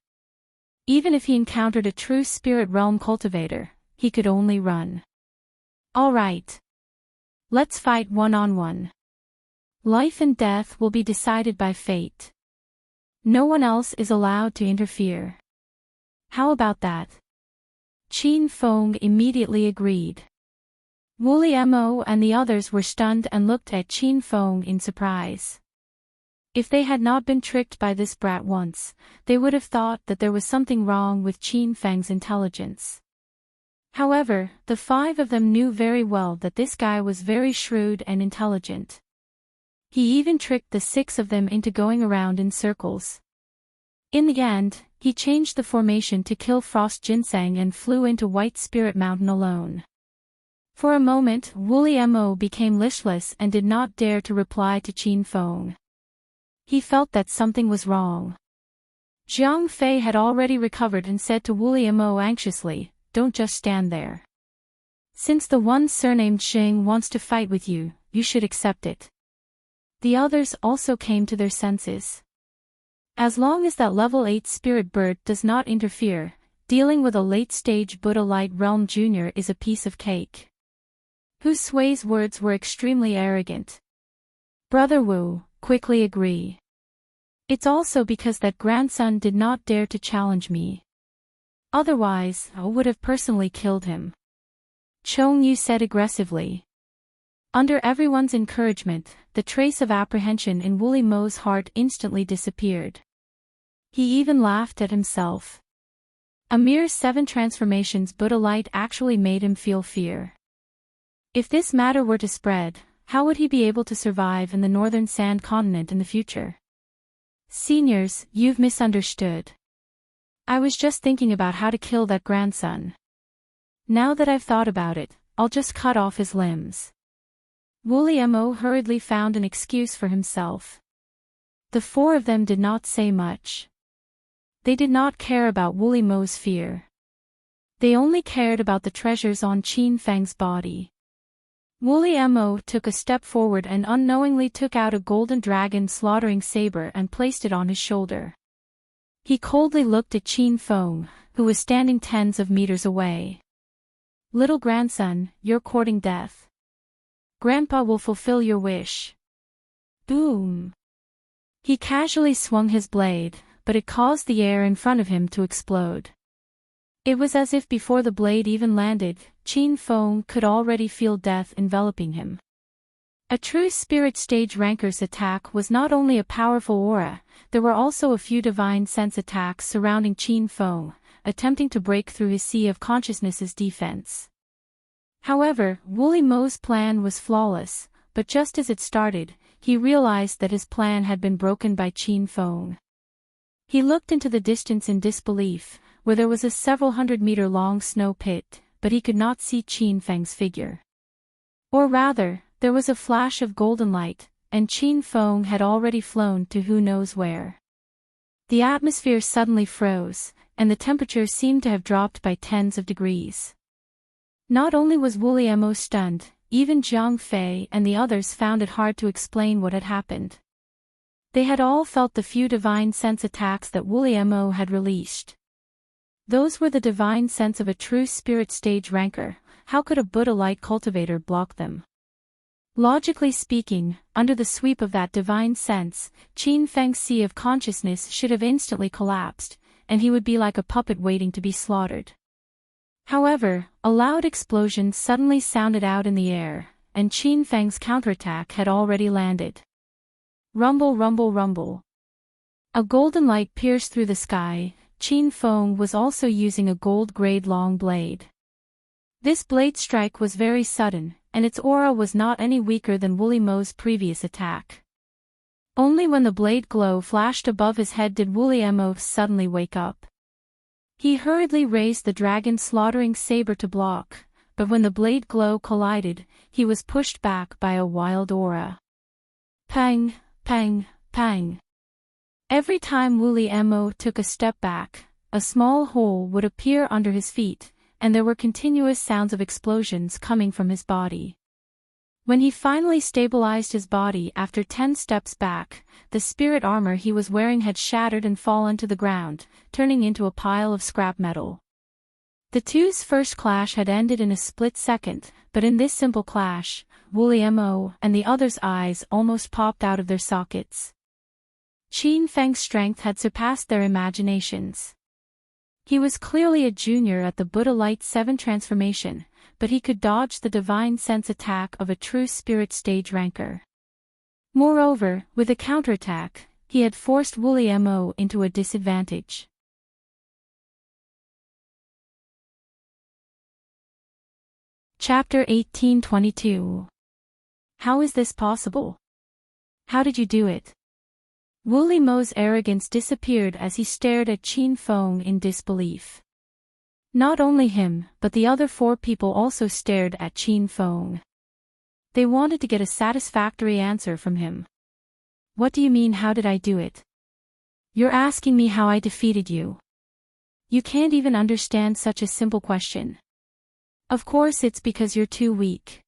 Even if he encountered a true spirit realm cultivator, he could only run. All right. Let's fight one-on-one. Life and death will be decided by fate. No one else is allowed to interfere. How about that? Qin Feng immediately agreed. Wooly Mo and the others were stunned and looked at Qin Feng in surprise. If they had not been tricked by this brat once, they would have thought that there was something wrong with Qin Feng's intelligence. However, the 5 of them knew very well that this guy was very shrewd and intelligent. He even tricked the 6 of them into going around in circles. In the end, he changed the formation to kill Frost Ginseng and flew into White Spirit Mountain alone. For a moment, Wooly Mo became listless and did not dare to reply to Qin Feng. He felt that something was wrong. Zhang Fei had already recovered and said to Wooly Mo anxiously, "Don't just stand there. Since the one surnamed Xing wants to fight with you, you should accept it." The others also came to their senses. As long as that level 8 spirit bird does not interfere, dealing with a late-stage Buddha Light Realm Junior is a piece of cake. Hu Sui's words were extremely arrogant. Brother Wu, quickly agree. It's also because that grandson did not dare to challenge me. Otherwise, I would have personally killed him. Chong Yu said aggressively. Under everyone's encouragement, the trace of apprehension in Wooly Mo's heart instantly disappeared. He even laughed at himself. A mere 7 transformations Buddha light actually made him feel fear. If this matter were to spread, how would he be able to survive in the northern sand continent in the future? Seniors, you've misunderstood. I was just thinking about how to kill that grandson. Now that I've thought about it, I'll just cut off his limbs. Wooly Mo hurriedly found an excuse for himself. The 4 of them did not say much. They did not care about Wooly Mo's fear. They only cared about the treasures on Qin Feng's body. Wooly Mo took a step forward and unknowingly took out a golden dragon slaughtering saber and placed it on his shoulder. He coldly looked at Qin Feng, who was standing tens of meters away. Little grandson, you're courting death. Grandpa will fulfill your wish. Boom! He casually swung his blade, but it caused the air in front of him to explode. It was as if before the blade even landed, Qin Feng could already feel death enveloping him. A true spirit stage ranker's attack was not only a powerful aura, there were also a few divine sense attacks surrounding Qin Feng, attempting to break through his sea of consciousness's defense. However, Wooly Mo's plan was flawless, but just as it started, he realized that his plan had been broken by Qin Feng. He looked into the distance in disbelief, where there was a several 100-meter-long snow pit, but he could not see Qin Feng's figure. Or rather, there was a flash of golden light, and Qin Feng had already flown to who knows where. The atmosphere suddenly froze, and the temperature seemed to have dropped by tens of degrees. Not only was Wooly Mo stunned, even Zhang Fei and the others found it hard to explain what had happened. They had all felt the few divine sense attacks that Wooly Mo had released. Those were the divine sense of a true spirit stage ranker. How could a Buddha light cultivator block them? Logically speaking, under the sweep of that divine sense, Qin Feng's sea of consciousness should have instantly collapsed, and he would be like a puppet waiting to be slaughtered. However, a loud explosion suddenly sounded out in the air, and Qin Feng's counterattack had already landed. Rumble, rumble, rumble. A golden light pierced through the sky. Qin Feng was also using a gold grade long blade. This blade strike was very sudden, and its aura was not any weaker than Wooly Mo's previous attack. Only when the blade glow flashed above his head did Wooly Mo suddenly wake up. He hurriedly raised the dragon-slaughtering saber to block, but when the blade glow collided, he was pushed back by a wild aura. Pang, pang, pang. Every time Wooly Mo took a step back, a small hole would appear under his feet, and there were continuous sounds of explosions coming from his body. When he finally stabilized his body after 10 steps back, the spirit armor he was wearing had shattered and fallen to the ground, turning into a pile of scrap metal. The two's first clash had ended in a split second, but in this simple clash, Wooly Mo and the other's eyes almost popped out of their sockets. Qin Feng's strength had surpassed their imaginations. He was clearly a junior at the Buddha Light 7 transformation, but he could dodge the divine sense attack of a true spirit stage ranker. Moreover, with a counterattack, he had forced Wooly Mo into a disadvantage. Chapter 1822. How is this possible? How did you do it? Wooly Mo's arrogance disappeared as he stared at Qin Feng in disbelief. Not only him, but the other 4 people also stared at Qin Feng. They wanted to get a satisfactory answer from him. What do you mean, how did I do it? You're asking me how I defeated you. You can't even understand such a simple question. Of course it's because you're too weak.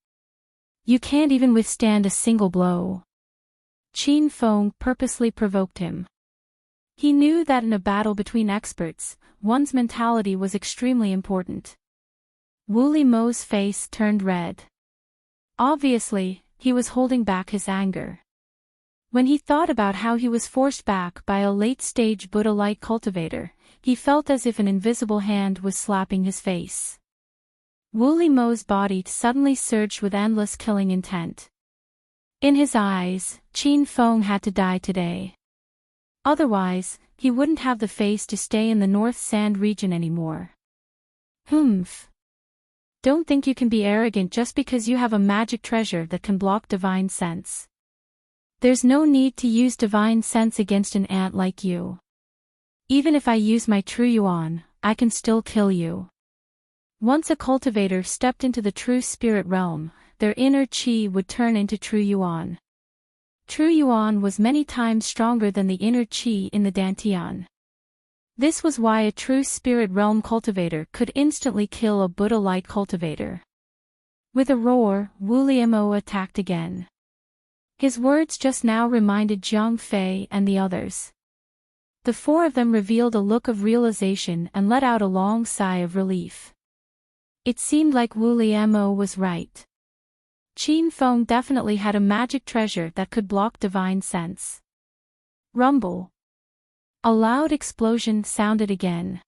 You can't even withstand a single blow. Qin Feng purposely provoked him. He knew that in a battle between experts, one's mentality was extremely important. Wooly Mo's face turned red. Obviously, he was holding back his anger. When he thought about how he was forced back by a late-stage Buddha-like cultivator, he felt as if an invisible hand was slapping his face. Wooly Mo's body suddenly surged with endless killing intent. In his eyes, Qin Feng had to die today. Otherwise, he wouldn't have the face to stay in the North Sand region anymore. Humph. Don't think you can be arrogant just because you have a magic treasure that can block divine sense. There's no need to use divine sense against an ant like you. Even if I use my true yuan, I can still kill you. Once a cultivator stepped into the true spirit realm, their inner qi would turn into true yuan. True yuan was many times stronger than the inner qi in the dantian. This was why a true spirit realm cultivator could instantly kill a Buddha-like cultivator. With a roar, Wooly Mo attacked again. His words just now reminded Jiang Fei and the others. The 4 of them revealed a look of realization and let out a long sigh of relief. It seemed like Wooly Mo was right. Qin Feng definitely had a magic treasure that could block divine sense. Rumble. A loud explosion sounded again.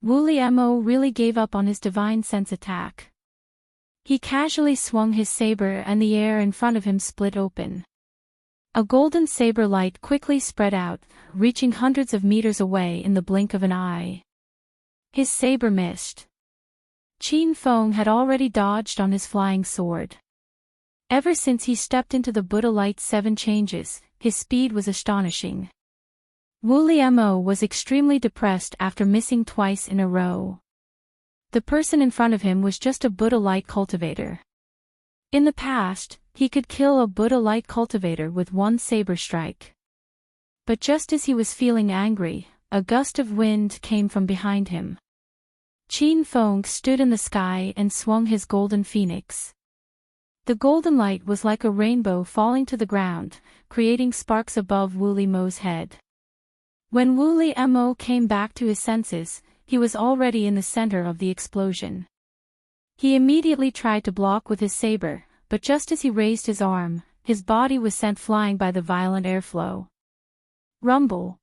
Wooly Mo really gave up on his divine sense attack. He casually swung his saber and the air in front of him split open. A golden saber light quickly spread out, reaching hundreds of meters away in the blink of an eye. His saber missed. Qin Feng had already dodged on his flying sword. Ever since he stepped into the Buddha Light 7 changes, his speed was astonishing. Wooly Mo was extremely depressed after missing twice in a row. The person in front of him was just a Buddha Light cultivator. In the past, he could kill a Buddha Light cultivator with 1 saber strike. But just as he was feeling angry, a gust of wind came from behind him. Qin Feng stood in the sky and swung his golden phoenix. The golden light was like a rainbow falling to the ground, creating sparks above Wooly Mo's head. When Wooly Mo came back to his senses, he was already in the center of the explosion. He immediately tried to block with his saber, but just as he raised his arm, his body was sent flying by the violent airflow. Rumble.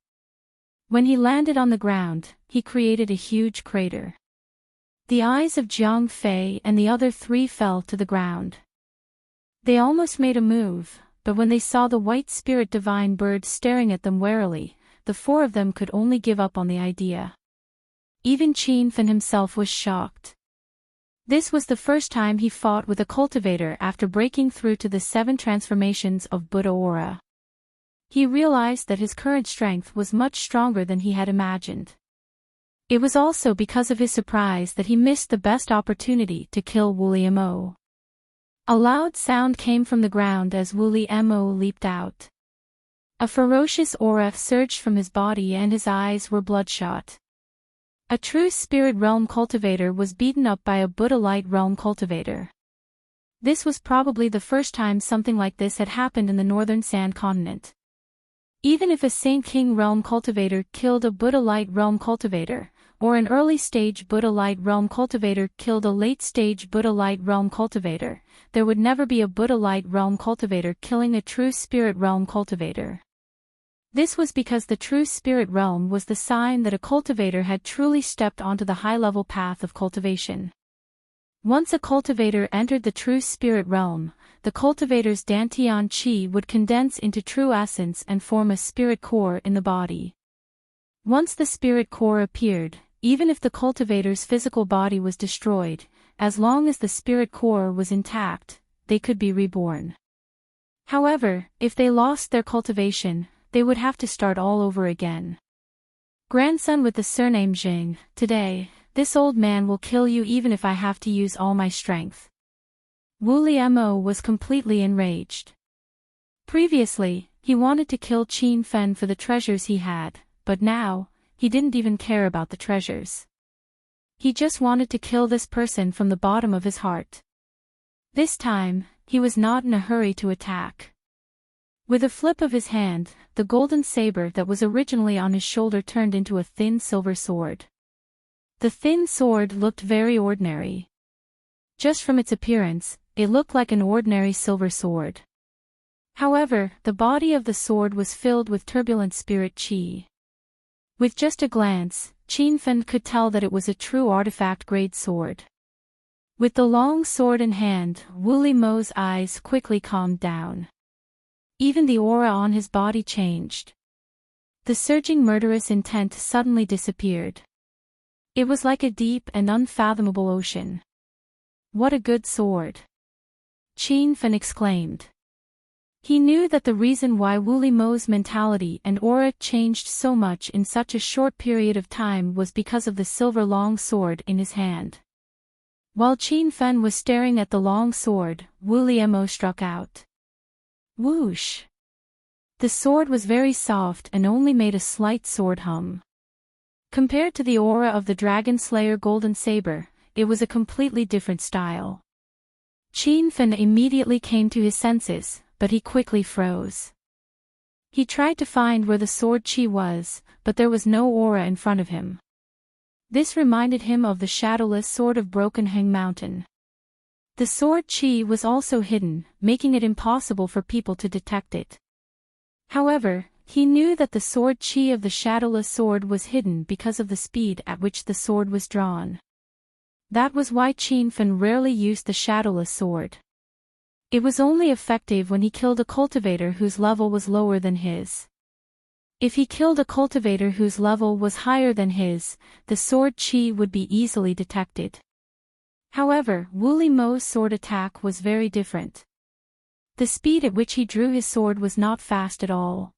When he landed on the ground, he created a huge crater. The eyes of Jiang Fei and the other 3 fell to the ground. They almost made a move, but when they saw the white spirit divine bird staring at them warily, the 4 of them could only give up on the idea. Even Qin Feng himself was shocked. This was the first time he fought with a cultivator after breaking through to the 7 transformations of Buddha aura. He realized that his current strength was much stronger than he had imagined. It was also because of his surprise that he missed the best opportunity to kill Wooly Mo. A loud sound came from the ground as Wooly Mo leaped out. A ferocious aura surged from his body and his eyes were bloodshot. A true spirit realm cultivator was beaten up by a Buddha light realm cultivator. This was probably the first time something like this had happened in the northern sand continent. Even if a Saint King realm cultivator killed a Buddha light realm cultivator, or an early stage Buddha light realm cultivator killed a late stage Buddha light realm cultivator, there would never be a Buddha light realm cultivator killing a true spirit realm cultivator. This was because the true spirit realm was the sign that a cultivator had truly stepped onto the high-level path of cultivation. Once a cultivator entered the true spirit realm, the cultivator's Dantian Qi would condense into true essence and form a spirit core in the body. Once the spirit core appeared, even if the cultivator's physical body was destroyed, as long as the spirit core was intact, they could be reborn. However, if they lost their cultivation, they would have to start all over again. Grandson with the surname Jing, today, this old man will kill you even if I have to use all my strength. Wooly Mo was completely enraged. Previously, he wanted to kill Qin Fen for the treasures he had, but now, he didn't even care about the treasures. He just wanted to kill this person from the bottom of his heart. This time, he was not in a hurry to attack. With a flip of his hand, the golden saber that was originally on his shoulder turned into a thin silver sword. The thin sword looked very ordinary. Just from its appearance, it looked like an ordinary silver sword. However, the body of the sword was filled with turbulent spirit qi. With just a glance, Qin Fen could tell that it was a true artifact-grade sword. With the long sword in hand, Wooly Mo's eyes quickly calmed down. Even the aura on his body changed. The surging murderous intent suddenly disappeared. It was like a deep and unfathomable ocean. What a good sword! Qin Fen exclaimed. He knew that the reason why Wooly Mo's mentality and aura changed so much in such a short period of time was because of the silver long sword in his hand. While Qin Fen was staring at the long sword, Wooly Mo struck out. Whoosh! The sword was very soft and only made a slight sword hum. Compared to the aura of the Dragon Slayer Golden Saber, it was a completely different style. Qin Fen immediately came to his senses, but he quickly froze. He tried to find where the sword Qi was, but there was no aura in front of him. This reminded him of the shadowless sword of Broken Hang Mountain. The sword Qi was also hidden, making it impossible for people to detect it. However, he knew that the sword Qi of the shadowless sword was hidden because of the speed at which the sword was drawn. That was why Qin Fen rarely used the shadowless sword. It was only effective when he killed a cultivator whose level was lower than his. If he killed a cultivator whose level was higher than his, the sword Qi would be easily detected. However, Wooly Mo's sword attack was very different. The speed at which he drew his sword was not fast at all.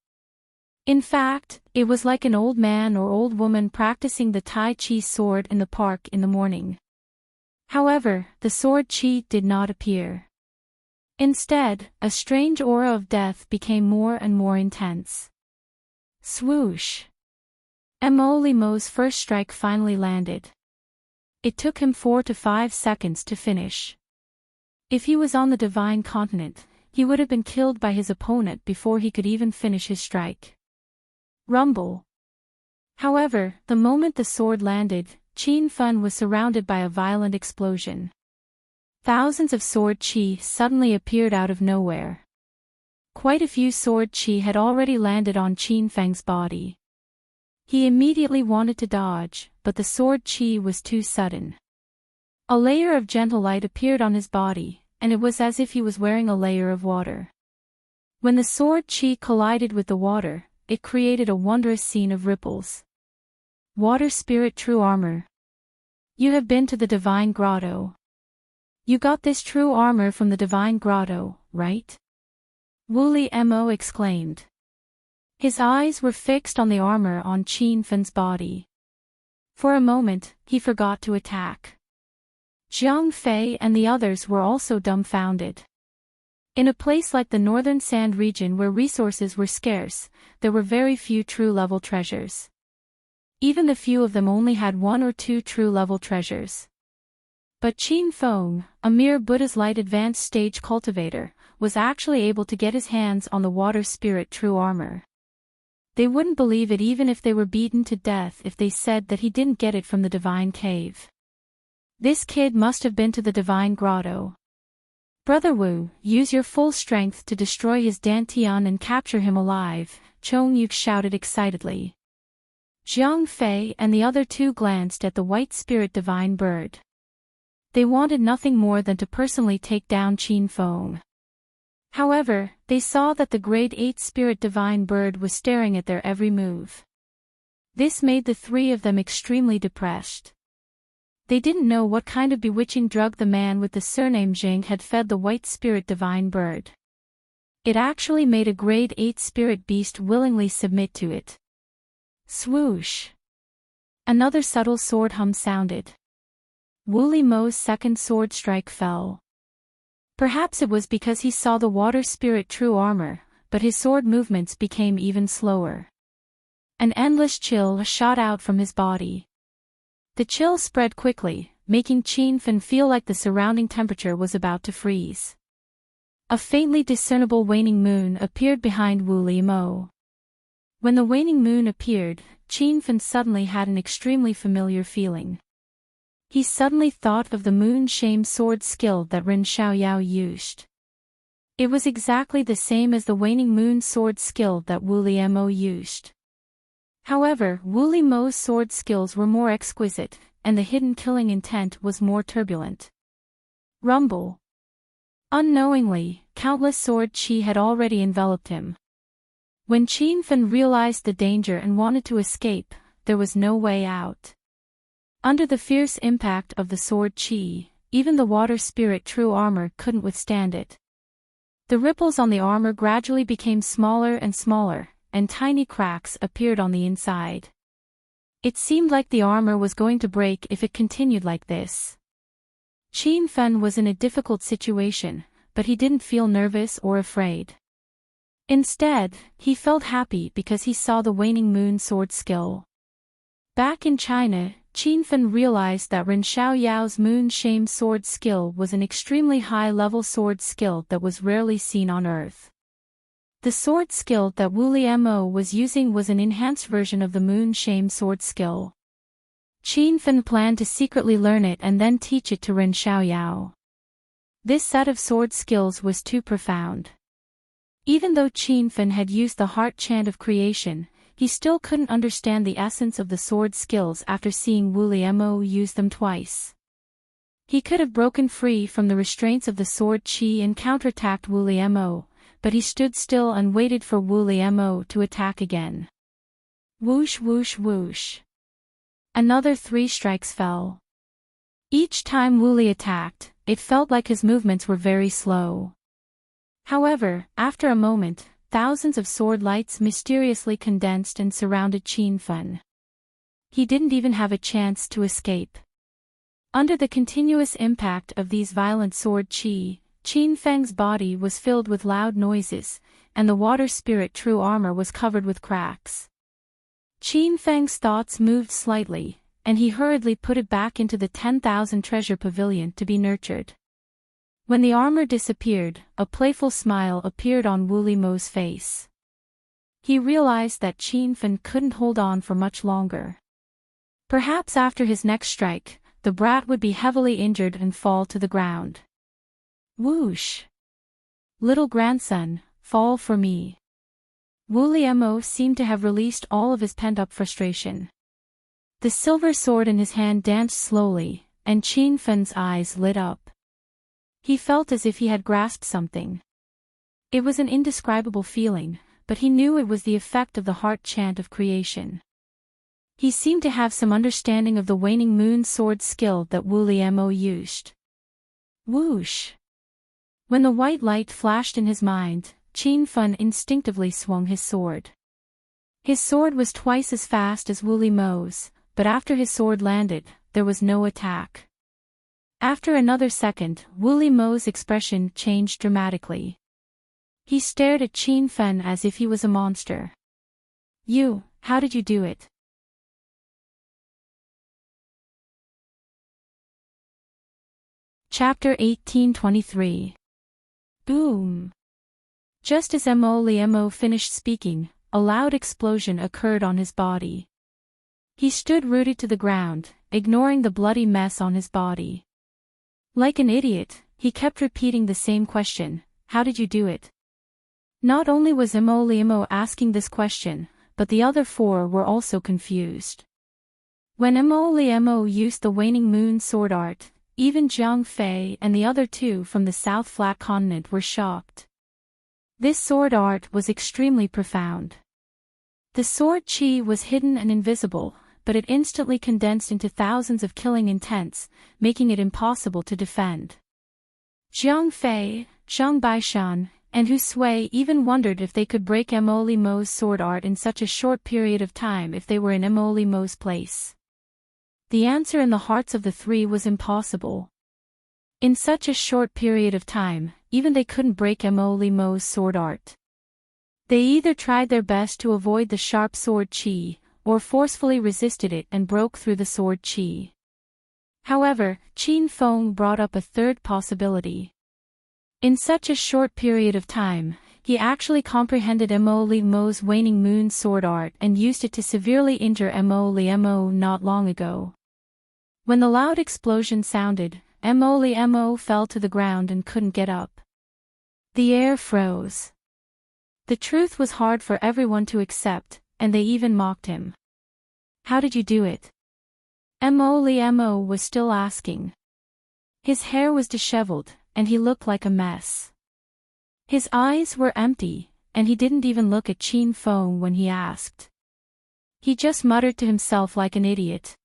In fact, it was like an old man or old woman practicing the Tai Chi sword in the park in the morning. However, the sword Qi did not appear. Instead, a strange aura of death became more and more intense. Swoosh! Wooly Mo's first strike finally landed. It took him 4 to 5 seconds to finish. If he was on the Divine Continent, he would have been killed by his opponent before he could even finish his strike. Rumble! However, the moment the sword landed, Qin Fen was surrounded by a violent explosion. Thousands of sword Qi suddenly appeared out of nowhere. Quite a few sword Qi had already landed on Qin Feng's body. He immediately wanted to dodge, but the sword Qi was too sudden. A layer of gentle light appeared on his body, and it was as if he was wearing a layer of water. When the sword Qi collided with the water, it created a wondrous scene of ripples. Water Spirit True Armor. You have been to the Divine Grotto. You got this true armor from the Divine Grotto, right? Wooly Mo exclaimed. His eyes were fixed on the armor on Qin Fen's body. For a moment, he forgot to attack. Jiang Fei and the others were also dumbfounded. In a place like the northern sand region where resources were scarce, there were very few true-level treasures. Even the few of them only had 1 or 2 true-level treasures. But Qin Feng, a mere Buddha's Light advanced stage cultivator, was actually able to get his hands on the water spirit true armor. They wouldn't believe it even if they were beaten to death if they said that he didn't get it from the divine cave. This kid must have been to the divine grotto. Brother Wu, use your full strength to destroy his dantian and capture him alive, Chong Yuk shouted excitedly. Jiang Fei and the other 2 glanced at the white spirit divine bird. They wanted nothing more than to personally take down Qin Feng. However, they saw that the grade 8 spirit divine bird was staring at their every move. This made the 3 of them extremely depressed. They didn't know what kind of bewitching drug the man with the surname Jing had fed the white spirit divine bird. It actually made a grade 8 spirit beast willingly submit to it. Swoosh! Another subtle sword hum sounded. Wooly Mo's second sword strike fell. Perhaps it was because he saw the water spirit true armor, but his sword movements became even slower. An endless chill shot out from his body. The chill spread quickly, making Qin Fen feel like the surrounding temperature was about to freeze. A faintly discernible waning moon appeared behind Wooly Mo. When the waning moon appeared, Qin Fen suddenly had an extremely familiar feeling. He suddenly thought of the moon shame sword skill that Ren Xiaoyao used. It was exactly the same as the waning moon sword skill that Wooly Mo used. However, Wooly Mo's sword skills were more exquisite, and the hidden killing intent was more turbulent. Rumble. Unknowingly, countless sword chi had already enveloped him. When Qin Fen realized the danger and wanted to escape, there was no way out. Under the fierce impact of the sword chi, even the water spirit true armor couldn't withstand it. The ripples on the armor gradually became smaller and smaller, and tiny cracks appeared on the inside. It seemed like the armor was going to break if it continued like this. Qin Fen was in a difficult situation, but he didn't feel nervous or afraid. Instead, he felt happy because he saw the waning moon sword skill. Back in China, Qin Fen realized that Ren Xiaoyao's moon shame sword skill was an extremely high-level sword skill that was rarely seen on Earth. The sword skill that Wooly Mo was using was an enhanced version of the moon shame sword skill. Qin Fen planned to secretly learn it and then teach it to Ren Xiaoyao. This set of sword skills was too profound. Even though Qin Fen had used the heart chant of creation, he still couldn't understand the essence of the sword skills after seeing Wooly Mo use them twice. He could have broken free from the restraints of the sword chi and counterattacked Wooly Mo, but he stood still and waited for Wooly Mo to attack again. Whoosh whoosh whoosh. Another 3 strikes fell. Each time Wooly attacked, it felt like his movements were very slow. However, after a moment, thousands of sword lights mysteriously condensed and surrounded Qin Fen. He didn't even have a chance to escape. Under the continuous impact of these violent sword chi, Qin Feng's body was filled with loud noises, and the water spirit true armor was covered with cracks. Qin Feng's thoughts moved slightly, and he hurriedly put it back into the 10,000 treasure pavilion to be nurtured. When the armor disappeared, a playful smile appeared on Wooly Mo's face. He realized that Qin Fen couldn't hold on for much longer. Perhaps after his next strike, the brat would be heavily injured and fall to the ground. Whoosh! Little grandson, fall for me. Wooly Mo seemed to have released all of his pent-up frustration. The silver sword in his hand danced slowly, and Qin Fen's eyes lit up. He felt as if he had grasped something. It was an indescribable feeling, but he knew it was the effect of the heart chant of creation. He seemed to have some understanding of the waning moon sword skill that Wooly Mo used. Whoosh! When the white light flashed in his mind, Qin Feng instinctively swung his sword. His sword was twice as fast as Wu Mo's, but after his sword landed, there was no attack. After another second, Wu Mo's expression changed dramatically. He stared at Qin Feng as if he was a monster. How did you do it? Chapter 1823. Boom! Just as Mo finished speaking, a loud explosion occurred on his body. He stood rooted to the ground, ignoring the bloody mess on his body. Like an idiot, he kept repeating the same question, how did you do it? Not only was Mo asking this question, but the other four were also confused. When Mo used the waning moon sword art, even Zhang Fei and the other two from the South Flat Continent were shocked. This sword art was extremely profound. The sword qi was hidden and invisible, but it instantly condensed into thousands of killing intents, making it impossible to defend. Zhang Fei, Zhang Baishan, and Hu Sui even wondered if they could break Mo's sword art in such a short period of time if they were in Mo's place. The answer in the hearts of the three was impossible. In such a short period of time, even they couldn't break Mo's sword art. They either tried their best to avoid the sharp sword qi, or forcefully resisted it and broke through the sword qi. However, Qin Feng brought up a third possibility. In such a short period of time, he actually comprehended Mo's waning moon sword art and used it to severely injure Mo not long ago. When the loud explosion sounded, Mo fell to the ground and couldn't get up. The air froze. The truth was hard for everyone to accept, and they even mocked him. How did you do it? Mo was still asking. His hair was disheveled, and he looked like a mess. His eyes were empty, and he didn't even look at Qin Feng when he asked. He just muttered to himself like an idiot.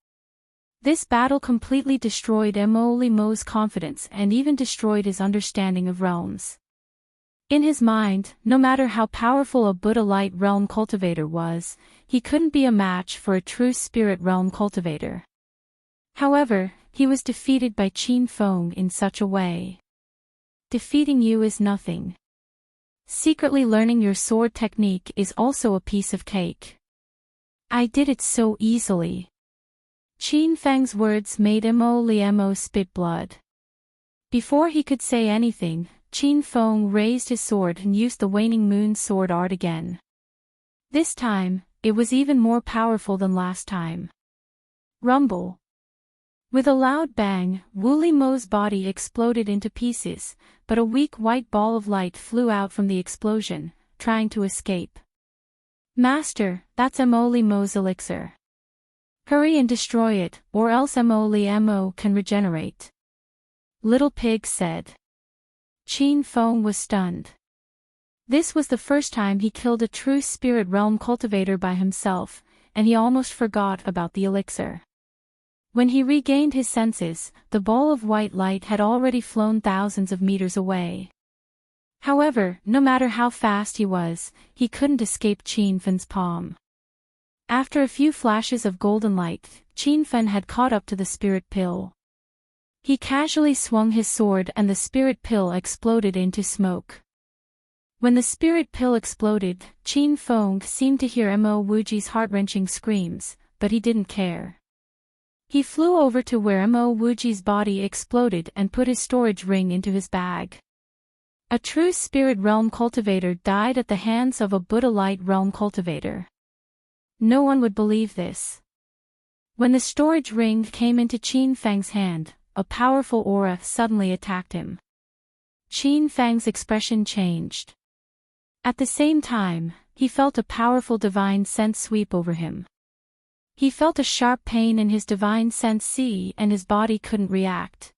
This battle completely destroyed Mo's confidence and even destroyed his understanding of realms. In his mind, no matter how powerful a Buddha Light Realm cultivator was, he couldn't be a match for a true Spirit Realm cultivator. However, he was defeated by Qin Feng in such a way. Defeating you is nothing. Secretly learning your sword technique is also a piece of cake. I did it so easily. Qin Feng's words made Mo spit blood. Before he could say anything, Qin Feng raised his sword and used the waning moon sword art again. This time, it was even more powerful than last time. Rumble. With a loud bang, Wu Mo's body exploded into pieces, but a weak white ball of light flew out from the explosion, trying to escape. Master, that's Mo's elixir. Hurry and destroy it, or else Mo can regenerate. Little Pig said. Qin Feng was stunned. This was the first time he killed a true spirit realm cultivator by himself, and he almost forgot about the elixir. When he regained his senses, the ball of white light had already flown thousands of meters away. However, no matter how fast he was, he couldn't escape Qin Feng's palm. After a few flashes of golden light, Qin Feng had caught up to the spirit pill. He casually swung his sword and the spirit pill exploded into smoke. When the spirit pill exploded, Qin Feng seemed to hear Mo Wuji's heart-wrenching screams, but he didn't care. He flew over to where Mo Wuji's body exploded and put his storage ring into his bag. A true spirit realm cultivator died at the hands of a Buddha Light realm cultivator. No one would believe this. When the storage ring came into Qin Feng's hand, a powerful aura suddenly attacked him. Qin Feng's expression changed. At the same time, he felt a powerful divine sense sweep over him. He felt a sharp pain in his divine sense C and his body couldn't react.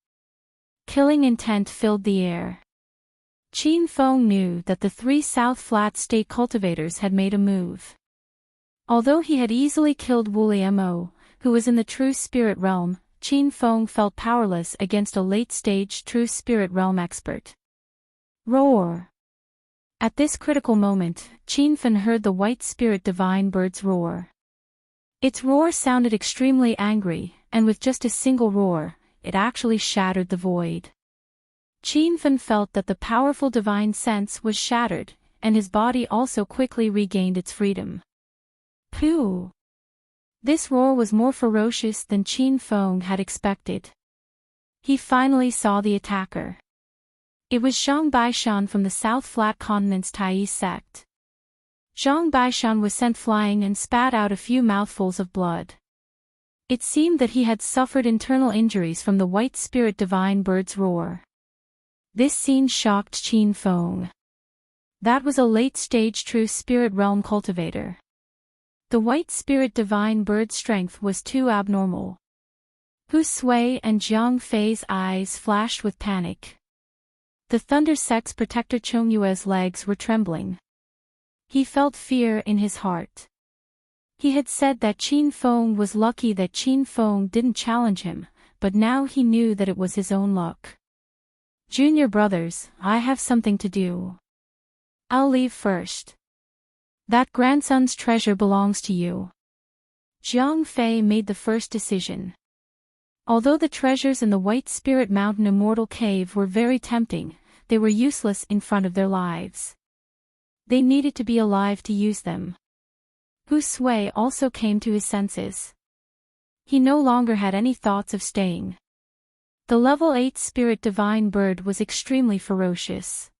Killing intent filled the air. Qin Feng knew that the three South Flat State cultivators had made a move. Although he had easily killed Wu Mo, who was in the true spirit realm, Qin Feng felt powerless against a late-stage true spirit realm expert. Roar! At this critical moment, Qin Feng heard the white spirit divine bird's roar. Its roar sounded extremely angry, and with just a single roar, it actually shattered the void. Qin Feng felt that the powerful divine sense was shattered, and his body also quickly regained its freedom. Pooh! This roar was more ferocious than Qin Feng had expected. He finally saw the attacker. It was Zhang Baishan from the South Flat Continent's Tai sect. Zhang Baishan was sent flying and spat out a few mouthfuls of blood. It seemed that he had suffered internal injuries from the white spirit divine bird's roar. This scene shocked Qin Feng. That was a late-stage true spirit realm cultivator. The white spirit divine bird's strength was too abnormal. Hu Sui and Jiang Fei's eyes flashed with panic. The Thunder Sect's protector Chongyue's legs were trembling. He felt fear in his heart. He had said that Qin Feng was lucky that Qin Feng didn't challenge him, but now he knew that it was his own luck. Junior brothers, I have something to do. I'll leave first. That grandson's treasure belongs to you. Jiang Fei made the first decision. Although the treasures in the White Spirit Mountain Immortal Cave were very tempting, they were useless in front of their lives. They needed to be alive to use them. Hu Sui also came to his senses. He no longer had any thoughts of staying. The level 8 Spirit Divine Bird was extremely ferocious.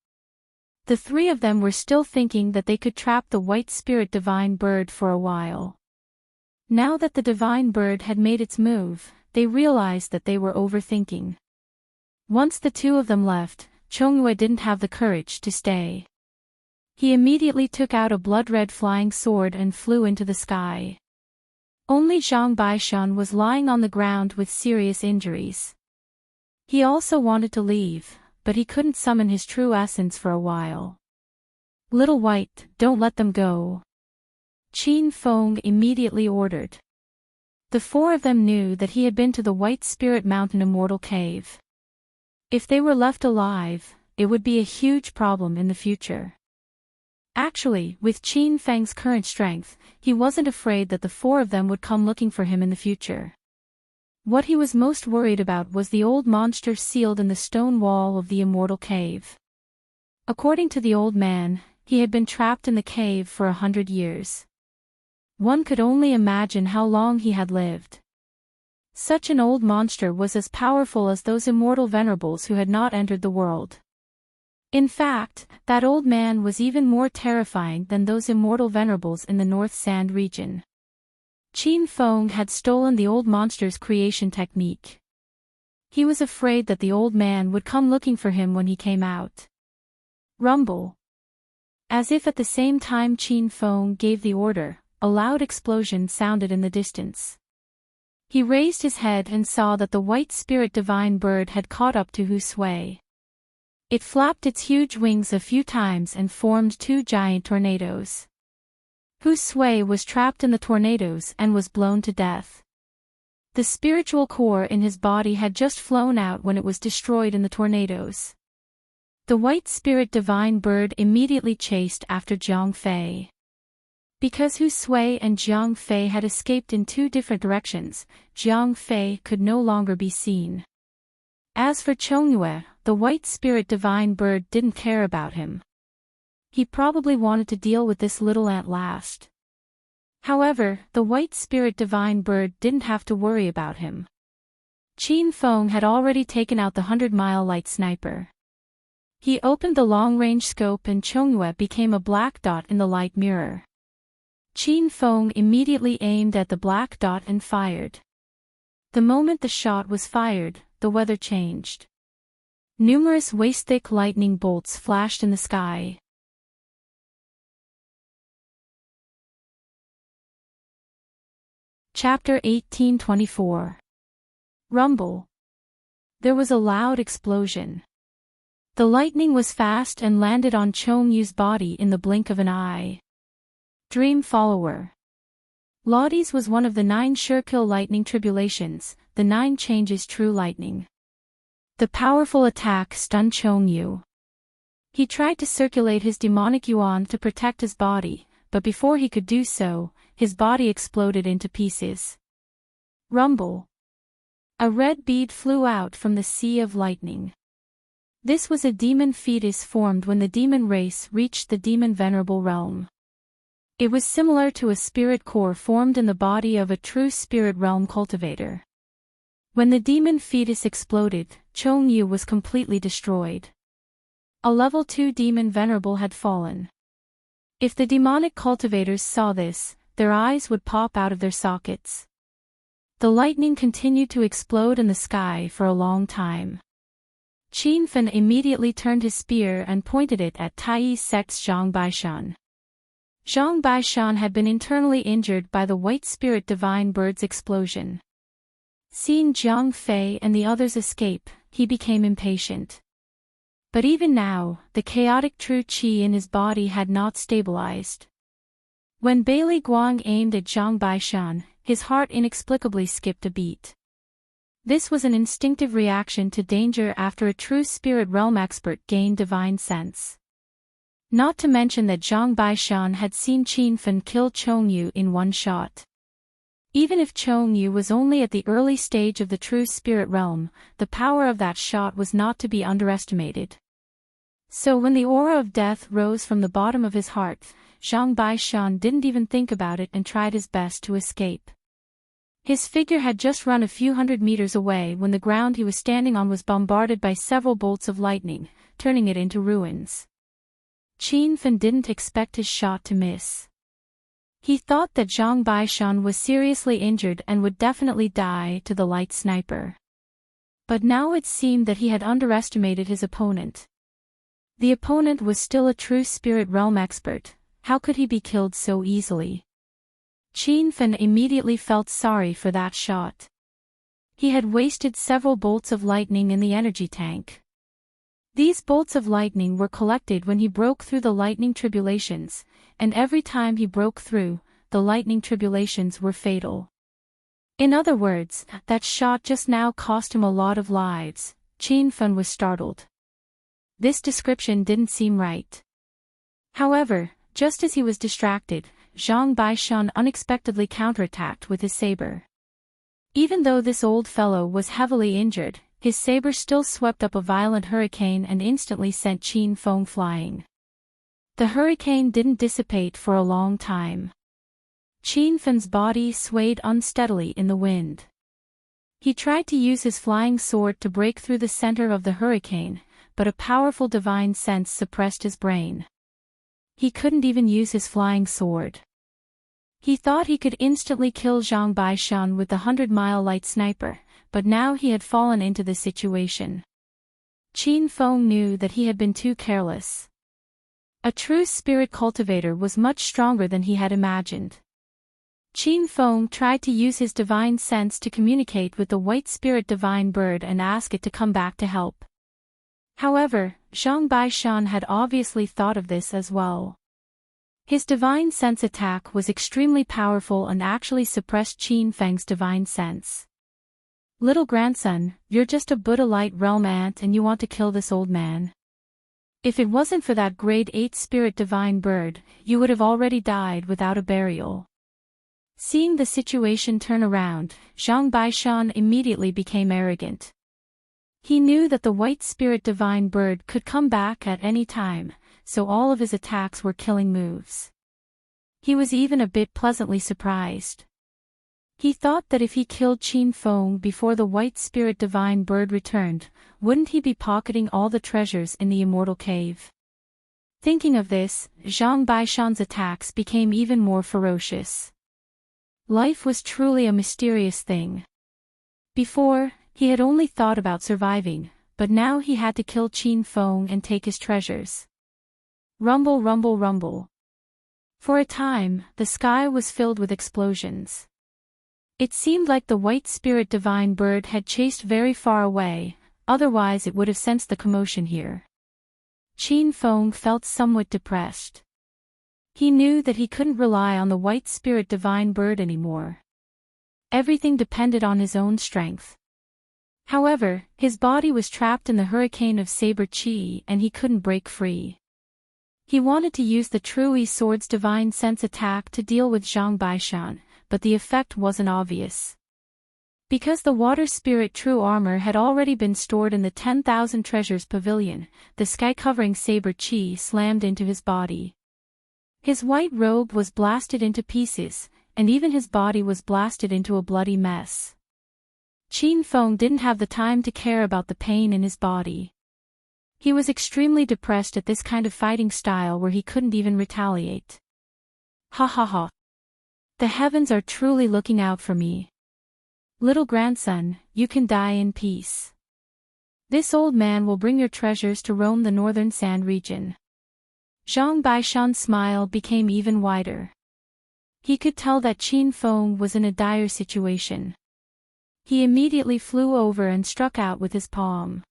The three of them were still thinking that they could trap the White Spirit Divine Bird for a while. Now that the Divine Bird had made its move, they realized that they were overthinking. Once the two of them left, Chongyue didn't have the courage to stay. He immediately took out a blood-red flying sword and flew into the sky. Only Zhang Baishan was lying on the ground with serious injuries. He also wanted to leave, but he couldn't summon his true essence for a while. Little White, don't let them go. Qin Feng immediately ordered. The four of them knew that he had been to the White Spirit Mountain Immortal Cave. If they were left alive, it would be a huge problem in the future. Actually, with Qin Feng's current strength, he wasn't afraid that the four of them would come looking for him in the future. What he was most worried about was the old monster sealed in the stone wall of the Immortal Cave. According to the old man, he had been trapped in the cave for 100 years. One could only imagine how long he had lived. Such an old monster was as powerful as those immortal venerables who had not entered the world. In fact, that old man was even more terrifying than those immortal venerables in the North Sand region. Qin Feng had stolen the old monster's creation technique. He was afraid that the old man would come looking for him when he came out. Rumble. As if at the same time Qin Feng gave the order, a loud explosion sounded in the distance. He raised his head and saw that the White Spirit Divine Bird had caught up to Hu Sui. It flapped its huge wings a few times and formed two giant tornadoes. Hu Sui was trapped in the tornadoes and was blown to death. The spiritual core in his body had just flown out when it was destroyed in the tornadoes. The White Spirit Divine Bird immediately chased after Jiang Fei. Because Hu Sui and Jiang Fei had escaped in two different directions, Jiang Fei could no longer be seen. As for Chongyue, the White Spirit Divine Bird didn't care about him. He probably wanted to deal with this little ant last. However, the White Spirit Divine Bird didn't have to worry about him. Qin Feng had already taken out the 100-mile light sniper. He opened the long-range scope and Chongyue became a black dot in the light mirror. Qin Feng immediately aimed at the black dot and fired. The moment the shot was fired, the weather changed. Numerous waist-thick lightning bolts flashed in the sky. Chapter 1824. Rumble. There was a loud explosion. The lightning was fast and landed on Chongyu's body in the blink of an eye. Dream follower. Laudes was one of the 9 Shurkill lightning tribulations, the 9 changes true lightning. The powerful attack stunned Chongyu. He tried to circulate his demonic yuan to protect his body, but before he could do so, his body exploded into pieces. Rumble. A red bead flew out from the sea of lightning. This was a demon fetus formed when the demon race reached the demon venerable realm. It was similar to a spirit core formed in the body of a true spirit realm cultivator. When the demon fetus exploded, Chongyu was completely destroyed. A level 2 demon venerable had fallen. If the demonic cultivators saw this, their eyes would pop out of their sockets. The lightning continued to explode in the sky for a long time. Qin Fan immediately turned his spear and pointed it at Taiyi's sect's Zhang Baishan. Zhang Baishan had been internally injured by the white spirit divine bird's explosion. Seeing Jiang Fei and the others escape, he became impatient. But even now, the chaotic true qi in his body had not stabilized. When Bailey Guang aimed at Zhang Baishan, his heart inexplicably skipped a beat. This was an instinctive reaction to danger after a true spirit realm expert gained divine sense. Not to mention that Zhang Baishan had seen Qin Fan kill Chongyu in one shot. Even if Chongyu was only at the early stage of the true spirit realm, the power of that shot was not to be underestimated. So when the aura of death rose from the bottom of his heart, Zhang Baishan didn't even think about it and tried his best to escape. His figure had just run a few hundred meters away when the ground he was standing on was bombarded by several bolts of lightning, turning it into ruins. Qin Fan didn't expect his shot to miss. He thought that Zhang Baishan was seriously injured and would definitely die to the light sniper. But now it seemed that he had underestimated his opponent. The opponent was still a true spirit realm expert. How could he be killed so easily? Qin Fan immediately felt sorry for that shot. He had wasted several bolts of lightning in the energy tank. These bolts of lightning were collected when he broke through the lightning tribulations, and every time he broke through, the lightning tribulations were fatal. In other words, that shot just now cost him a lot of lives. Qin Fan was startled. This description didn't seem right. However, just as he was distracted, Zhang Baishan unexpectedly counterattacked with his saber. Even though this old fellow was heavily injured, his saber still swept up a violent hurricane and instantly sent Qin Feng flying. The hurricane didn't dissipate for a long time. Qin Fan's body swayed unsteadily in the wind. He tried to use his flying sword to break through the center of the hurricane, but a powerful divine sense suppressed his brain. He couldn't even use his flying sword. He thought he could instantly kill Zhang Baishan with the 100-mile light sniper, but now he had fallen into this situation. Qin Feng knew that he had been too careless. A true spirit cultivator was much stronger than he had imagined. Qin Feng tried to use his divine sense to communicate with the white spirit divine bird and ask it to come back to help. However, Zhang Baishan had obviously thought of this as well. His divine sense attack was extremely powerful and actually suppressed Qin Feng's divine sense. Little grandson, you're just a Buddha light realm ant and you want to kill this old man. If it wasn't for that grade 8 spirit divine bird, you would have already died without a burial. Seeing the situation turn around, Zhang Baishan immediately became arrogant. He knew that the white spirit divine bird could come back at any time, so all of his attacks were killing moves. He was even a bit pleasantly surprised. He thought that if he killed Qin Feng before the white spirit divine bird returned, wouldn't he be pocketing all the treasures in the immortal cave? Thinking of this, Zhang Baishan's attacks became even more ferocious. Life was truly a mysterious thing. Before, he had only thought about surviving, but now he had to kill Qin Feng and take his treasures. Rumble, rumble, rumble. For a time, the sky was filled with explosions. It seemed like the white spirit divine bird had chased very far away, otherwise it would have sensed the commotion here. Qin Feng felt somewhat depressed. He knew that he couldn't rely on the white spirit divine bird anymore. Everything depended on his own strength. However, his body was trapped in the hurricane of saber chi and he couldn't break free. He wanted to use the True Sword's divine sense attack to deal with Zhang Baishan, but the effect wasn't obvious. Because the water spirit true armor had already been stored in the 10,000 treasures pavilion, the sky-covering saber chi slammed into his body. His white robe was blasted into pieces, and even his body was blasted into a bloody mess. Qin Feng didn't have the time to care about the pain in his body. He was extremely depressed at this kind of fighting style where he couldn't even retaliate. Ha ha ha. The heavens are truly looking out for me. Little grandson, you can die in peace. This old man will bring your treasures to roam the northern sand region. Zhang Baishan's smile became even wider. He could tell that Qin Feng was in a dire situation. He immediately flew over and struck out with his palm.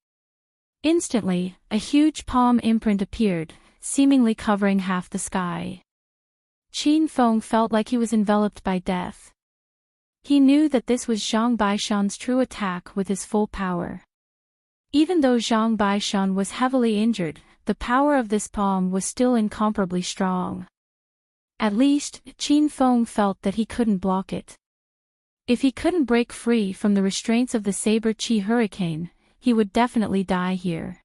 Instantly, a huge palm imprint appeared, seemingly covering half the sky. Qin Feng felt like he was enveloped by death. He knew that this was Zhang Baishan's true attack with his full power. Even though Zhang Baishan was heavily injured, the power of this palm was still incomparably strong. At least, Qin Feng felt that he couldn't block it. If he couldn't break free from the restraints of the saber chi hurricane, he would definitely die here.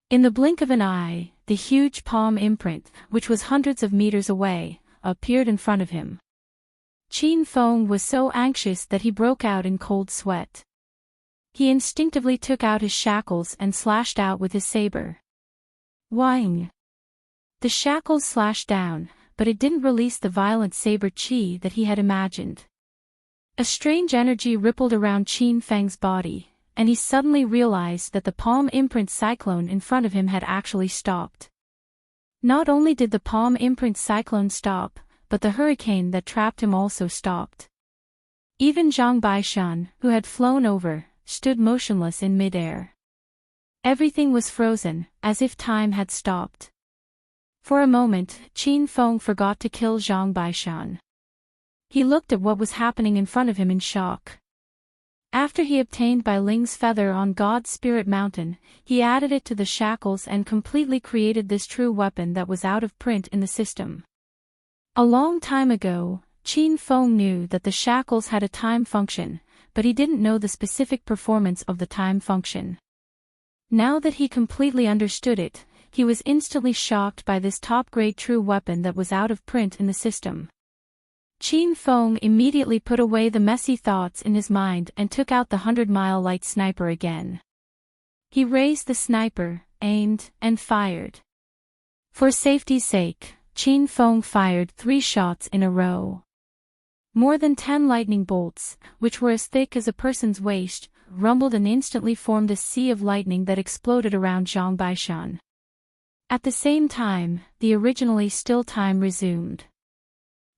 In the blink of an eye, the huge palm imprint, which was hundreds of meters away, appeared in front of him. Qin Feng was so anxious that he broke out in cold sweat. He instinctively took out his shackles and slashed out with his saber. Whang! The shackles slashed down, but it didn't release the violent saber chi that he had imagined. A strange energy rippled around Qin Feng's body, and he suddenly realized that the palm imprint cyclone in front of him had actually stopped. Not only did the palm imprint cyclone stop, but the hurricane that trapped him also stopped. Even Zhang Baishan, who had flown over, stood motionless in midair. Everything was frozen, as if time had stopped. For a moment, Qin Feng forgot to kill Zhang Baishan. He looked at what was happening in front of him in shock. After he obtained Bai Ling's feather on God's Spirit Mountain, he added it to the shackles and completely created this true weapon that was out of print in the system. A long time ago, Qin Feng knew that the shackles had a time function, but he didn't know the specific performance of the time function. Now that he completely understood it, he was instantly shocked by this top-grade true weapon that was out of print in the system. Qin Feng immediately put away the messy thoughts in his mind and took out the 100-mile light sniper again. He raised the sniper, aimed, and fired. For safety's sake, Qin Feng fired 3 shots in a row. More than 10 lightning bolts, which were as thick as a person's waist, rumbled and instantly formed a sea of lightning that exploded around Zhang Baishan. At the same time, the originally still time resumed.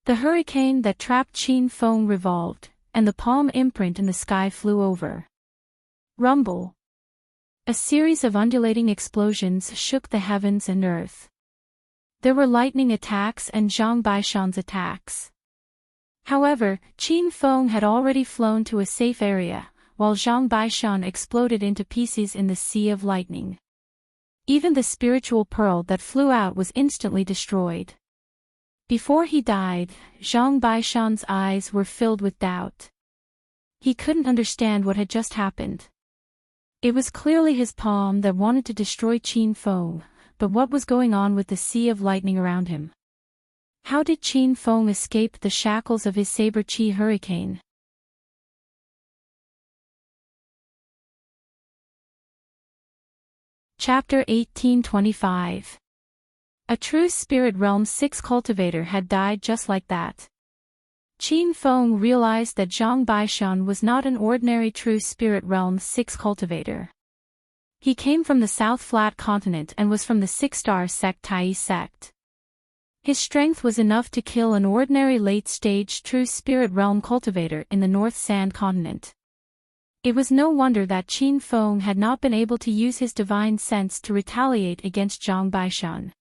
The hurricane that trapped Qin Feng revolved, and the palm imprint in the sky flew over. Rumble. A series of undulating explosions shook the heavens and earth. There were lightning attacks and Zhang Baishan's attacks. However, Qin Feng had already flown to a safe area, while Zhang Baishan exploded into pieces in the sea of lightning. Even the spiritual pearl that flew out was instantly destroyed. Before he died, Zhang Baishan's eyes were filled with doubt. He couldn't understand what had just happened. It was clearly his palm that wanted to destroy Qin Feng, but what was going on with the sea of lightning around him? How did Qin Feng escape the shackles of his saber chi hurricane? Chapter 1825. A true Spirit Realm 6 cultivator had died just like that. Qin Feng realized that Zhang Baishan was not an ordinary true Spirit Realm 6 cultivator. He came from the South Flat Continent and was from the 6-star sect Tai sect. His strength was enough to kill an ordinary late-stage true Spirit Realm cultivator in the North Sand Continent. It was no wonder that Qin Feng had not been able to use his divine sense to retaliate against Zhang Baishan.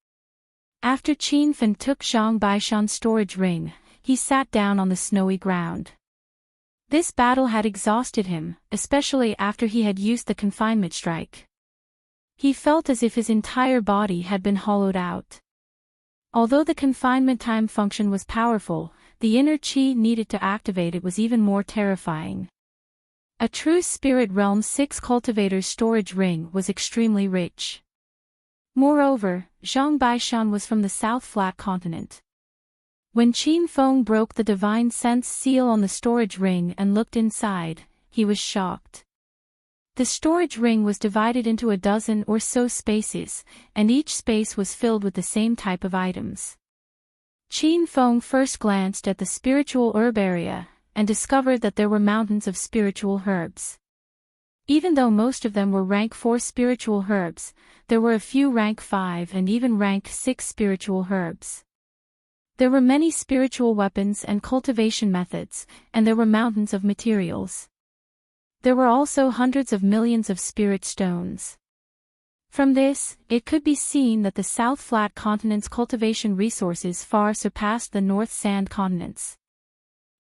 After Qin Feng took Zhang Baishan's storage ring, he sat down on the snowy ground. This battle had exhausted him, especially after he had used the confinement strike. He felt as if his entire body had been hollowed out. Although the confinement time function was powerful, the inner chi needed to activate it was even more terrifying. A true spirit realm 6 cultivator's storage ring was extremely rich. Moreover, Zhang Baishan was from the South Flat Continent. When Qin Feng broke the divine sense seal on the storage ring and looked inside, he was shocked. The storage ring was divided into a dozen or so spaces, and each space was filled with the same type of items. Qin Feng first glanced at the spiritual herb area, and discovered that there were mountains of spiritual herbs. Even though most of them were rank 4 spiritual herbs, there were a few rank 5 and even rank 6 spiritual herbs. There were many spiritual weapons and cultivation methods, and there were mountains of materials. There were also hundreds of millions of spirit stones. From this, it could be seen that the South Flat Continent's cultivation resources far surpassed the North Sand Continent's.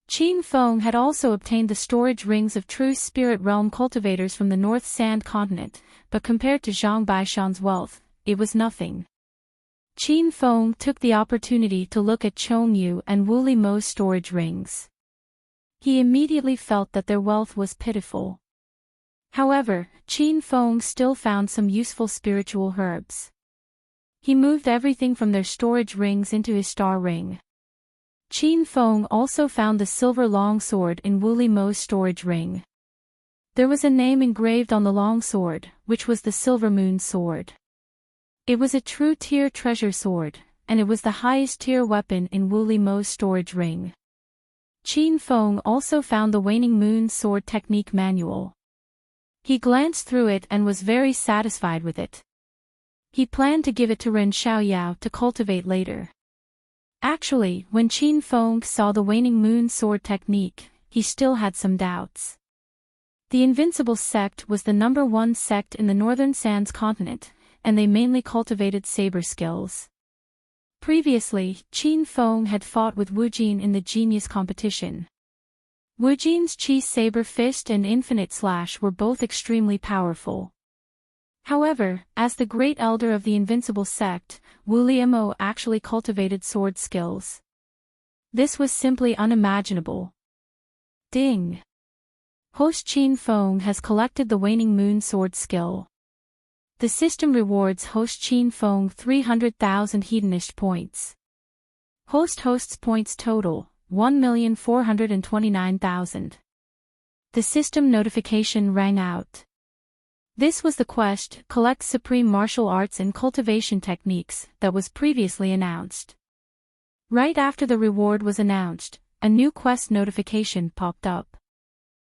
Qin Feng had also obtained the storage rings of true spirit realm cultivators from the North Sand Continent, but compared to Zhang Baishan's wealth, it was nothing. Qin Feng took the opportunity to look at Chong Yu and Wu Li Mo's storage rings. He immediately felt that their wealth was pitiful. However, Qin Feng still found some useful spiritual herbs. He moved everything from their storage rings into his star ring. Qin Feng also found the silver longsword in Wu Li Mo's storage ring. There was a name engraved on the longsword, which was the Silver Moon Sword. It was a true tier treasure sword, and it was the highest tier weapon in Wu Li Mo's storage ring. Qin Feng also found the Waning Moon Sword Technique Manual. He glanced through it and was very satisfied with it. He planned to give it to Ren Xiaoyao to cultivate later. Actually, when Qin Feng saw the Waning Moon Sword Technique, he still had some doubts. The Invincible Sect was the #1 sect in the Northern Sands continent, and they mainly cultivated saber skills. Previously, Qin Feng had fought with Wu Jin in the Genius competition. Wu Jin's Chi Saber Fist and Infinite Slash were both extremely powerful. However, as the Great Elder of the Invincible Sect, Wu Liamo actually cultivated sword skills. This was simply unimaginable. Ding! Host Qin Feng has collected the Waning Moon Sword skill. The system rewards host Qin Feng 300,000 hedonist points. Host's points total 1,429,000. The system notification rang out. This was the quest, Collect Supreme Martial Arts and Cultivation Techniques, that was previously announced. Right after the reward was announced, a new quest notification popped up.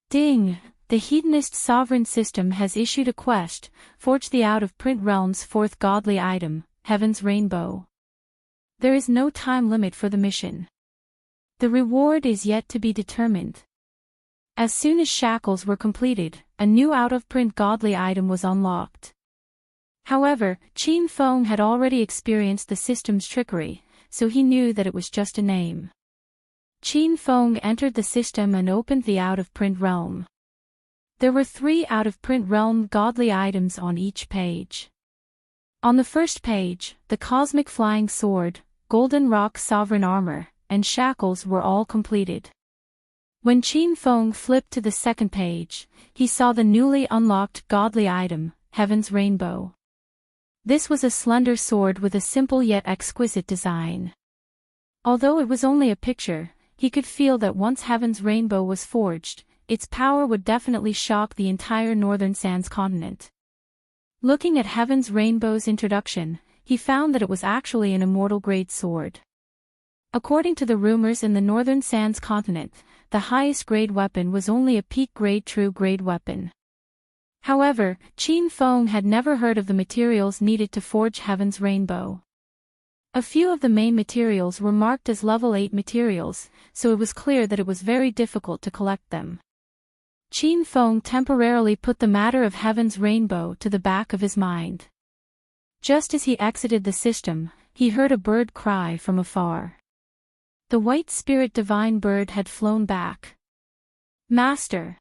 Ding! The Hedonist Sovereign System has issued a quest, Forge the Out-of-Print Realm's 4th godly item, Heaven's Rainbow. There is no time limit for the mission. The reward is yet to be determined. As soon as shackles were completed, a new out-of-print godly item was unlocked. However, Qin Feng had already experienced the system's trickery, so he knew that it was just a name. Qin Feng entered the system and opened the out-of-print realm. There were 3 out-of-print realm godly items on each page. On the first page, the Cosmic Flying Sword, Golden Rock Sovereign Armor, and Shackles were all completed. When Qin Feng flipped to the second page, he saw the newly unlocked godly item, Heaven's Rainbow. This was a slender sword with a simple yet exquisite design. Although it was only a picture, he could feel that once Heaven's Rainbow was forged, its power would definitely shock the entire Northern Sands continent. Looking at Heaven's Rainbow's introduction, he found that it was actually an immortal-grade sword. According to the rumors in the Northern Sands continent, the highest grade weapon was only a peak-grade true-grade weapon. However, Qin Feng had never heard of the materials needed to forge Heaven's Rainbow. A few of the main materials were marked as level 8 materials, so it was clear that it was very difficult to collect them. Qin Feng temporarily put the matter of Heaven's Rainbow to the back of his mind. Just as he exited the system, he heard a bird cry from afar. The white spirit divine bird had flown back. Master.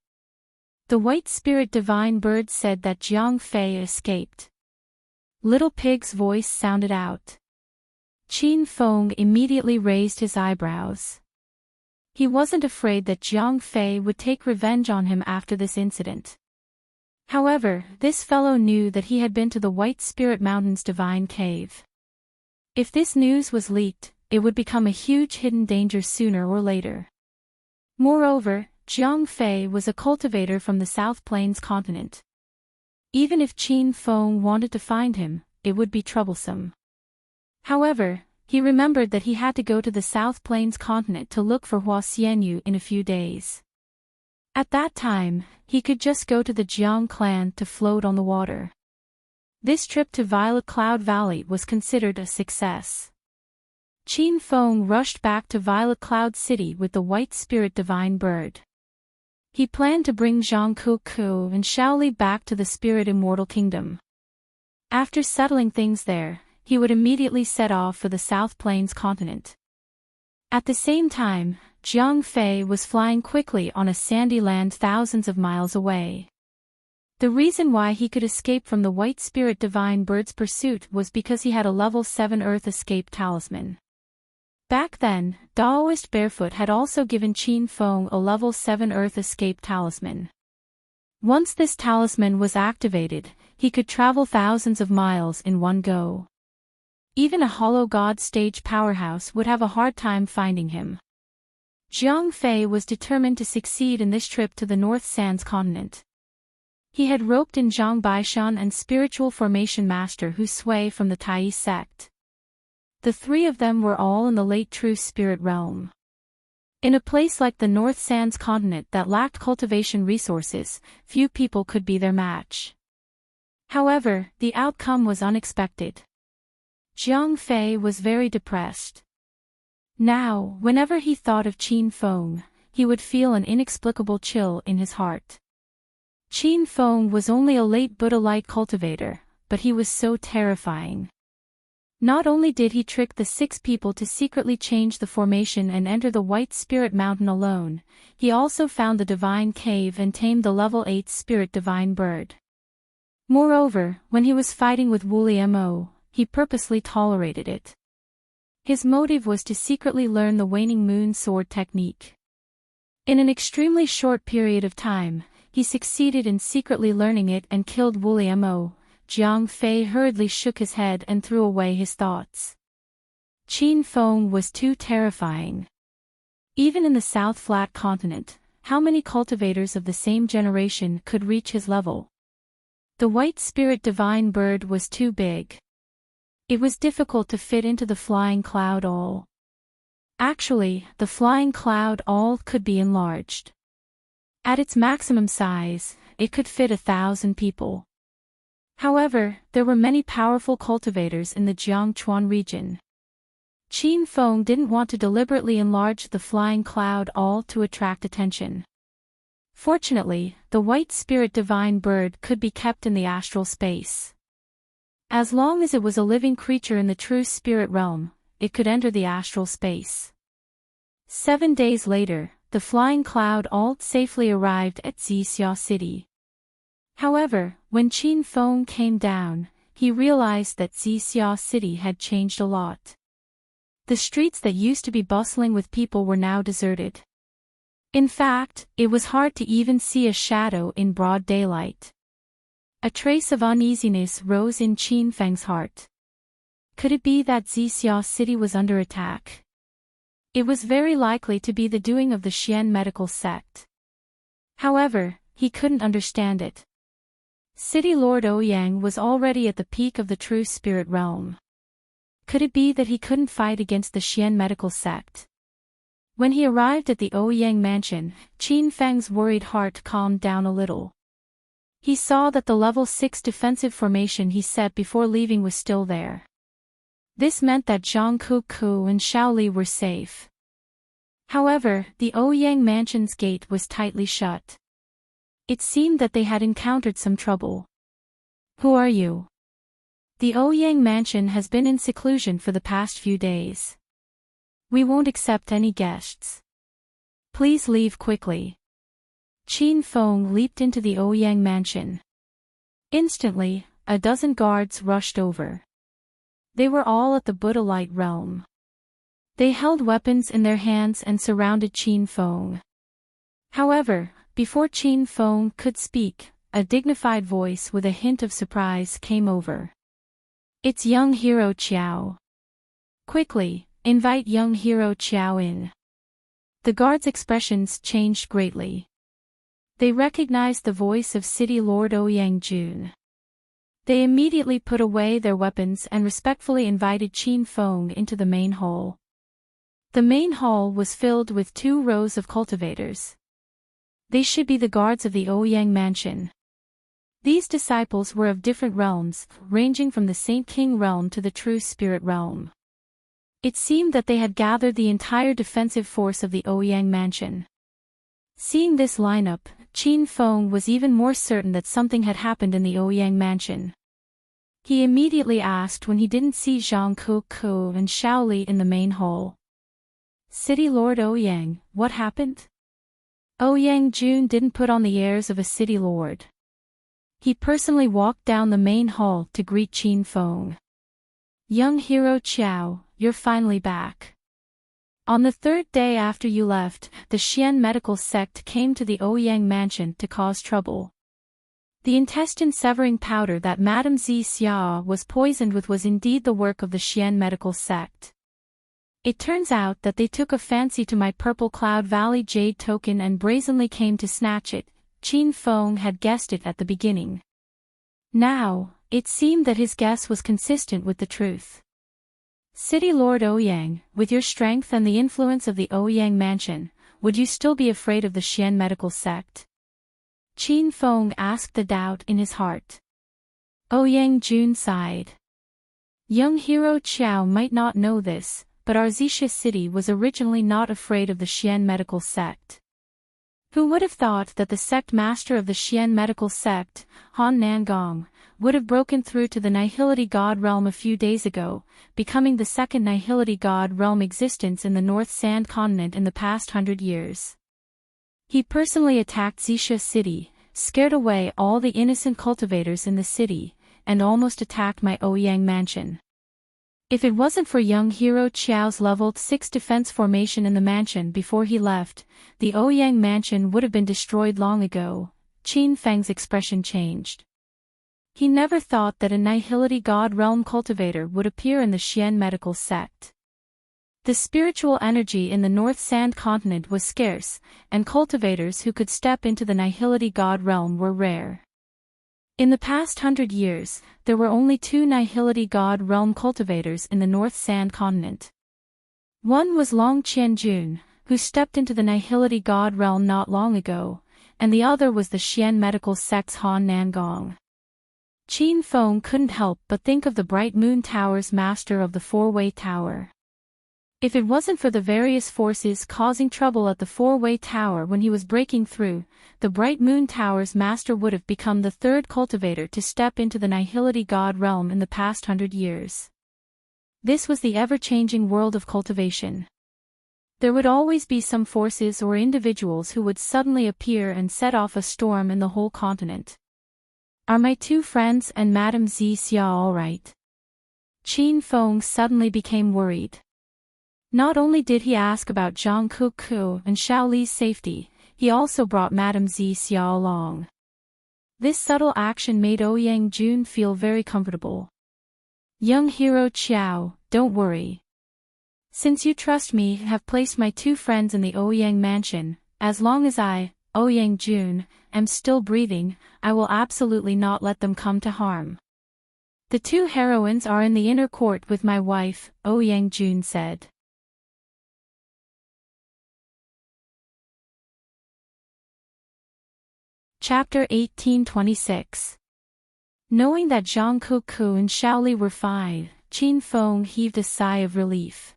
The white spirit divine bird said that Jiang Fei escaped. Little Pig's voice sounded out. Qin Feng immediately raised his eyebrows. He wasn't afraid that Jiang Fei would take revenge on him after this incident. However, this fellow knew that he had been to the White Spirit Mountain's divine cave. If this news was leaked, it would become a huge hidden danger sooner or later. Moreover, Jiang Fei was a cultivator from the South Plains continent. Even if Qin Feng wanted to find him, it would be troublesome. However, he remembered that he had to go to the South Plains continent to look for Hua Xianyu in a few days. At that time, he could just go to the Jiang clan to float on the water. This trip to Violet Cloud Valley was considered a success. Qin Feng rushed back to Violet Cloud City with the White Spirit Divine Bird. He planned to bring Zhang Kuku and Shaoli back to the Spirit Immortal Kingdom. After settling things there, he would immediately set off for the South Plains continent. At the same time, Jiang Fei was flying quickly on a sandy land thousands of miles away. The reason why he could escape from the White Spirit Divine Bird's pursuit was because he had a level 7 Earth Escape Talisman. Back then, Daoist Barefoot had also given Qin Feng a level 7 Earth Escape Talisman. Once this talisman was activated, he could travel thousands of miles in one go. Even a Hollow God stage powerhouse would have a hard time finding him. Jiang Fei was determined to succeed in this trip to the North Sands continent. He had roped in Zhang Baishan and Spiritual Formation Master Hu Sui from the Tai sect. The three of them were all in the late True Spirit realm. In a place like the North Sands continent that lacked cultivation resources, few people could be their match. However, the outcome was unexpected. Jiang Fei was very depressed. Now, whenever he thought of Qin Feng, he would feel an inexplicable chill in his heart. Qin Feng was only a late Buddha-like cultivator, but he was so terrifying. Not only did he trick the 6 people to secretly change the formation and enter the White Spirit Mountain alone, he also found the Divine Cave and tamed the level 8 Spirit Divine Bird. Moreover, when he was fighting with Wooly Mo, he purposely tolerated it. His motive was to secretly learn the Waning Moon Sword technique. In an extremely short period of time, he succeeded in secretly learning it and killed Wooly Mo. Jiang Fei hurriedly shook his head and threw away his thoughts. Qin Feng was too terrifying. Even in the South Flat continent, how many cultivators of the same generation could reach his level? The White Spirit Divine Bird was too big. It was difficult to fit into the Flying Cloud All. Actually, the Flying Cloud All could be enlarged. At its maximum size, it could fit 1,000 people. However, there were many powerful cultivators in the Jiangchuan region. Qin Feng didn't want to deliberately enlarge the Flying Cloud All to attract attention. Fortunately, the White Spirit Divine Bird could be kept in the astral space. As long as it was a living creature in the true spirit realm, it could enter the astral space. 7 days later, the Flying Cloud All safely arrived at Zixia City. However, when Qin Feng came down, he realized that Zixia City had changed a lot. The streets that used to be bustling with people were now deserted. In fact, it was hard to even see a shadow in broad daylight. A trace of uneasiness rose in Qin Feng's heart. Could it be that Zixia City was under attack? It was very likely to be the doing of the Xian medical sect. However, he couldn't understand it. City Lord Ouyang was already at the peak of the true spirit realm. Could it be that he couldn't fight against the Xian medical sect? When he arrived at the Ouyang mansion, Qin Feng's worried heart calmed down a little. He saw that the level 6 defensive formation he set before leaving was still there. This meant that Zhang Kuku and Shaoli were safe. However, the Ouyang mansion's gate was tightly shut. It seemed that they had encountered some trouble. Who are you? The Ouyang mansion has been in seclusion for the past few days. We won't accept any guests. Please leave quickly. Qin Feng leaped into the Ouyang mansion. Instantly, a dozen guards rushed over. They were all at the Buddha light realm. They held weapons in their hands and surrounded Qin Feng. However, before Qin Feng could speak, a dignified voice with a hint of surprise came over. "It's young hero Qiao. Quickly, invite young hero Qiao in." The guards' expressions changed greatly. They recognized the voice of City Lord Ouyang Jun. They immediately put away their weapons and respectfully invited Qin Feng into the main hall. The main hall was filled with 2 rows of cultivators. They should be the guards of the Ouyang mansion. These disciples were of different realms, ranging from the Saint King realm to the True Spirit realm. It seemed that they had gathered the entire defensive force of the Ouyang mansion. Seeing this lineup, Qin Feng was even more certain that something had happened in the Ouyang mansion. He immediately asked when he didn't see Zhang Kuku and Shaoli in the main hall. "City Lord Ouyang, what happened?" Ouyang Jun didn't put on the airs of a city lord. He personally walked down the main hall to greet Qin Feng. "Young hero Qiao, you're finally back. On the 3rd day after you left, the Xian medical sect came to the Ouyang mansion to cause trouble. The intestine-severing powder that Madame Xia was poisoned with was indeed the work of the Xian medical sect. It turns out that they took a fancy to my Purple Cloud Valley jade token and brazenly came to snatch it." Qin Feng had guessed it at the beginning. Now, it seemed that his guess was consistent with the truth. "City Lord Ouyang, with your strength and the influence of the Ouyang mansion, would you still be afraid of the Xian medical sect?" Qin Feng asked the doubt in his heart. Ouyang Jun sighed. "Young hero Qiao might not know this, but our Xixia city was originally not afraid of the Xian medical sect. Who would have thought that the sect master of the Xian medical sect, Han Nangong, would have broken through to the Nihility God realm a few days ago, becoming the second Nihility God realm existence in the North Sand continent in the past 100 years. He personally attacked Xixia city, scared away all the innocent cultivators in the city, and almost attacked my Ouyang mansion. If it wasn't for young hero Qiao's leveled 6 defense formation in the mansion before he left, the Ouyang mansion would have been destroyed long ago." Qin Feng's expression changed. He never thought that a Nihility God realm cultivator would appear in the Xian medical sect. The spiritual energy in the North Sand continent was scarce, and cultivators who could step into the Nihility God realm were rare. In the past 100 years, there were only 2 Nihility God realm cultivators in the North Sand continent. One was Long Qianjun, who stepped into the Nihility God realm not long ago, and the other was the Xian medical sect's Han Nangong. Qin Feng couldn't help but think of the Bright Moon Tower's master of the Four-Way Tower. If it wasn't for the various forces causing trouble at the Four-Way Tower when he was breaking through, the Bright Moon Tower's master would have become the 3rd cultivator to step into the Nihility God realm in the past 100 years. This was the ever-changing world of cultivation. There would always be some forces or individuals who would suddenly appear and set off a storm in the whole continent. "Are my 2 friends and Madame Xia all right?" Qin Feng suddenly became worried. Not only did he ask about Zhang Kuku and Shaoli's safety, he also brought Madame Xia along. This subtle action made Ouyang Jun feel very comfortable. "Young hero Qiao, don't worry. Since you trust me and have placed my 2 friends in the Ouyang mansion, as long as I, Ouyang Jun, am still breathing, I will absolutely not let them come to harm. The 2 heroines are in the inner court with my wife," Ouyang Jun said. Chapter 1826. Knowing that Zhang Kuku and Shaoli were fine, Qin Feng heaved a sigh of relief.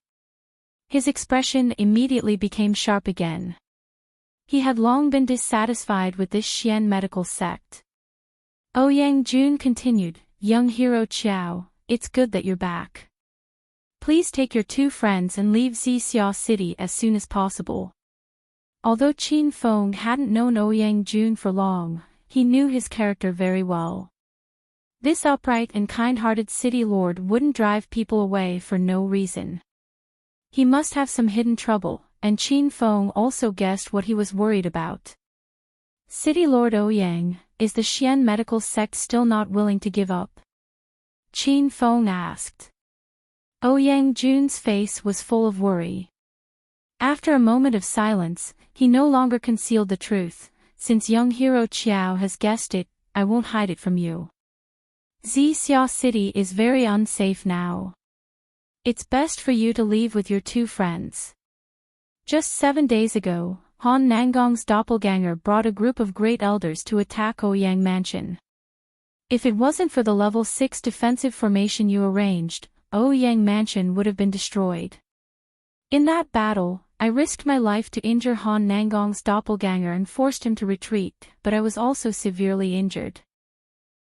His expression immediately became sharp again. He had long been dissatisfied with this Xian medical sect. Ouyang Jun continued, "Young hero Qiao, it's good that you're back. Please take your 2 friends and leave Xixia City as soon as possible. Although Qin Feng hadn't known Ouyang Jun for long, he knew his character very well. This upright and kind-hearted city lord wouldn't drive people away for no reason. He must have some hidden trouble, and Qin Feng also guessed what he was worried about. City Lord Ouyang, is the Xian medical sect still not willing to give up? Qin Feng asked. Ouyang Jun's face was full of worry. After a moment of silence, he no longer concealed the truth. Since young hero Qiao has guessed it, I won't hide it from you. Xixia City is very unsafe now. It's best for you to leave with your two friends. Just 7 days ago, Han Nangong's doppelganger brought a group of great elders to attack Ouyang Mansion. If it wasn't for the level 6 defensive formation you arranged, Ouyang Mansion would have been destroyed. In that battle, I risked my life to injure Han Nangong's doppelganger and forced him to retreat, but I was also severely injured.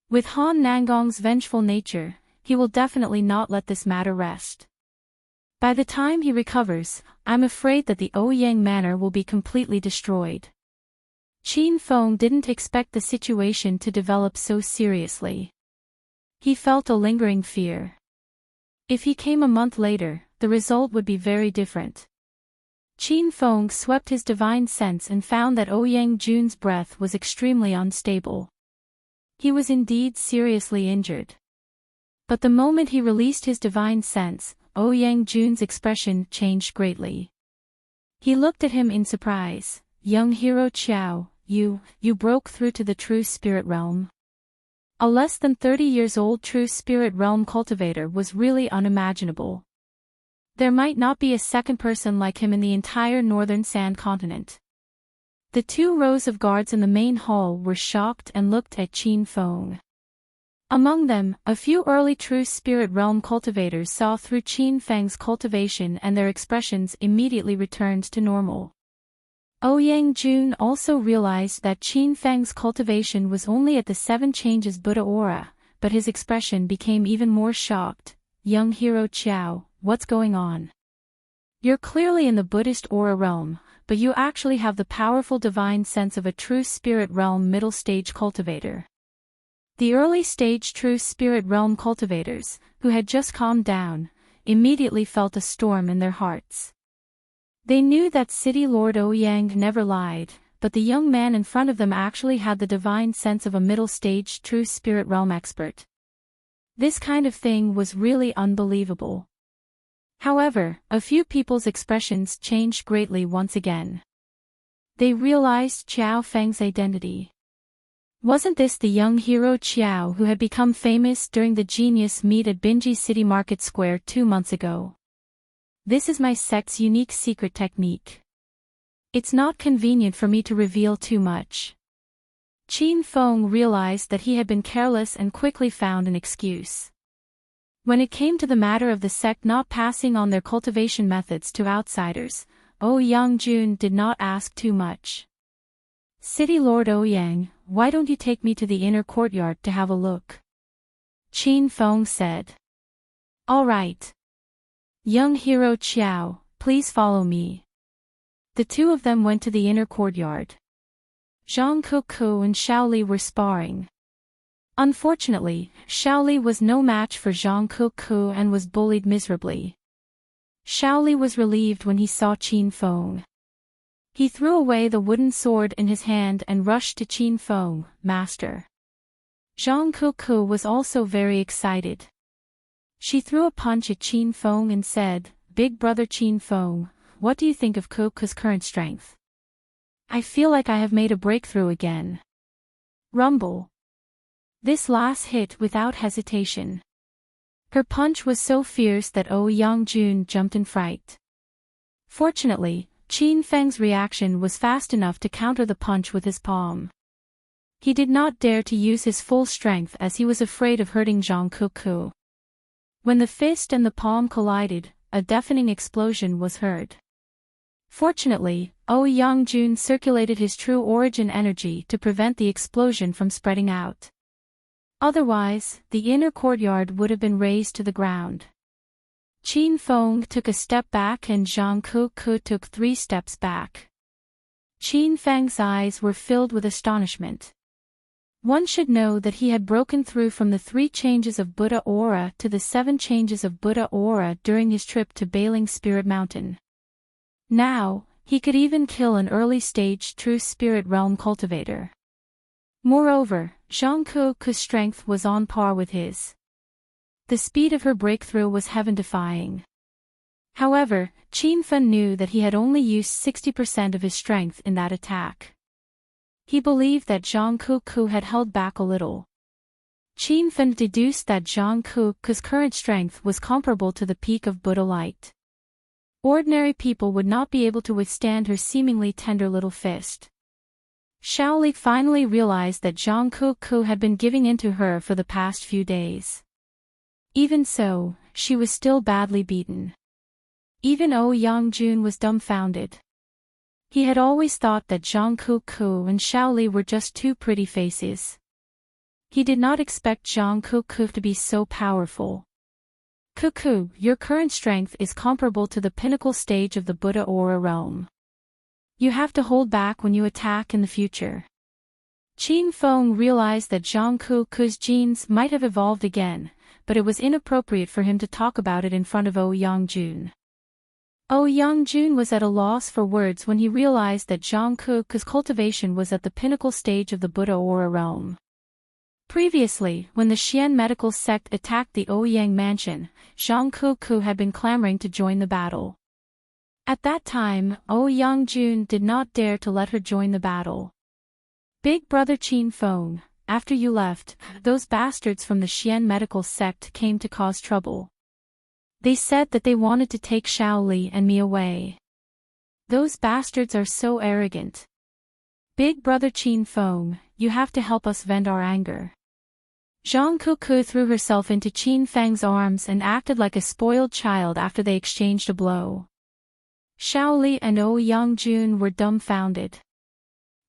With Han Nangong's vengeful nature, he will definitely not let this matter rest. By the time he recovers, I'm afraid that the Ouyang Manor will be completely destroyed. Qin Feng didn't expect the situation to develop so seriously. He felt a lingering fear. If he came a month later, the result would be very different. Qin Feng swept his divine sense and found that Ouyang Jun's breath was extremely unstable. He was indeed seriously injured. But the moment he released his divine sense, Ouyang Jun's expression changed greatly. He looked at him in surprise. Young hero Qiao, you broke through to the true spirit realm. A less than 30 years old true spirit realm cultivator was really unimaginable. There might not be a second person like him in the entire northern sand continent. The 2 rows of guards in the main hall were shocked and looked at Qin Feng. Among them, a few early true spirit realm cultivators saw through Qin Feng's cultivation and their expressions immediately returned to normal. Ouyang Jun also realized that Qin Feng's cultivation was only at the 7 changes Buddha aura, but his expression became even more shocked. Young hero Qiao, what's going on? You're clearly in the Buddhist aura realm, but you actually have the powerful divine sense of a true spirit realm middle stage cultivator. The early stage true spirit realm cultivators, who had just calmed down, immediately felt a storm in their hearts. They knew that City Lord Ouyang never lied, but the young man in front of them actually had the divine sense of a middle stage true spirit realm expert. This kind of thing was really unbelievable. However, a few people's expressions changed greatly once again. They realized Qiao Feng's identity. Wasn't this the young hero Qiao who had become famous during the genius meet at Binji City Market Square 2 months ago? This is my sect's unique secret technique. It's not convenient for me to reveal too much. Qin Feng realized that he had been careless and quickly found an excuse. When it came to the matter of the sect not passing on their cultivation methods to outsiders, Ouyang Jun did not ask too much. City Lord Ouyang, why don't you take me to the inner courtyard to have a look? Qin Feng said. All right. Young hero Qiao, please follow me. The 2 of them went to the inner courtyard. Zhang Kuku and Shaoli were sparring. Unfortunately, Shaoli was no match for Zhang Kuku and was bullied miserably. Shaoli was relieved when he saw Qin Feng. He threw away the wooden sword in his hand and rushed to Qin Feng, Master. Zhang Kuku was also very excited. She threw a punch at Qin Feng and said, Big brother Qin Feng, what do you think of Kuku's current strength? I feel like I have made a breakthrough again. Rumble. This last hit without hesitation. Her punch was so fierce that Ouyang Jun jumped in fright. Fortunately, Qin Feng's reaction was fast enough to counter the punch with his palm. He did not dare to use his full strength as he was afraid of hurting Zhang Kuku. When the fist and the palm collided, a deafening explosion was heard. Fortunately, Ouyang Jun circulated his true origin energy to prevent the explosion from spreading out. Otherwise, the inner courtyard would have been razed to the ground. Qin Feng took a step back and Zhang Kuku took 3 steps back. Qin Feng's eyes were filled with astonishment. One should know that he had broken through from the 3 changes of Buddha aura to the 7 changes of Buddha aura during his trip to Bailing Spirit Mountain. Now, he could even kill an early-stage true spirit realm cultivator. Moreover, Zhang Ku's strength was on par with his. The speed of her breakthrough was heaven-defying. However, Qin Feng knew that he had only used 60% of his strength in that attack. He believed that Zhang Ku had held back a little. Qin Feng deduced that Zhang Ku's current strength was comparable to the peak of Buddha light. Ordinary people would not be able to withstand her seemingly tender little fist. Shaoli finally realized that Zhang Ku had been giving in to her for the past few days. Even so, she was still badly beaten. Even Yangjun was dumbfounded. He had always thought that Zhang Ku and Shaoli were just 2 pretty faces. He did not expect Zhang Ku to be so powerful. Ku, your current strength is comparable to the pinnacle stage of the Buddha aura realm. You have to hold back when you attack in the future. Qin Feng realized that Zhang Ku's genes might have evolved again, but it was inappropriate for him to talk about it in front of Yangjun. Yangjun was at a loss for words when he realized that Zhang Ku's cultivation was at the pinnacle stage of the Buddha aura realm. Previously, when the Xian medical sect attacked the Ouyang mansion, Zhang Ku had been clamoring to join the battle. At that time, Yangjun did not dare to let her join the battle. Big brother Qin Feng, after you left, those bastards from the Xian medical sect came to cause trouble. They said that they wanted to take Shaoli and me away. Those bastards are so arrogant. Big brother Qin Feng, you have to help us vent our anger. Zhang Ku threw herself into Qin Feng's arms and acted like a spoiled child after they exchanged a blow. Shaoli and Yangjun were dumbfounded.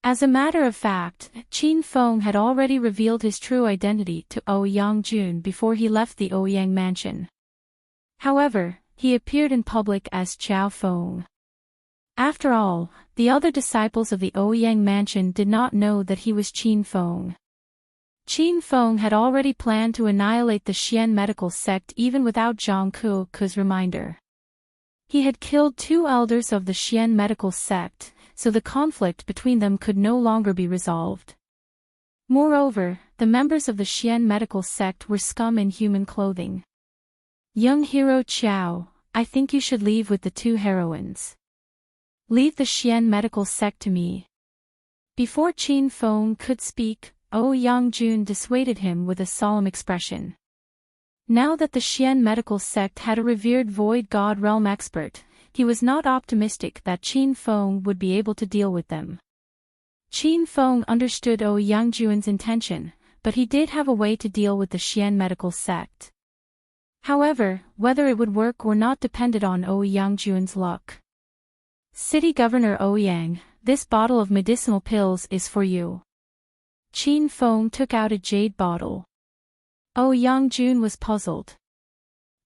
As a matter of fact, Qin Feng had already revealed his true identity to Yangjun before he left the Ouyang mansion. However, he appeared in public as Qiao Feng. After all, the other disciples of the Ouyang mansion did not know that he was Qin Feng. Qin Feng had already planned to annihilate the Xian medical sect even without Zhang Ku's reminder. He had killed 2 elders of the Xian medical sect, so the conflict between them could no longer be resolved. Moreover, the members of the Xian medical sect were scum in human clothing. Young hero Qiao, I think you should leave with the 2 heroines. Leave the Xian medical sect to me. Before Qin Feng could speak, Yangjun dissuaded him with a solemn expression. Now that the Xian medical sect had a revered void god realm expert, he was not optimistic that Qin Feng would be able to deal with them. Qin Feng understood Yangjun's intention, but he did have a way to deal with the Xian medical sect. However, whether it would work or not depended on Yangjun's luck. City Governor Ouyang, this bottle of medicinal pills is for you. Qin Feng took out a jade bottle. Yangjun was puzzled.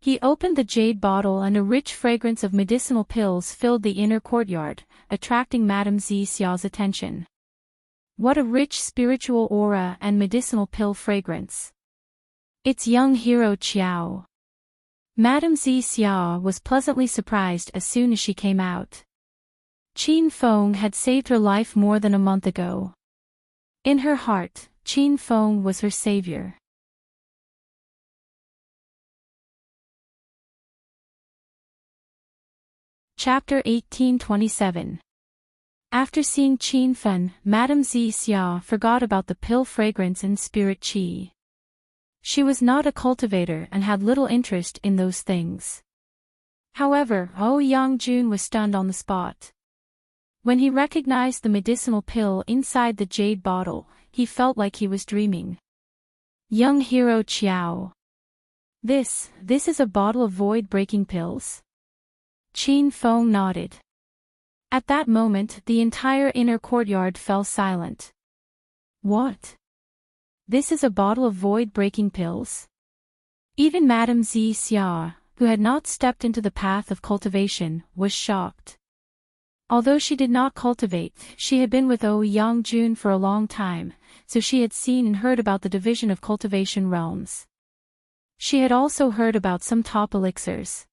He opened the jade bottle and a rich fragrance of medicinal pills filled the inner courtyard, attracting Madame Zixiao's attention. What a rich spiritual aura and medicinal pill fragrance. It's young hero Qiao. Madame Zixiao was pleasantly surprised as soon as she came out. Qin Feng had saved her life more than a month ago. In her heart, Qin Feng was her savior. Chapter 1827. After seeing Qin Feng, Madame Zixiao forgot about the pill fragrance and spirit qi. She was not a cultivator and had little interest in those things. However, Yangjun was stunned on the spot. When he recognized the medicinal pill inside the jade bottle, he felt like he was dreaming. Young hero Qiao. This is a bottle of void-breaking pills? Qin Feng nodded. At that moment, the entire inner courtyard fell silent. What? This is a bottle of void-breaking pills? Even Madame Zixiao, who had not stepped into the path of cultivation, was shocked. Although she did not cultivate, she had been with Young-jun for a long time, so she had seen and heard about the division of cultivation realms. She had also heard about some top elixirs.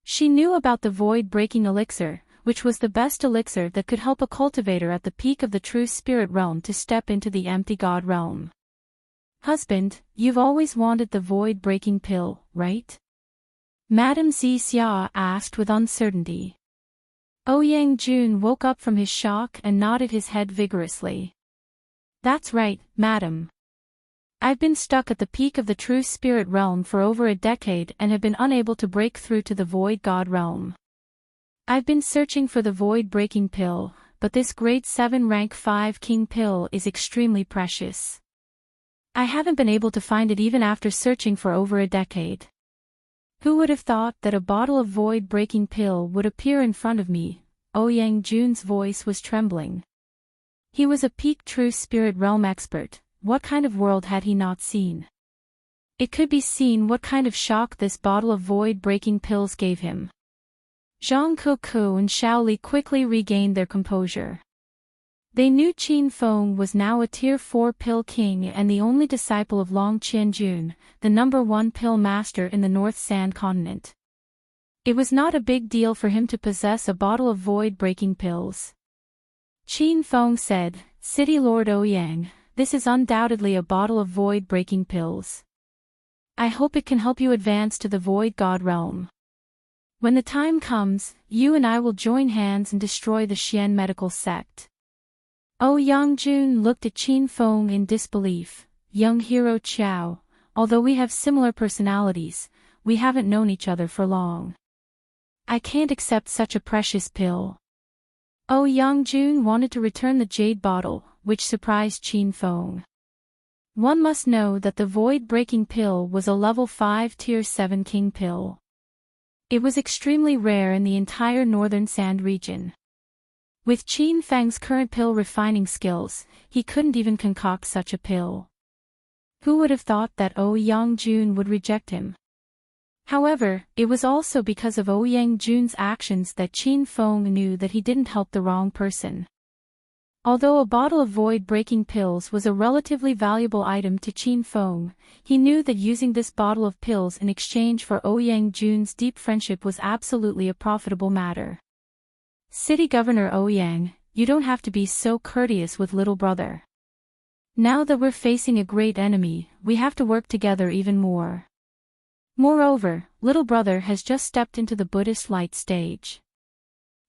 She knew about the void-breaking elixir, which was the best elixir that could help a cultivator at the peak of the true spirit realm to step into the empty god realm. Husband, you've always wanted the void-breaking pill, right? Madame Xia asked with uncertainty. Yang-jun woke up from his shock and nodded his head vigorously. That's right, madam. I've been stuck at the peak of the true spirit realm for over a decade and have been unable to break through to the void god realm. I've been searching for the void-breaking pill, but this grade 7 rank 5 king pill is extremely precious. I haven't been able to find it even after searching for over a decade. Who would have thought that a bottle of void-breaking pill would appear in front of me? Yang-jun's voice was trembling. He was a peak true spirit realm expert. What kind of world had he not seen? It could be seen what kind of shock this bottle of void-breaking pills gave him. Zhang Kuku and Xiao Li quickly regained their composure. They knew Qin Feng was now a Tier 4 pill king and the only disciple of Long Qianjun, the number 1 pill master in the North Sand continent. It was not a big deal for him to possess a bottle of void-breaking pills. Qin Feng said, City Lord Ouyang, this is undoubtedly a bottle of void-breaking pills. I hope it can help you advance to the void god realm. When the time comes, you and I will join hands and destroy the Xian medical sect. Yang-jun looked at Qin Feng in disbelief. Young hero Qiao, although we have similar personalities, we haven't known each other for long. I can't accept such a precious pill. Yang-jun wanted to return the jade bottle, which surprised Qin Feng. One must know that the void-breaking pill was a level 5 tier 7 king pill. It was extremely rare in the entire northern sand region. With Qin Feng's current pill refining skills, he couldn't even concoct such a pill. Who would have thought that Yang-jun would reject him? However, it was also because of Yang-jun's actions that Qin Feng knew that he didn't help the wrong person. Although a bottle of void-breaking pills was a relatively valuable item to Qin Feng, he knew that using this bottle of pills in exchange for Yang-jun's deep friendship was absolutely a profitable matter. City Governor Ouyang, you don't have to be so courteous with little brother. Now that we're facing a great enemy, we have to work together even more. Moreover, little brother has just stepped into the Buddhist light stage.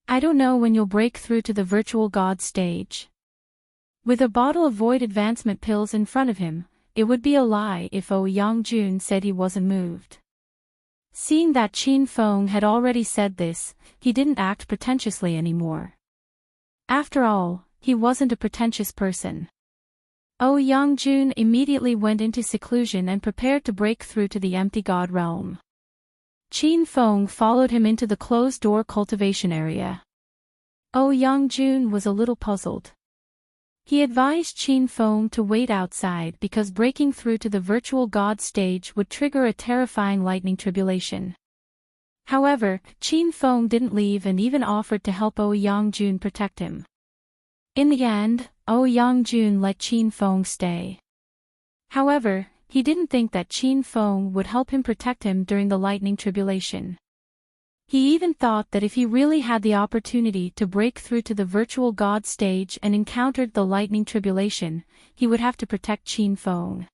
I don't know when you'll break through to the virtual god stage. With a bottle of void advancement pills in front of him, it would be a lie if Yang-jun said he wasn't moved. Seeing that Qin Feng had already said this, he didn't act pretentiously anymore. After all, he wasn't a pretentious person. Yang-jun immediately went into seclusion and prepared to break through to the empty god realm. Qin Feng followed him into the closed-door cultivation area. Yang-jun was a little puzzled. He advised Qin Feng to wait outside because breaking through to the virtual god stage would trigger a terrifying lightning tribulation. However, Qin Feng didn't leave and even offered to help Yang-jun protect him. In the end, Yang-jun let Qin Feng stay. However, he didn't think that Qin Feng would help him protect him during the lightning tribulation. He even thought that if he really had the opportunity to break through to the virtual god stage and encountered the lightning tribulation, he would have to protect Qin Feng.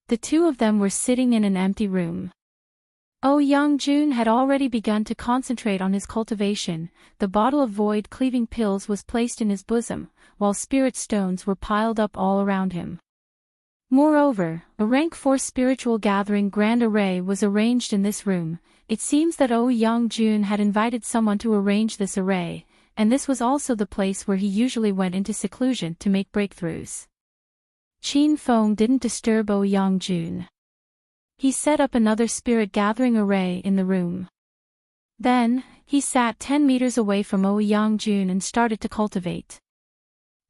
The two of them were sitting in an empty room. Yang-jun had already begun to concentrate on his cultivation. The bottle of void-cleaving pills was placed in his bosom, while spirit stones were piled up all around him. Moreover, a rank 4 spiritual gathering grand array was arranged in this room. It seems that Yang-jun had invited someone to arrange this array, and this was also the place where he usually went into seclusion to make breakthroughs. Qin Feng didn't disturb Yang-jun. He set up another spirit gathering array in the room. Then, he sat 10 meters away from Yang-jun and started to cultivate.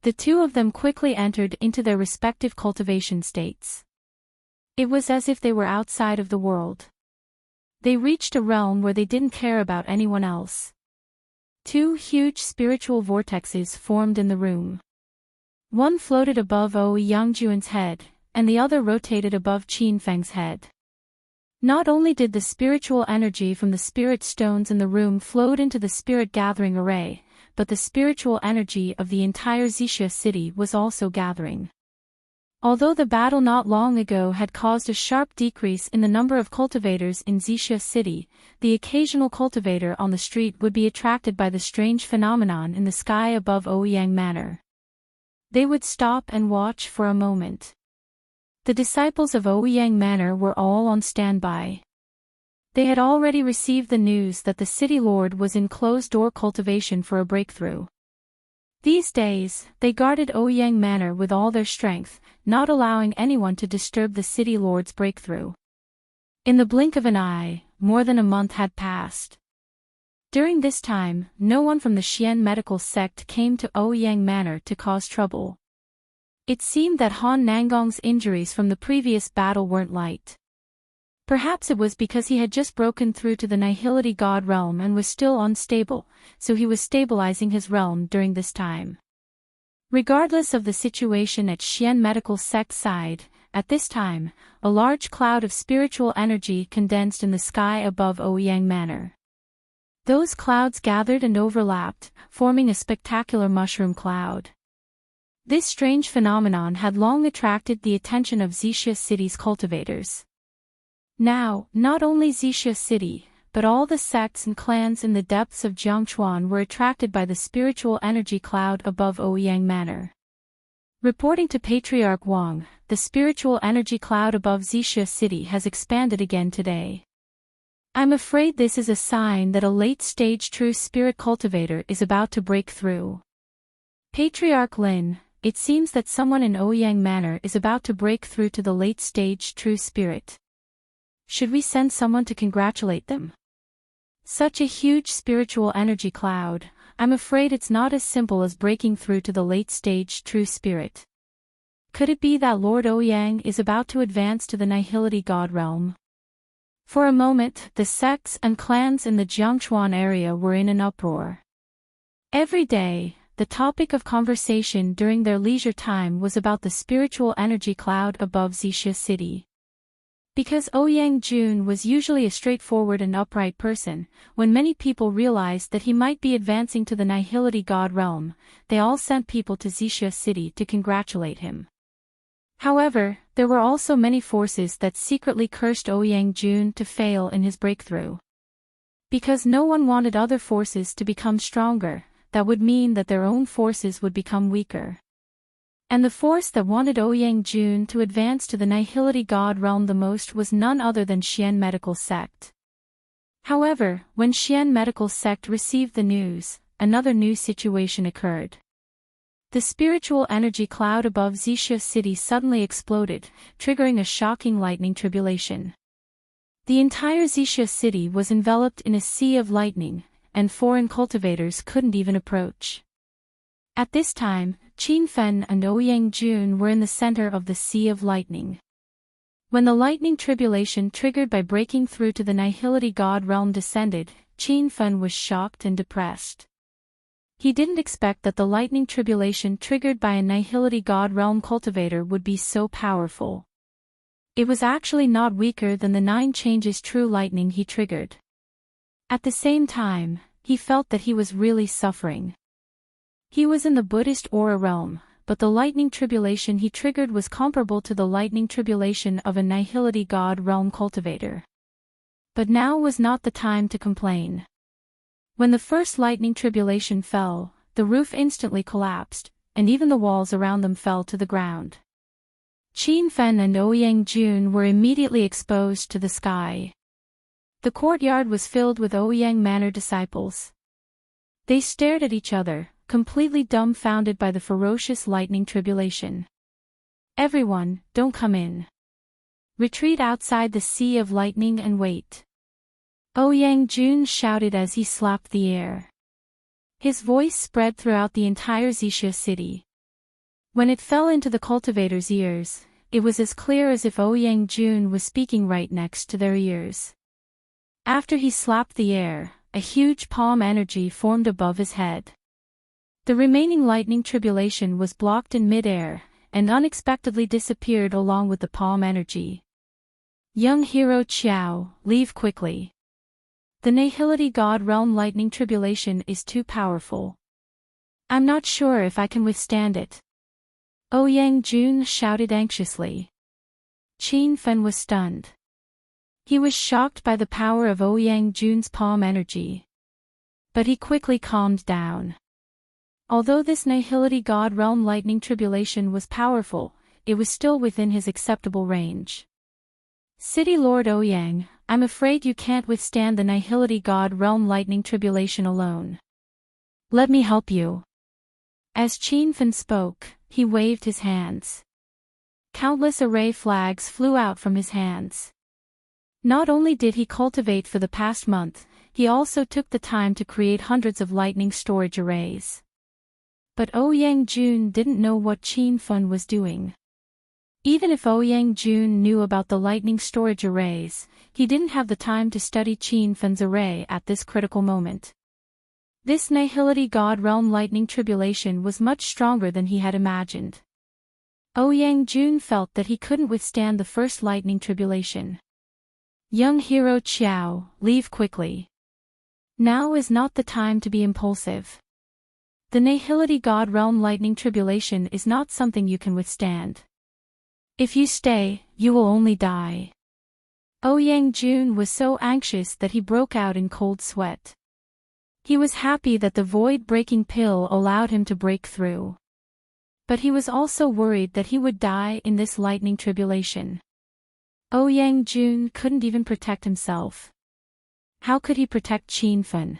The two of them quickly entered into their respective cultivation states. It was as if they were outside of the world. They reached a realm where they didn't care about anyone else. Two huge spiritual vortexes formed in the room. One floated above Yangjuan's head, and the other rotated above Qin Feng's head. Not only did the spiritual energy from the spirit stones in the room float into the spirit gathering array, but the spiritual energy of the entire Xixia city was also gathering. Although the battle not long ago had caused a sharp decrease in the number of cultivators in Xixia city, the occasional cultivator on the street would be attracted by the strange phenomenon in the sky above Ouyang Manor. They would stop and watch for a moment. The disciples of Ouyang Manor were all on standby. They had already received the news that the city lord was in closed-door cultivation for a breakthrough. These days, they guarded Ouyang Manor with all their strength, not allowing anyone to disturb the city lord's breakthrough. In the blink of an eye, more than a month had passed. During this time, no one from the Xian medical sect came to Ouyang Manor to cause trouble. It seemed that Han Nangong's injuries from the previous battle weren't light. Perhaps it was because he had just broken through to the Nihility God realm and was still unstable, so he was stabilizing his realm during this time. Regardless of the situation at Xian medical sect side, at this time, a large cloud of spiritual energy condensed in the sky above Ouyang Manor. Those clouds gathered and overlapped, forming a spectacular mushroom cloud. This strange phenomenon had long attracted the attention of Xixia city's cultivators. Now, not only Xixia city, but all the sects and clans in the depths of Jiangchuan were attracted by the spiritual energy cloud above Ouyang Manor. Reporting to Patriarch Wang, the spiritual energy cloud above Xixia city has expanded again today. I'm afraid this is a sign that a late-stage true spirit cultivator is about to break through. Patriarch Lin, it seems that someone in Ouyang Manor is about to break through to the late-stage true spirit. Should we send someone to congratulate them? Such a huge spiritual energy cloud, I'm afraid it's not as simple as breaking through to the late-stage true spirit. Could it be that Lord Ouyang is about to advance to the Nihility God realm? For a moment, the sects and clans in the Jiangchuan area were in an uproar. Every day, the topic of conversation during their leisure time was about the spiritual energy cloud above Xixia city. Because Ouyang Jun was usually a straightforward and upright person, when many people realized that he might be advancing to the Nihility God realm, they all sent people to Xixia city to congratulate him. However, there were also many forces that secretly cursed Ouyang Jun to fail in his breakthrough. Because no one wanted other forces to become stronger, that would mean that their own forces would become weaker. And the force that wanted Ouyang Jun to advance to the Nihility God realm the most was none other than Xian medical sect. However, when Xian medical sect received the news, another new situation occurred. The spiritual energy cloud above Xixia city suddenly exploded, triggering a shocking lightning tribulation. The entire Xixia city was enveloped in a sea of lightning, and foreign cultivators couldn't even approach. At this time, Qin Fen and Ouyang Jun were in the center of the sea of lightning. When the lightning tribulation triggered by breaking through to the Nihility God realm descended, Qin Fen was shocked and depressed. He didn't expect that the lightning tribulation triggered by a Nihility God realm cultivator would be so powerful. It was actually not weaker than the 9 changes true lightning he triggered. At the same time, he felt that he was really suffering. He was in the Buddhist aura realm, but the lightning tribulation he triggered was comparable to the lightning tribulation of a Nihility God realm cultivator. But now was not the time to complain. When the first lightning tribulation fell, the roof instantly collapsed, and even the walls around them fell to the ground. Qin Fen and Ouyang Jun were immediately exposed to the sky. The courtyard was filled with Ouyang Manor disciples. They stared at each other, completely dumbfounded by the ferocious lightning tribulation. Everyone, don't come in. Retreat outside the sea of lightning and wait. Ouyang Jun shouted as he slapped the air. His voice spread throughout the entire Xixia city. When it fell into the cultivators' ears, it was as clear as if Ouyang Jun was speaking right next to their ears. After he slapped the air, a huge palm energy formed above his head. The remaining lightning tribulation was blocked in midair, and unexpectedly disappeared along with the palm energy. Young hero Qiao, leave quickly. The Nihility God Realm lightning tribulation is too powerful. I'm not sure if I can withstand it. Ouyang Jun shouted anxiously. Qin Fen was stunned. He was shocked by the power of Ouyang Jun's palm energy. But he quickly calmed down. Although this Nihility God Realm lightning tribulation was powerful, it was still within his acceptable range. City Lord Ouyang, I'm afraid you can't withstand the Nihility God Realm lightning tribulation alone. Let me help you. As Qin Fen spoke, he waved his hands. Countless array flags flew out from his hands. Not only did he cultivate for the past month, he also took the time to create hundreds of lightning storage arrays. But Ouyang Jun didn't know what Qin Fen was doing. Even if Ouyang Jun knew about the lightning storage arrays, he didn't have the time to study Qin Fen's array at this critical moment. This Nihility God Realm lightning tribulation was much stronger than he had imagined. Ouyang Jun felt that he couldn't withstand the first lightning tribulation. Young hero Qiao, leave quickly. Now is not the time to be impulsive. The Nihility God Realm lightning tribulation is not something you can withstand. If you stay, you will only die. Ouyang Jun was so anxious that he broke out in cold sweat. He was happy that the void-breaking pill allowed him to break through. But he was also worried that he would die in this lightning tribulation. Ouyang Jun couldn't even protect himself. How could he protect Qin Fen?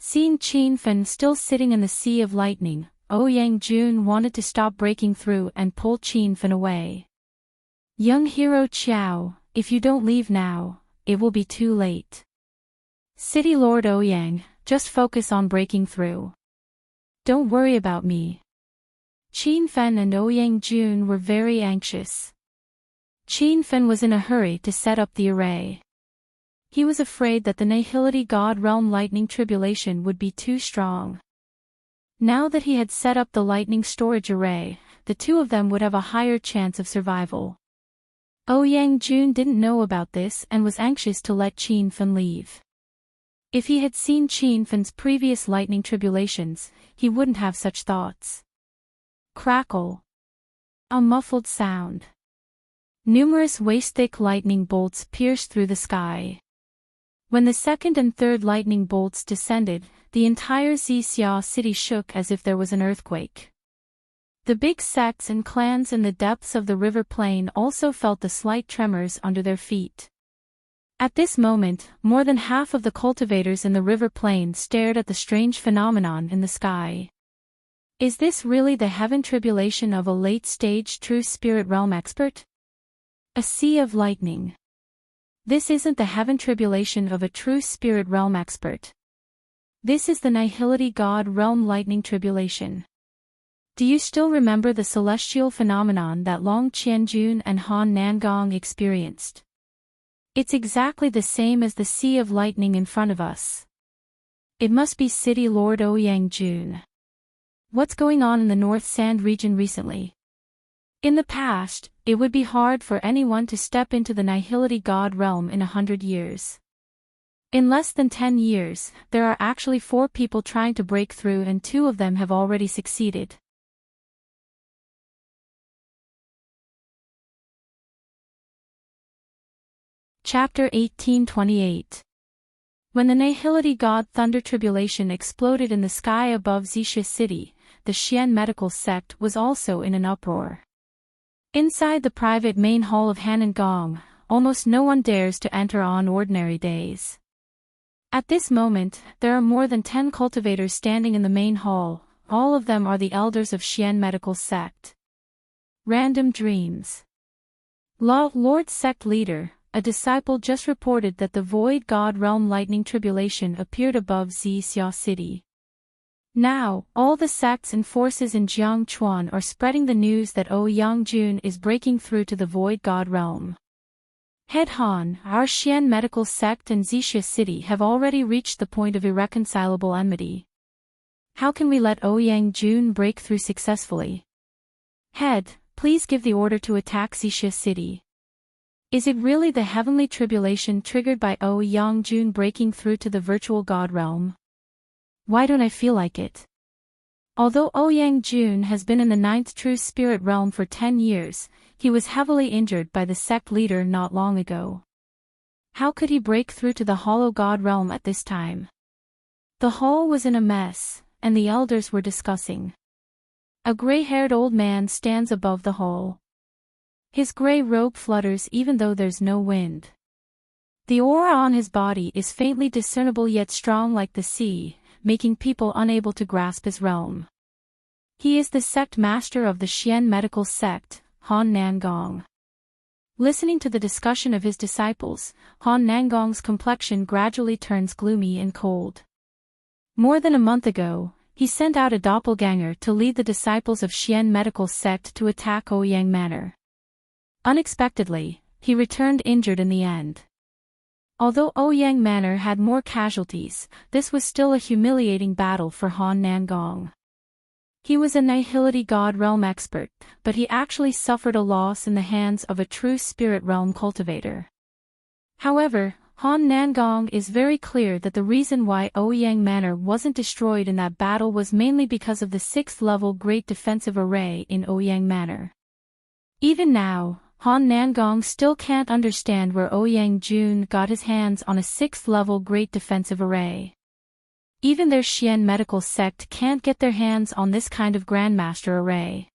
Seeing Qin Fen still sitting in the sea of lightning, Ouyang Jun wanted to stop breaking through and pull Qin Fen away. Young hero Qiao, if you don't leave now, it will be too late. City Lord Ouyang, just focus on breaking through. Don't worry about me. Qin Fen and Ouyang Jun were very anxious. Qin Fen was in a hurry to set up the array. He was afraid that the Nihility God Realm lightning tribulation would be too strong. Now that he had set up the lightning storage array, the two of them would have a higher chance of survival. Ouyang Jun didn't know about this and was anxious to let Qin Fen leave. If he had seen Qin Fen's previous lightning tribulations, he wouldn't have such thoughts. Crackle. A muffled sound. Numerous waist-thick lightning bolts pierced through the sky. When the second and third lightning bolts descended, the entire Xixia city shook as if there was an earthquake. The big sects and clans in the depths of the river plain also felt the slight tremors under their feet. At this moment, more than half of the cultivators in the river plain stared at the strange phenomenon in the sky. Is this really the heaven tribulation of a late-stage true spirit realm expert? A sea of lightning. This isn't the heaven tribulation of a true spirit realm expert. This is the Nihility God Realm lightning tribulation. Do you still remember the celestial phenomenon that Long Qianjun and Han Nangong experienced? It's exactly the same as the sea of lightning in front of us. It must be City Lord Ouyang Jun. What's going on in the North Sand region recently? In the past, it would be hard for anyone to step into the Nihility God Realm in 100 years. In less than 10 years, there are actually 4 people trying to break through and 2 of them have already succeeded. Chapter 1828. When the Nihility God Thunder Tribulation exploded in the sky above Xixia City, the Xian medical sect was also in an uproar. Inside the private main hall of Hanangong, almost no one dares to enter on ordinary days. At this moment, there are more than 10 cultivators standing in the main hall, all of them are the elders of Xian medical sect. Random dreams. Lord Sect Leader, a disciple just reported that the Void God Realm lightning tribulation appeared above Xixia City. Now, all the sects and forces in Jiangchuan are spreading the news that Ouyang Jun is breaking through to the Void God Realm. Head Han, our Xian medical sect and Xixia city have already reached the point of irreconcilable enmity. How can we let Ouyang Jun break through successfully? Head, please give the order to attack Xixia city. Is it really the heavenly tribulation triggered by Ouyang Jun breaking through to the virtual god realm? Why don't I feel like it? Although Ouyang Jun has been in the 9th true spirit realm for 10 years, he was heavily injured by the sect leader not long ago. How could he break through to the hollow god realm at this time? The hall was in a mess, and the elders were discussing. A gray-haired old man stands above the hall. His gray robe flutters even though there's no wind. The aura on his body is faintly discernible yet strong like the sea, making people unable to grasp his realm. He is the sect master of the Xian medical sect, Han Nangong. Listening to the discussion of his disciples, Han Nangong's complexion gradually turns gloomy and cold. More than a month ago, he sent out a doppelganger to lead the disciples of Xian medical sect to attack Ouyang Manor. Unexpectedly, he returned injured in the end. Although Ouyang Manor had more casualties, this was still a humiliating battle for Han Nangong. He was a Nihility God Realm expert, but he actually suffered a loss in the hands of a true Spirit Realm cultivator. However, Han Nangong is very clear that the reason why Ouyang Manor wasn't destroyed in that battle was mainly because of the 6th level Great Defensive Array in Ouyang Manor. Even now, Han Nangong still can't understand where Ouyang Jun got his hands on a 6th level Great Defensive Array. Even their Xian medical sect can't get their hands on this kind of Grandmaster Array.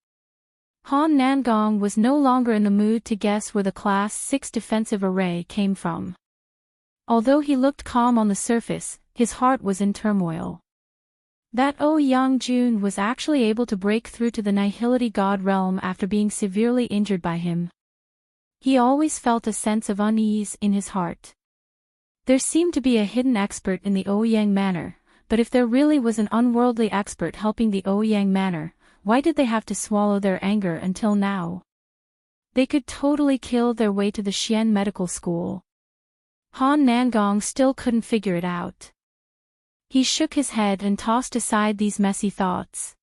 Han Nangong was no longer in the mood to guess where the Class 6 defensive array came from. Although he looked calm on the surface, his heart was in turmoil. That Ouyang Jun was actually able to break through to the Nihility God realm after being severely injured by him. He always felt a sense of unease in his heart. There seemed to be a hidden expert in the Ouyang Manor, but if there really was an unworldly expert helping the Ouyang Manor, why did they have to swallow their anger until now? They could totally kill their way to the Xian medical school. Han Nangong still couldn't figure it out. He shook his head and tossed aside these messy thoughts.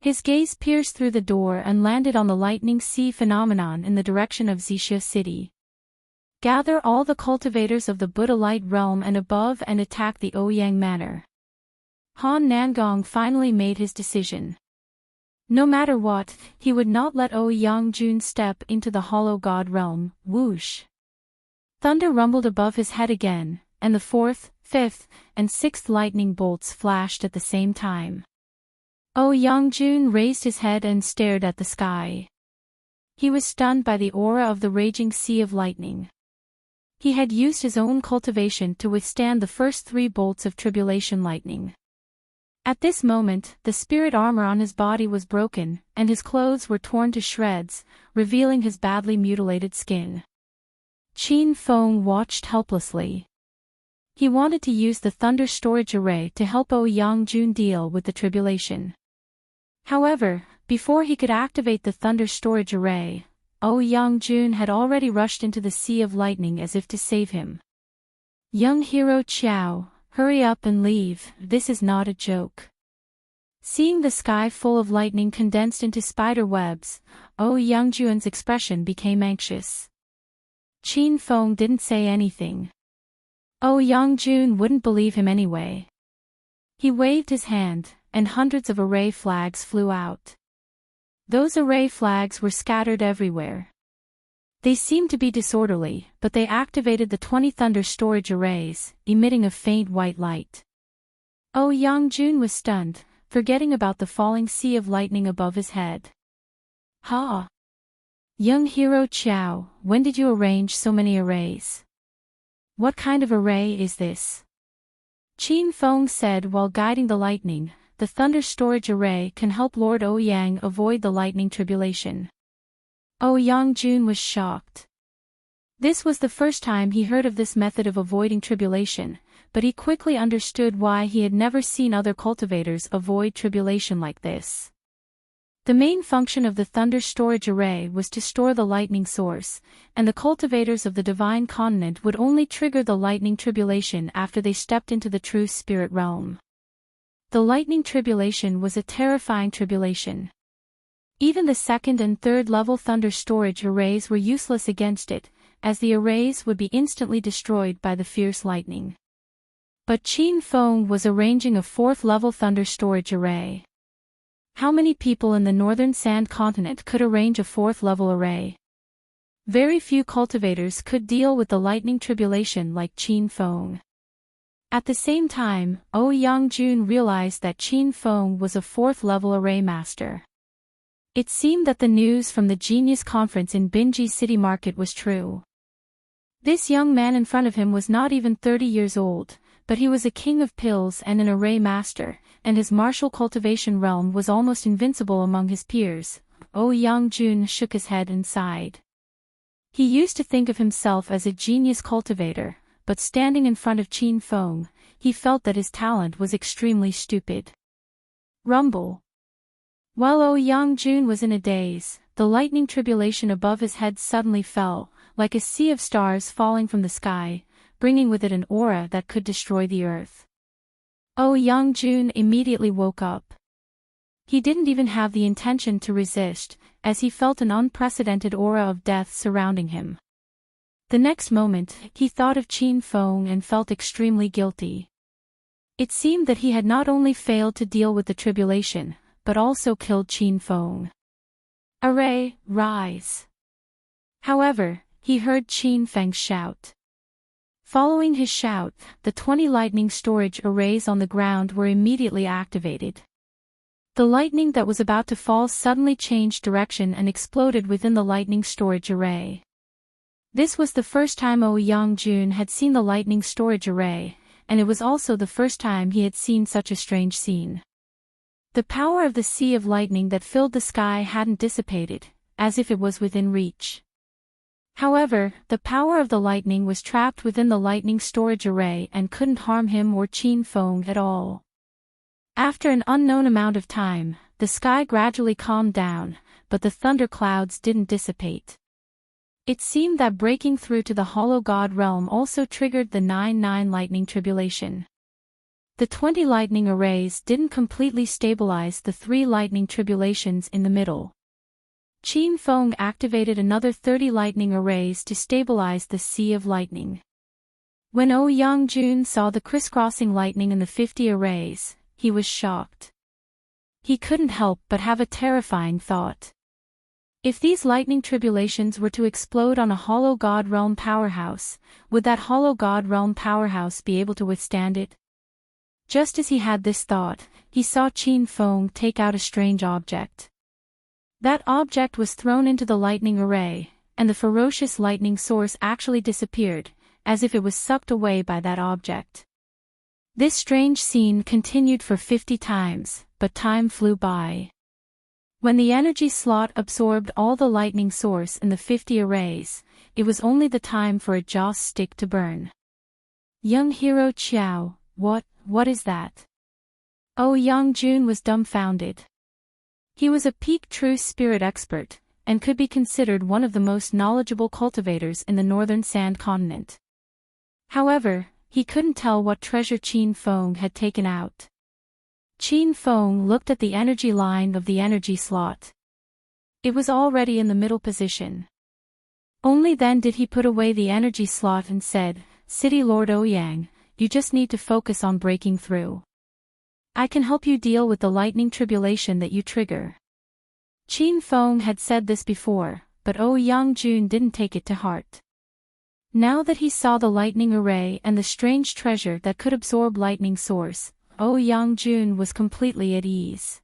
His gaze pierced through the door and landed on the lightning sea phenomenon in the direction of Xixia city. Gather all the cultivators of the Buddha light realm and above and attack the Ouyang Manor. Han Nangong finally made his decision. No matter what, he would not let Ouyang Jun step into the hollow god realm. Whoosh! Thunder rumbled above his head again, and the 4th, 5th, and 6th lightning bolts flashed at the same time. Ouyang Jun raised his head and stared at the sky. He was stunned by the aura of the raging sea of lightning. He had used his own cultivation to withstand the first 3 bolts of tribulation lightning. At this moment, the spirit armor on his body was broken, and his clothes were torn to shreds, revealing his badly mutilated skin. Qin Feng watched helplessly. He wanted to use the thunder storage array to help Ouyang Jun deal with the tribulation. However, before he could activate the thunder storage array, Ouyang Jun had already rushed into the sea of lightning as if to save him. Young hero Qiao, hurry up and leave, this is not a joke. Seeing the sky full of lightning condensed into spider webs, Ouyang Jun's expression became anxious. Qin Feng didn't say anything. Ouyang Jun wouldn't believe him anyway. He waved his hand, and hundreds of array flags flew out. Those array flags were scattered everywhere. They seemed to be disorderly, but they activated the 20 thunder storage arrays, emitting a faint white light. Ouyang Jun was stunned, forgetting about the falling sea of lightning above his head. Ha! Young hero Qiao, when did you arrange so many arrays? What kind of array is this? Qin Feng said while guiding the lightning. The thunder storage array can help Lord Ouyang avoid the lightning tribulation. Ouyang Jun was shocked. This was the first time he heard of this method of avoiding tribulation, but he quickly understood why he had never seen other cultivators avoid tribulation like this. The main function of the thunder storage array was to store the lightning source, and the cultivators of the divine continent would only trigger the lightning tribulation after they stepped into the true spirit realm. The lightning tribulation was a terrifying tribulation. Even the second and third level thunder storage arrays were useless against it, as the arrays would be instantly destroyed by the fierce lightning. But Qin Feng was arranging a fourth level thunder storage array. How many people in the northern sand continent could arrange a fourth level array? Very few cultivators could deal with the lightning tribulation like Qin Feng. At the same time, Yangjun realized that Qin Feng was a fourth level array master. It seemed that the news from the Genius Conference in Binji City Market was true. This young man in front of him was not even 30 years old, but he was a king of pills and an array master, and his martial cultivation realm was almost invincible among his peers. Yangjun shook his head and sighed. He used to think of himself as a genius cultivator, but standing in front of Qin Feng, he felt that his talent was extremely stupid. Rumble. While Yangjun was in a daze, the lightning tribulation above his head suddenly fell, like a sea of stars falling from the sky, bringing with it an aura that could destroy the earth. Yangjun immediately woke up. He didn't even have the intention to resist, as he felt an unprecedented aura of death surrounding him. The next moment, he thought of Qin Feng and felt extremely guilty. It seemed that he had not only failed to deal with the tribulation, but also killed Qin Feng. Array, rise! However, he heard Qin Feng shout. Following his shout, the 20 lightning storage arrays on the ground were immediately activated. The lightning that was about to fall suddenly changed direction and exploded within the lightning storage array. This was the first time Yangjun had seen the lightning storage array, and it was also the first time he had seen such a strange scene. The power of the sea of lightning that filled the sky hadn't dissipated, as if it was within reach. However, the power of the lightning was trapped within the lightning storage array and couldn't harm him or Qin Feng at all. After an unknown amount of time, the sky gradually calmed down, but the thunder clouds didn't dissipate. It seemed that breaking through to the Hollow God realm also triggered the 9-9 lightning tribulation. The 20 lightning arrays didn't completely stabilize the 3 lightning tribulations in the middle. Qin Feng activated another 30 lightning arrays to stabilize the sea of lightning. When Yangjun saw the crisscrossing lightning in the 50 arrays, he was shocked. He couldn't help but have a terrifying thought. If these lightning tribulations were to explode on a Hollow God Realm powerhouse, would that Hollow God Realm powerhouse be able to withstand it? Just as he had this thought, he saw Qin Feng take out a strange object. That object was thrown into the lightning array, and the ferocious lightning source actually disappeared, as if it was sucked away by that object. This strange scene continued for 50 times, but time flew by. When the energy slot absorbed all the lightning source in the 50 arrays, it was only the time for a joss stick to burn. Young Hero Qiao, what is that? Yangjun was dumbfounded. He was a peak true spirit expert, and could be considered one of the most knowledgeable cultivators in the northern sand continent. However, he couldn't tell what treasure Qin Feng had taken out. Qin Feng looked at the energy line of the energy slot. It was already in the middle position. Only then did he put away the energy slot and said, "City Lord Ouyang, you just need to focus on breaking through. I can help you deal with the lightning tribulation that you trigger." Qin Feng had said this before, but Yangjun didn't take it to heart. Now that he saw the lightning array and the strange treasure that could absorb lightning source, Yangjun was completely at ease.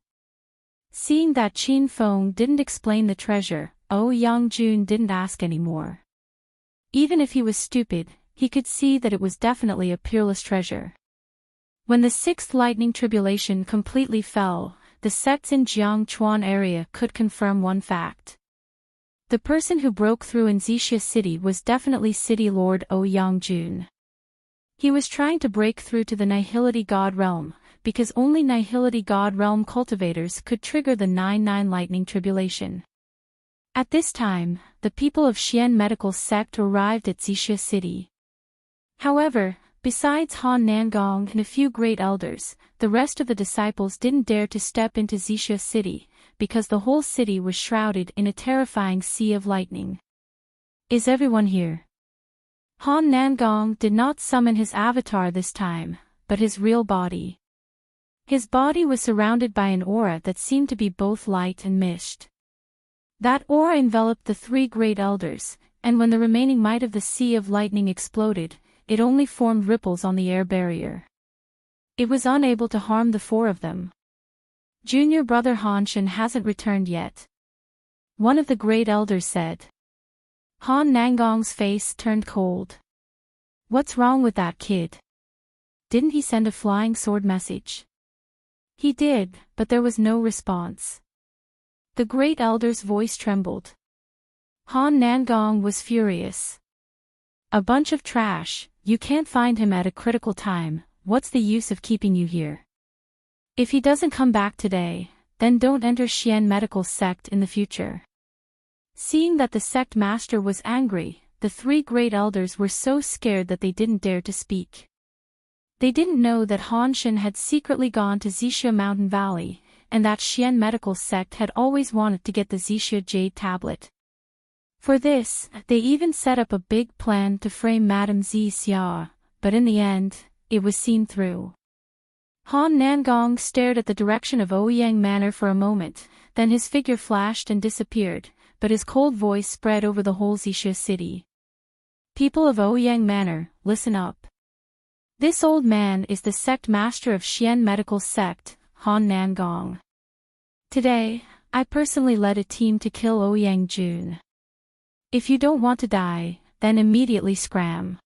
Seeing that Qin Feng didn't explain the treasure, Yangjun didn't ask anymore. Even if he was stupid, he could see that it was definitely a peerless treasure. When the 6th lightning tribulation completely fell, the sects in Jiangchuan area could confirm one fact. The person who broke through in Xixia City was definitely City Lord Yangjun. He was trying to break through to the Nihility God realm, because only Nihility God Realm cultivators could trigger the 9-9 lightning tribulation. At this time, the people of Xian medical sect arrived at Xixia City. However, besides Han Nangong and a few great elders, the rest of the disciples didn't dare to step into Xixia City, because the whole city was shrouded in a terrifying sea of lightning. Is everyone here? Han Nangong did not summon his avatar this time, but his real body. His body was surrounded by an aura that seemed to be both light and mist. That aura enveloped the three great elders, and when the remaining might of the sea of lightning exploded, it only formed ripples on the air barrier. It was unable to harm the four of them. Junior brother Hanshin hasn't returned yet. One of the great elders said. Han Nangong's face turned cold. What's wrong with that kid? Didn't he send a flying sword message? He did, but there was no response. The great elder's voice trembled. Han Nangong was furious. A bunch of trash, you can't find him at a critical time, what's the use of keeping you here? If he doesn't come back today, then don't enter Xian medical sect in the future. Seeing that the sect master was angry, the three great elders were so scared that they didn't dare to speak. They didn't know that Hanshin had secretly gone to Xixia Mountain Valley, and that Xian medical sect had always wanted to get the Xixia Jade tablet. For this, they even set up a big plan to frame Madame Xixia, but in the end, it was seen through. Han Nangong stared at the direction of Ouyang Manor for a moment, then his figure flashed and disappeared, but his cold voice spread over the whole Xixia city. People of Ouyang Manor, listen up. This old man is the sect master of Xian medical sect, Han Nangong. Today, I personally led a team to kill Ouyang Jun. If you don't want to die, then immediately scram.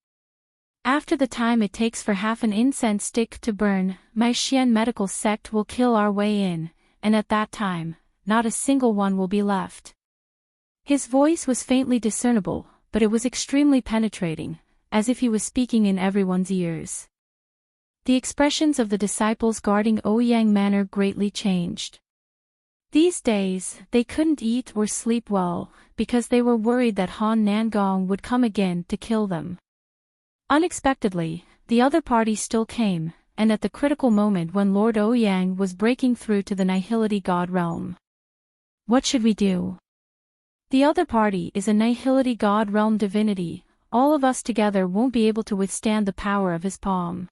After the time it takes for half an incense stick to burn, my Xian medical sect will kill our way in, and at that time, not a single one will be left. His voice was faintly discernible, but it was extremely penetrating, as if he was speaking in everyone's ears. The expressions of the disciples guarding Ouyang Manor greatly changed. These days, they couldn't eat or sleep well, because they were worried that Han Nangong would come again to kill them. Unexpectedly, the other party still came, and at the critical moment when Lord Ouyang was breaking through to the Nihility God Realm. What should we do? The other party is a Nihility God Realm divinity, all of us together won't be able to withstand the power of his palm.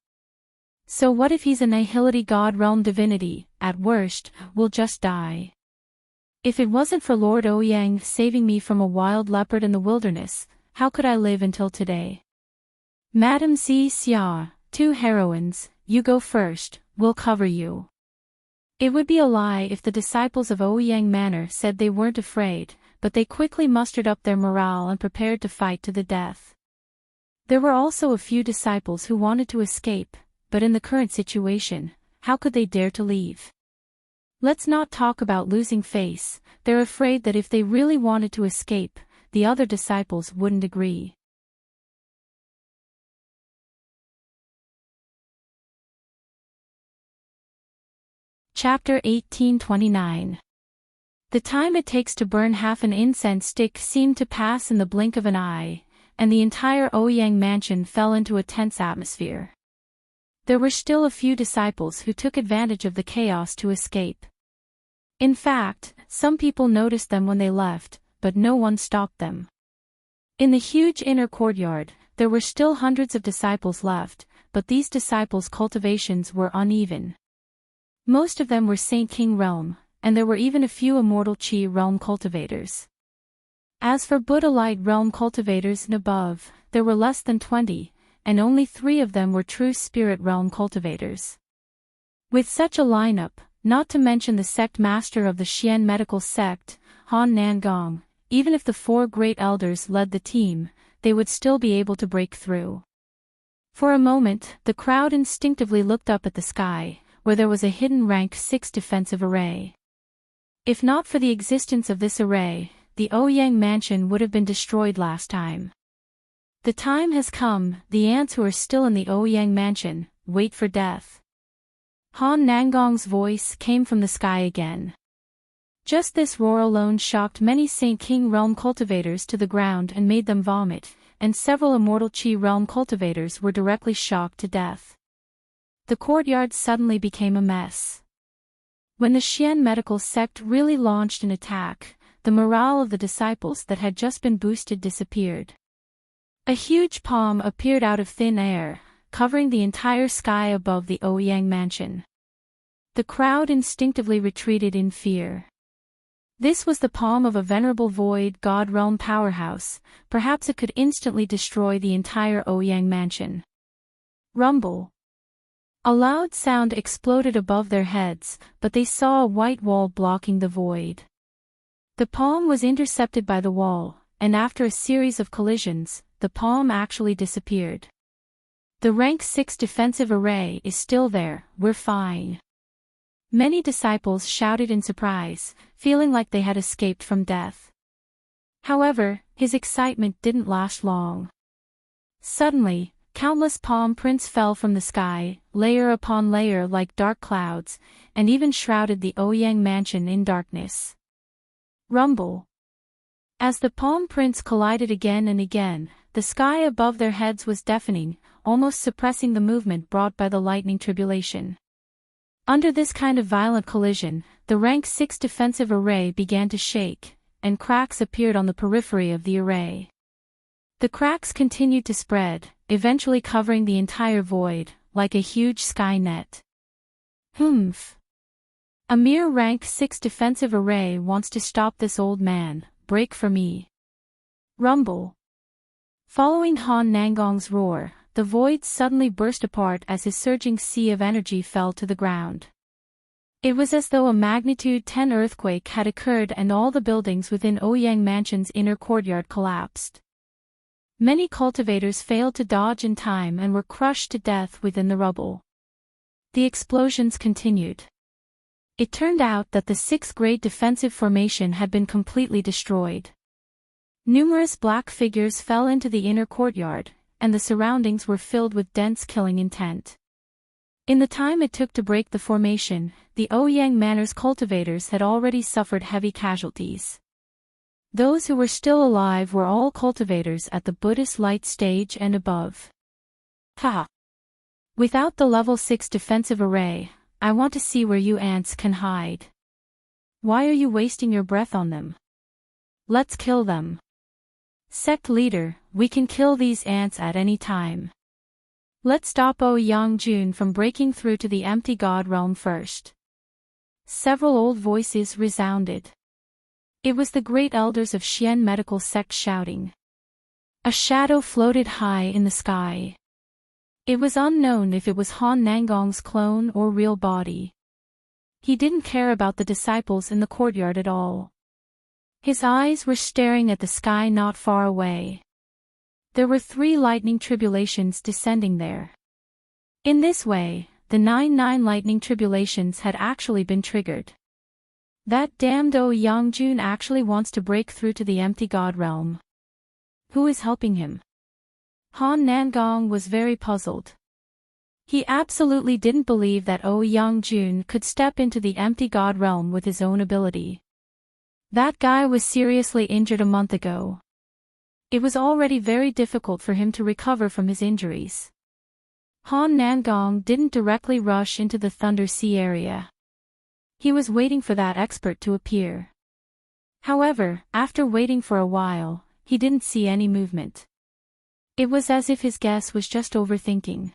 So what if he's a Nihility God Realm divinity? At worst, we'll just die. If it wasn't for Lord Ouyang saving me from a wild leopard in the wilderness, how could I live until today? Madame Xixia, 2 heroines, you go first, we'll cover you. It would be a lie if the disciples of Ouyang Manor said they weren't afraid, but they quickly mustered up their morale and prepared to fight to the death. There were also a few disciples who wanted to escape, but in the current situation, how could they dare to leave? Let's not talk about losing face, they're afraid that if they really wanted to escape, the other disciples wouldn't agree. Chapter 1829. The time it takes to burn half an incense stick seemed to pass in the blink of an eye, and the entire Ouyang mansion fell into a tense atmosphere. There were still a few disciples who took advantage of the chaos to escape. In fact, some people noticed them when they left, but no one stopped them. In the huge inner courtyard, there were still hundreds of disciples left, but these disciples' cultivations were uneven. Most of them were Saint King realm, and there were even a few Immortal Chi realm cultivators. As for Buddha Light realm cultivators and above, there were less than 20, and only 3 of them were true Spirit realm cultivators. With such a lineup, not to mention the sect master of the Xian medical sect, Han Nangong, even if the 4 great elders led the team, they would still be able to break through. For a moment, the crowd instinctively looked up at the sky, where there was a hidden rank 6 defensive array. If not for the existence of this array, the Ouyang mansion would have been destroyed last time. The time has come, the ants who are still in the Ouyang mansion, wait for death. Han Nangong's voice came from the sky again. Just this roar alone shocked many Saint King Realm cultivators to the ground and made them vomit, and several Immortal Chi Realm cultivators were directly shocked to death. The courtyard suddenly became a mess. When the Xian medical sect really launched an attack, the morale of the disciples that had just been boosted disappeared. A huge palm appeared out of thin air, covering the entire sky above the Ouyang mansion. The crowd instinctively retreated in fear. This was the palm of a venerable void god realm powerhouse. Perhaps it could instantly destroy the entire Ouyang mansion. Rumble. A loud sound exploded above their heads, but they saw a white wall blocking the void. The palm was intercepted by the wall, and after a series of collisions, the palm actually disappeared. The rank 6 defensive array is still there, we're fine. Many disciples shouted in surprise, feeling like they had escaped from death. However, his excitement didn't last long. Suddenly, countless palm prints fell from the sky, layer upon layer like dark clouds, and even shrouded the Ouyang mansion in darkness. Rumble. As the palm prints collided again and again, the sky above their heads was deafening, almost suppressing the movement brought by the lightning tribulation. Under this kind of violent collision, the rank 6 defensive array began to shake, and cracks appeared on the periphery of the array. The cracks continued to spread, eventually covering the entire void, like a huge sky net. Humph. A mere rank 6 defensive array wants to stop this old man, break for me. Rumble. Following Han Nangong's roar, the void suddenly burst apart as his surging sea of energy fell to the ground. It was as though a magnitude 10 earthquake had occurred and all the buildings within Ouyang Mansion's inner courtyard collapsed. Many cultivators failed to dodge in time and were crushed to death within the rubble. The explosions continued. It turned out that the 6th grade defensive formation had been completely destroyed. Numerous black figures fell into the inner courtyard, and the surroundings were filled with dense killing intent. In the time it took to break the formation, the Ouyang Manor's cultivators had already suffered heavy casualties. Those who were still alive were all cultivators at the Buddhist light stage and above. Ha! Without the level 6 defensive array, I want to see where you ants can hide. Why are you wasting your breath on them? Let's kill them. Sect leader, we can kill these ants at any time. Let's stop Ouyang Jun from breaking through to the empty god realm first. Several old voices resounded. It was the great elders of Xian medical sect shouting. A shadow floated high in the sky. It was unknown if it was Han Nangong's clone or real body. He didn't care about the disciples in the courtyard at all. His eyes were staring at the sky not far away. There were 3 lightning tribulations descending there. In this way, the 9 lightning tribulations had actually been triggered. That damned Ouyang Jun actually wants to break through to the empty god realm. Who is helping him? Han Nangong was very puzzled. He absolutely didn't believe that Ouyang Jun could step into the empty god realm with his own ability. That guy was seriously injured a month ago. It was already very difficult for him to recover from his injuries. Han Nangong didn't directly rush into the Thunder Sea area. He was waiting for that expert to appear. However, after waiting for a while, he didn't see any movement. It was as if his guess was just overthinking.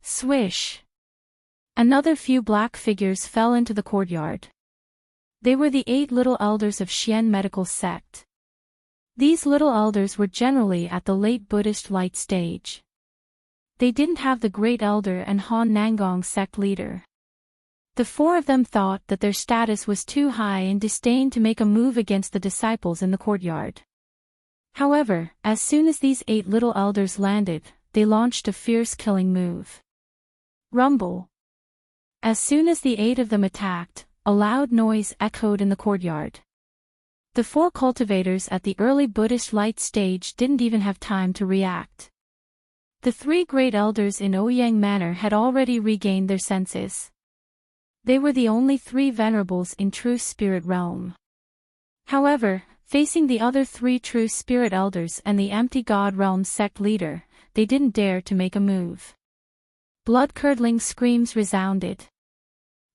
Swish! Another few black figures fell into the courtyard. They were the 8 little elders of Xian medical sect. These little elders were generally at the late Buddhist light stage. They didn't have the great elder and Han Nangong sect leader. The 4 of them thought that their status was too high and disdained to make a move against the disciples in the courtyard. However, as soon as these 8 little elders landed, they launched a fierce killing move. Rumble. As soon as the 8 of them attacked, a loud noise echoed in the courtyard. The 4 cultivators at the early Buddhist light stage didn't even have time to react. The 3 great elders in Ouyang Manor had already regained their senses. They were the only three venerables in True Spirit realm. However, facing the other three True Spirit elders and the Empty God realm sect leader, they didn't dare to make a move. Blood-curdling screams resounded.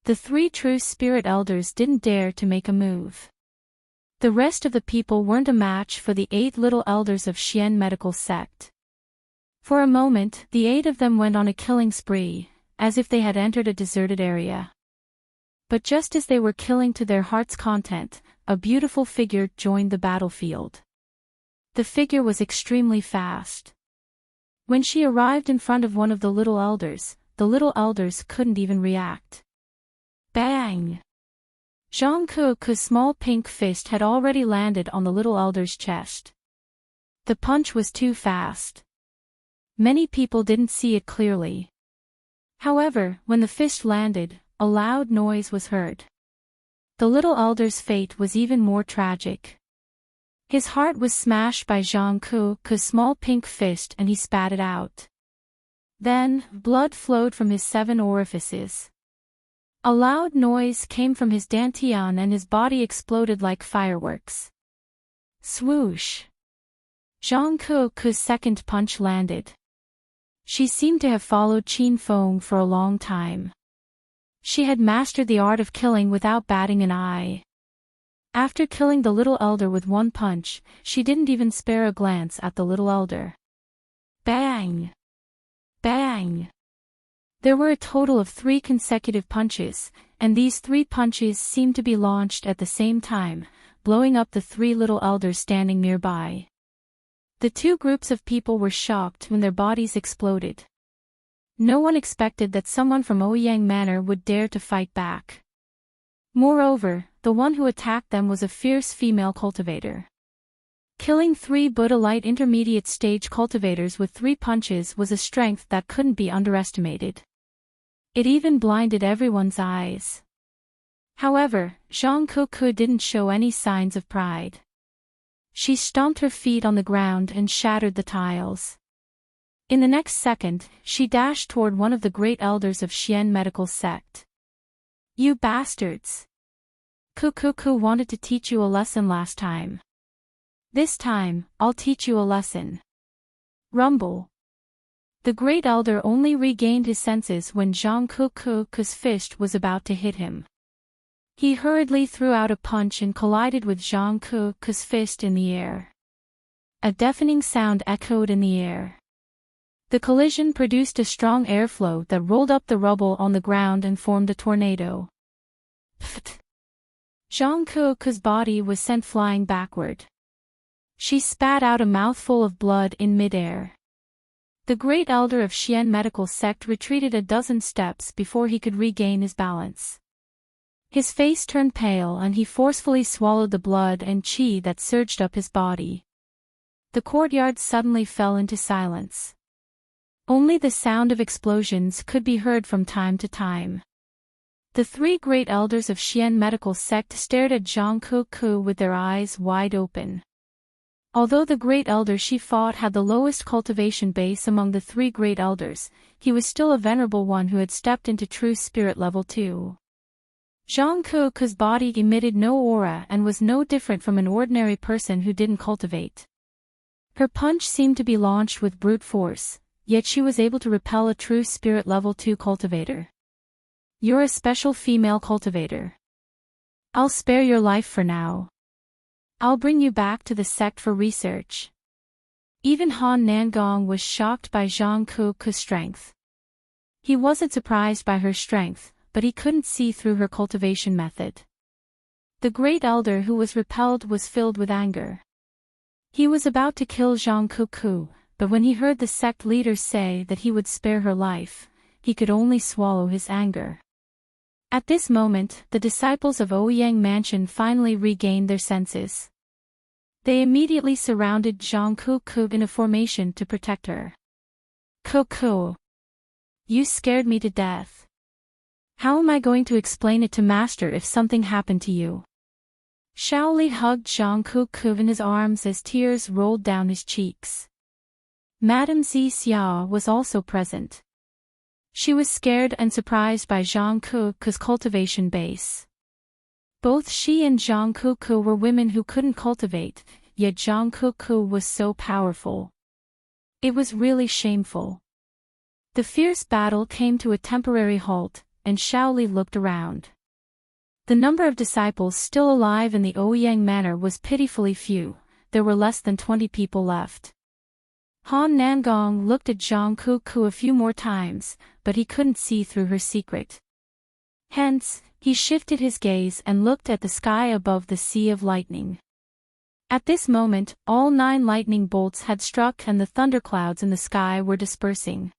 The three True Spirit elders didn't dare to make a move. The rest of the people weren't a match for the 8 little elders of Xian medical sect. For a moment, the 8 of them went on a killing spree, as if they had entered a deserted area. But just as they were killing to their heart's content, a beautiful figure joined the battlefield. The figure was extremely fast. When she arrived in front of one of the little elders couldn't even react. Bang! Zhang Ku's small pink fist had already landed on the little elder's chest. The punch was too fast. Many people didn't see it clearly. However, when the fist landed, a loud noise was heard. The little elder's fate was even more tragic. His heart was smashed by Zhang Ku's small pink fist and he spat it out. Then, blood flowed from his 7 orifices. A loud noise came from his dantian and his body exploded like fireworks. Swoosh! Zhang Ku's second punch landed. She seemed to have followed Qin Feng for a long time. She had mastered the art of killing without batting an eye. After killing the little elder with 1 punch, she didn't even spare a glance at the little elder. Bang! Bang! There were a total of 3 consecutive punches, and these 3 punches seemed to be launched at the same time, blowing up the 3 little elders standing nearby. The 2 groups of people were shocked when their bodies exploded. No one expected that someone from Ouyang Manor would dare to fight back. Moreover, the one who attacked them was a fierce female cultivator. Killing 3 Buddha Light intermediate stage cultivators with 3 punches was a strength that couldn't be underestimated. It even blinded everyone's eyes. However, Zhang Ku didn't show any signs of pride. She stomped her feet on the ground and shattered the tiles. In the next second, she dashed toward one of the great elders of Xian medical sect. You bastards! Ku wanted to teach you a lesson last time. This time, I'll teach you a lesson. Rumble. The great elder only regained his senses when Zhang Ku's fist was about to hit him. He hurriedly threw out a punch and collided with Zhang Ku's fist in the air. A deafening sound echoed in the air. The collision produced a strong airflow that rolled up the rubble on the ground and formed a tornado. Pfft! Zhang Ku's body was sent flying backward. She spat out a mouthful of blood in midair. The great elder of Xian medical sect retreated a dozen steps before he could regain his balance. His face turned pale and he forcefully swallowed the blood and qi that surged up his body. The courtyard suddenly fell into silence. Only the sound of explosions could be heard from time to time. The 3 great elders of Xian medical sect stared at Zhang Ku with their eyes wide open. Although the great elder she fought had the lowest cultivation base among the 3 great elders, he was still a venerable one who had stepped into True Spirit level 2. Zhang Ku's body emitted no aura and was no different from an ordinary person who didn't cultivate. Her punch seemed to be launched with brute force, yet she was able to repel a True Spirit level 2 cultivator. You're a special female cultivator. I'll spare your life for now. I'll bring you back to the sect for research. Even Han Nangong was shocked by Zhang Ku's strength. He wasn't surprised by her strength, but he couldn't see through her cultivation method. The great elder who was repelled was filled with anger. He was about to kill Zhang Ku, but when he heard the sect leader say that he would spare her life, he could only swallow his anger. At this moment, the disciples of Ouyang Mansion finally regained their senses. They immediately surrounded Zhang Ku in a formation to protect her. Ku, you scared me to death. How am I going to explain it to Master if something happened to you? Shaoli hugged Zhang Ku in his arms as tears rolled down his cheeks. Madame Zi Xia was also present. She was scared and surprised by Zhang Ku's cultivation base. Both she and Zhang Ku were women who couldn't cultivate, yet Zhang Ku was so powerful. It was really shameful. The fierce battle came to a temporary halt, and Shaoli looked around. The number of disciples still alive in the Ouyang Manor was pitifully few. There were less than 20 people left. Han Nangong looked at Zhang Ku a few more times, but he couldn't see through her secret. Hence, he shifted his gaze and looked at the sky above the sea of lightning. At this moment, all 9 lightning bolts had struck and the thunderclouds in the sky were dispersing.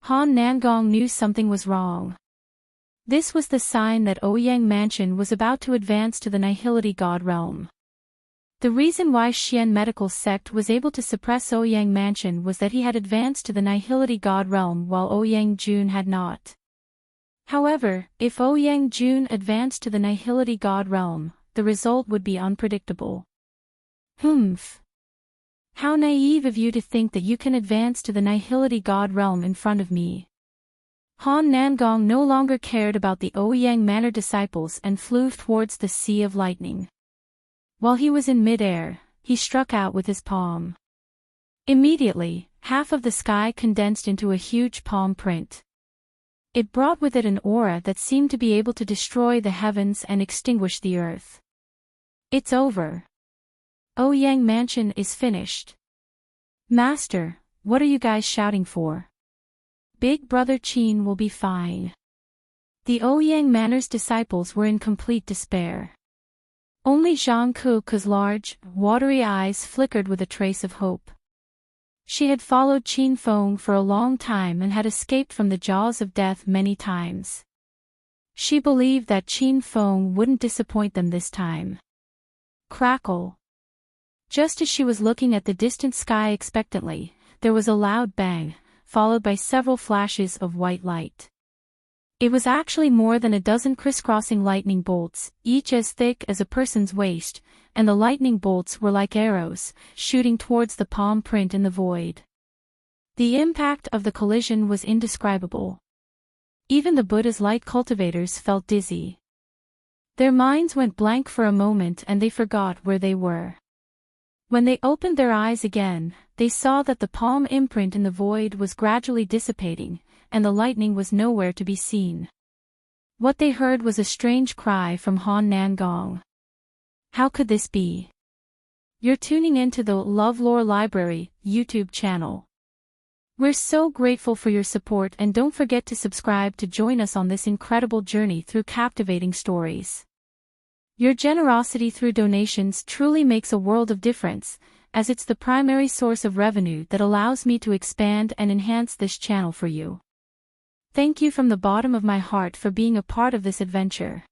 Han Nangong knew something was wrong. This was the sign that Ouyang Mansion was about to advance to the Nihility God realm. The reason why Xian medical sect was able to suppress Ouyang Mansion was that he had advanced to the Nihility God realm while Ouyang Jun had not. However, if Ouyang Jun advanced to the Nihility God realm, the result would be unpredictable. Humph. How naive of you to think that you can advance to the Nihility God realm in front of me. Han Nangong no longer cared about the Ouyang Manor disciples and flew towards the Sea of Lightning. While he was in mid-air, he struck out with his palm. Immediately, half of the sky condensed into a huge palm print. It brought with it an aura that seemed to be able to destroy the heavens and extinguish the earth. It's over. Ouyang Mansion is finished. Master, what are you guys shouting for? Big Brother Qin will be fine. The Ouyang Manor's disciples were in complete despair. Only Zhang Ku's large, watery eyes flickered with a trace of hope. She had followed Qin Feng for a long time and had escaped from the jaws of death many times. She believed that Qin Feng wouldn't disappoint them this time. Crackle. Just as she was looking at the distant sky expectantly, there was a loud bang, followed by several flashes of white light. It was actually more than a dozen crisscrossing lightning bolts, each as thick as a person's waist, and the lightning bolts were like arrows, shooting towards the palm print in the void. The impact of the collision was indescribable. Even the Buddha's light cultivators felt dizzy. Their minds went blank for a moment and they forgot where they were. When they opened their eyes again, they saw that the palm imprint in the void was gradually dissipating, and the lightning was nowhere to be seen. What they heard was a strange cry from Han Nangong. How could this be? You're tuning into the LoveLore Library YouTube channel. We're so grateful for your support and don't forget to subscribe to join us on this incredible journey through captivating stories. Your generosity through donations truly makes a world of difference, as it's the primary source of revenue that allows me to expand and enhance this channel for you. Thank you from the bottom of my heart for being a part of this adventure.